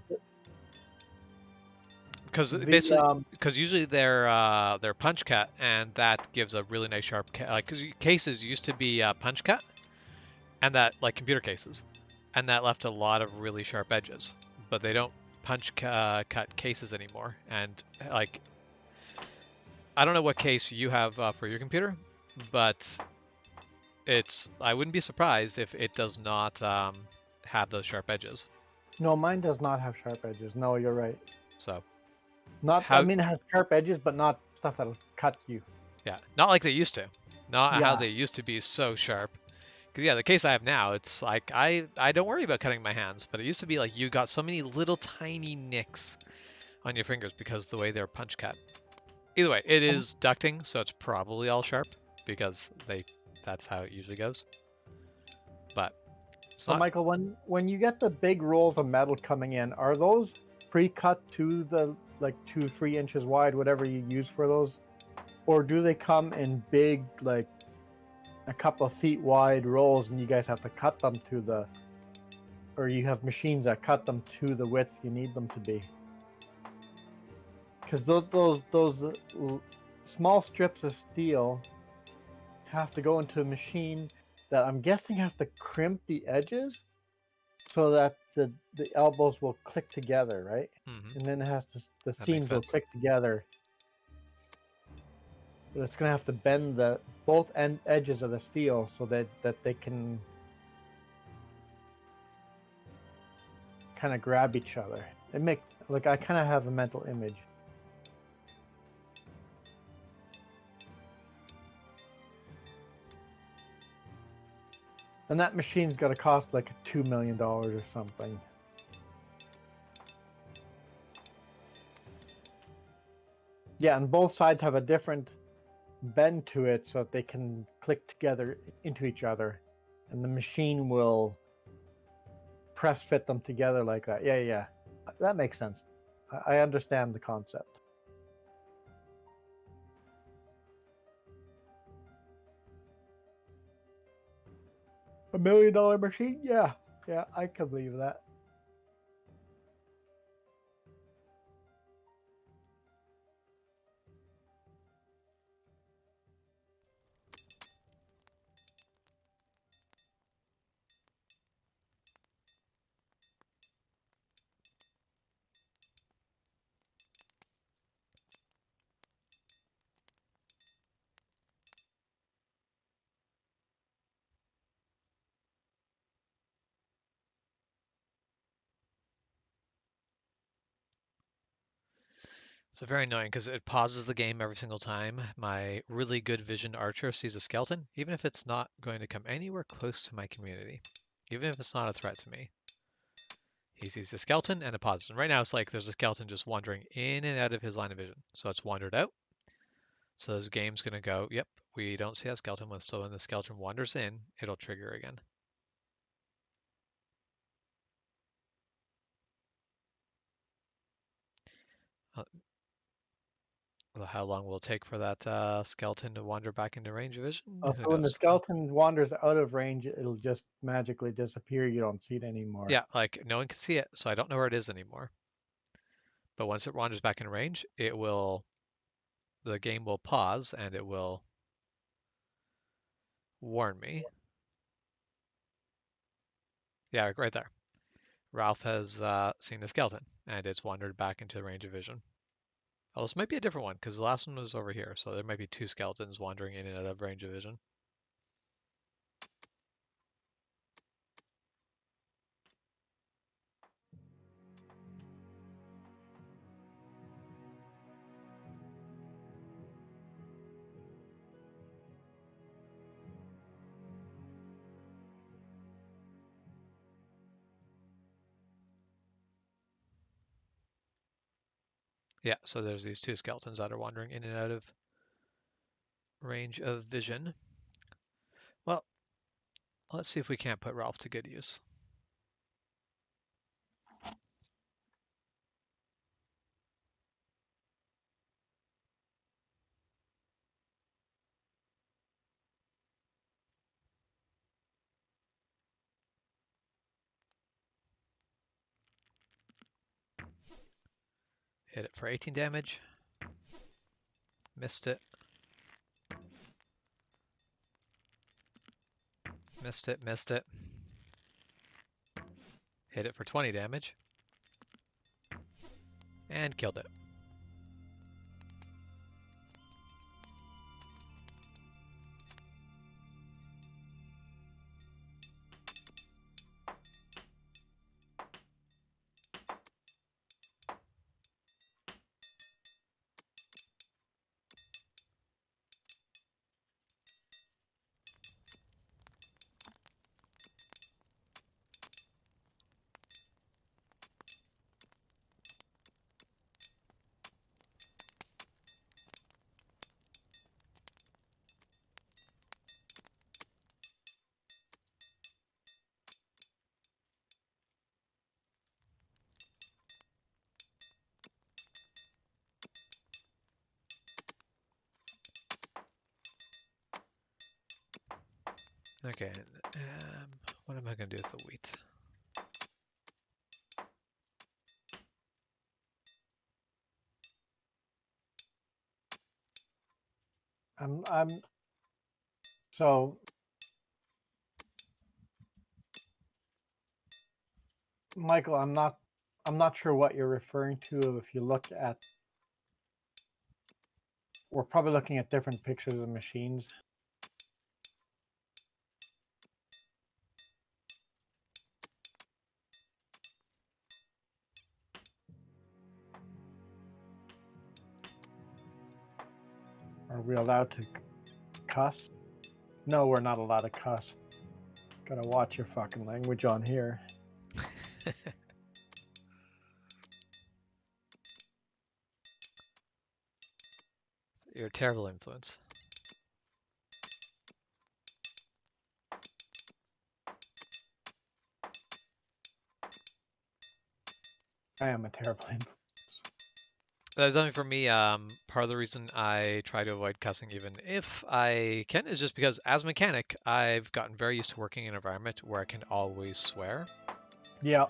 The basically, because usually they're punch cut, and that gives a really nice sharp like because cases used to be punch cut, and that like computer cases, and that left a lot of really sharp edges. But they don't punch cut cases anymore, and like I don't know what case you have for your computer, but I wouldn't be surprised if it does not have those sharp edges. No, mine does not have sharp edges. No, you're right. So Not, I how mean, it has sharp edges, but not stuff that'll cut you. yeah, not like they used to, not how Yeah. they used to be so sharp. Because yeah, the case I have now, it's like I don't worry about cutting my hands, but it used to be like you got so many little tiny nicks on your fingers because the way they're punch cut. Either way, it So, is ducting, so it's probably all sharp because that's how it usually goes. But it's so not. Michael, when you get the big rolls of metal coming in, are those pre-cut to the like 2-3 inches wide, whatever you use for those, or do they come in big like a couple of feet wide rolls, and you guys have to cut them to the, or you have machines that cut them to the width you need them to be. Because those small strips of steel have to go into a machine that I'm guessing has to crimp the edges so that the elbows will click together, right? Mm-hmm. And then it has to, the That makes seams will sense. click together. But it's gonna have to bend the both edges of the steel so that they can kind of grab each other. It make like I kind of have a mental image. And that machine's got to cost like $2 million or something. Yeah, and both sides have a different bend to it so that they can click together into each other. And the machine will press fit them together like that. Yeah, yeah. That makes sense. I understand the concept. $1 million machine? Yeah. Yeah, I can believe that. So very annoying because it pauses the game every single time my really good vision archer sees a skeleton, even if it's not going to come anywhere close to my community, even if it's not a threat to me. He sees the skeleton and it pauses. And right now it's like there's a skeleton just wandering in and out of his line of vision. So it's wandered out. So this game's going to go, yep, we don't see that skeleton. So when the skeleton wanders in, it'll trigger again. How long will it take for that skeleton to wander back into range of vision? Who So when the knows? skeleton wanders out of range, it'll just magically disappear. You don't see it anymore. Yeah, like no one can see it, so I don't know where it is anymore. But once it wanders back in range, the game will pause and it will warn me. Yeah, right there. Ralph has seen the skeleton and it's wandered back into range of vision. Oh, this might be a different one because the last one was over here, so there might be two skeletons wandering in and out of range of vision. Yeah, so there's these two skeletons that are wandering in and out of range of vision. Well, let's see if we can't put Ralph to good use. Hit it for 18 damage. Missed it. Missed it, missed it. Hit it for 20 damage. And killed it. Okay. What am I gonna do with the wheat? I'm so Michael, I'm not sure what you're referring to. If you look at, we're probably looking at different pictures of machines. Are we allowed to cuss? No, we're not allowed to cuss. Gotta watch your fucking language on here. You're a terrible influence. I am a terrible influence. That's something for me. Part of the reason I try to avoid cussing, even if I can, is just because as a mechanic, I've gotten very used to working in an environment where I can always swear. Yeah,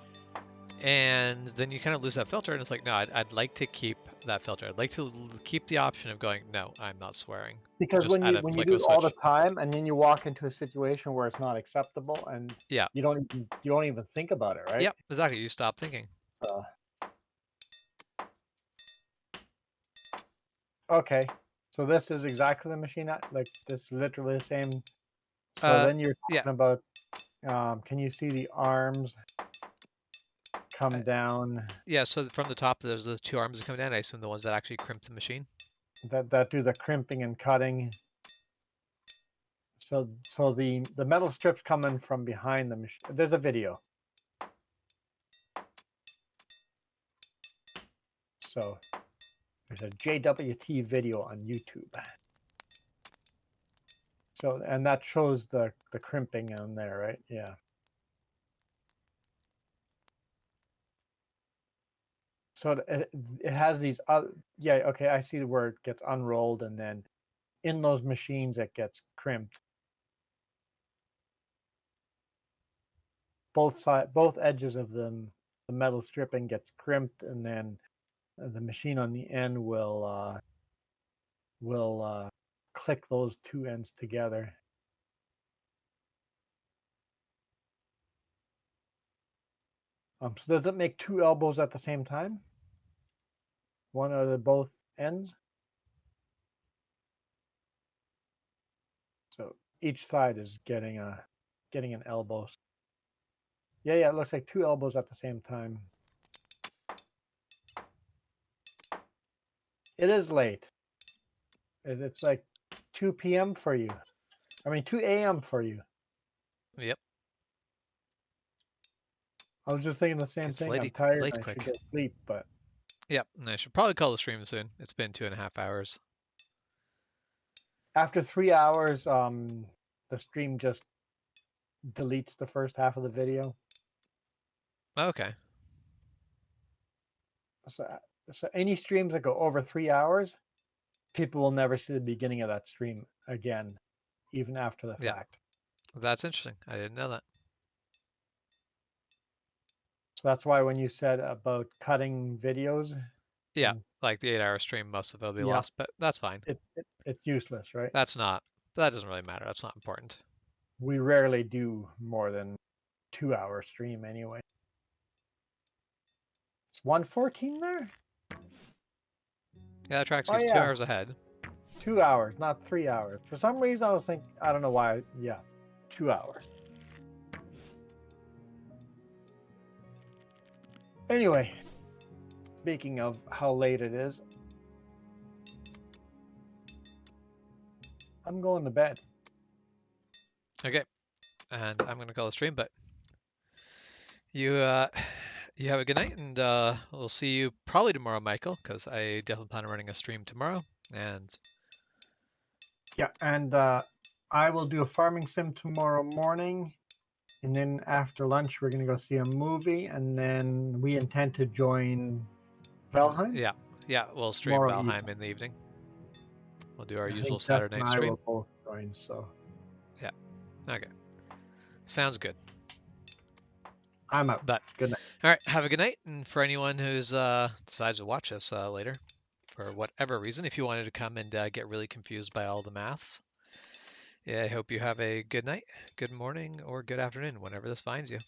And then you kind of lose that filter, and it's like, no, I'd like to keep that filter. I'd like to keep the option of going, no, I'm not swearing. because Just when at you a when you flick do of a it all the switch. time, and then you walk into a situation where it's not acceptable, and Yeah. you don't even think about it, right? Yep. Exactly. You stop thinking. Uh, okay, so this is exactly the machine. Like this is literally the same. So Uh, then you're yeah. talking about. Can you see the arms I, come down yeah. So from the top, there's the two arms that come down. I assume the ones that actually crimp the machine. that do the crimping and cutting? So the metal strips coming from behind the machine. There's a video. So there's a JWT video on YouTube. So and that shows the crimping on there, right? Yeah. So it has these other, yeah, okay, I see where it gets unrolled and then in those machines it gets crimped. Both edges of the metal stripping gets crimped and then the machine on the end will click those two ends together. So does it make two elbows at the same time? One out of both ends? So each side is getting an elbow. Yeah, it looks like two elbows at the same time. It is late. It's like 2 p.m. for you. I mean 2 a.m. for you. Yep. I was just thinking the same Gets thing. I'm late, tired late and I should quick. go sleep, but Yep. And I should probably call the stream soon. It's been 2.5 hours. after 3 hours, the stream just deletes the first half of the video. Okay. So, so any streams that go over 3 hours, people will never see the beginning of that stream again, even after the Yeah. fact. That's interesting. I didn't know that. So that's why when you said about cutting videos, Yeah. and Like the 8 hour stream, most of it will be yeah, lost, but that's fine. it's useless, right? That's not, that doesn't really matter. That's not important. We rarely do more than 2 hour stream anyway. It's 114 there? Yeah, that tracks Oh you 2 yeah, hours ahead. 2 hours, not 3 hours. For some reason I was thinking, I don't know why, yeah, 2 hours. Anyway, speaking of how late it is, I'm going to bed. Okay. And I'm going to call the stream, but you, you have a good night, and we'll see you probably tomorrow, Michael, because I definitely plan on running a stream tomorrow. And Yeah, and I will do a farming sim tomorrow morning. And then after lunch, we're going to go see a movie. And then we intend to join Valheim yeah, yeah, we'll stream tomorrow Valheim evening. in the evening. We'll do our I usual think Jeff Saturday and night I stream. will both join. So Yeah. Okay. Sounds good. I'm out. But Good night. all right, have a good night. And for anyone who's decides to watch us later, for whatever reason, if you wanted to come and get really confused by all the maths, yeah, I hope you have a good night, good morning, or good afternoon, whenever this finds you.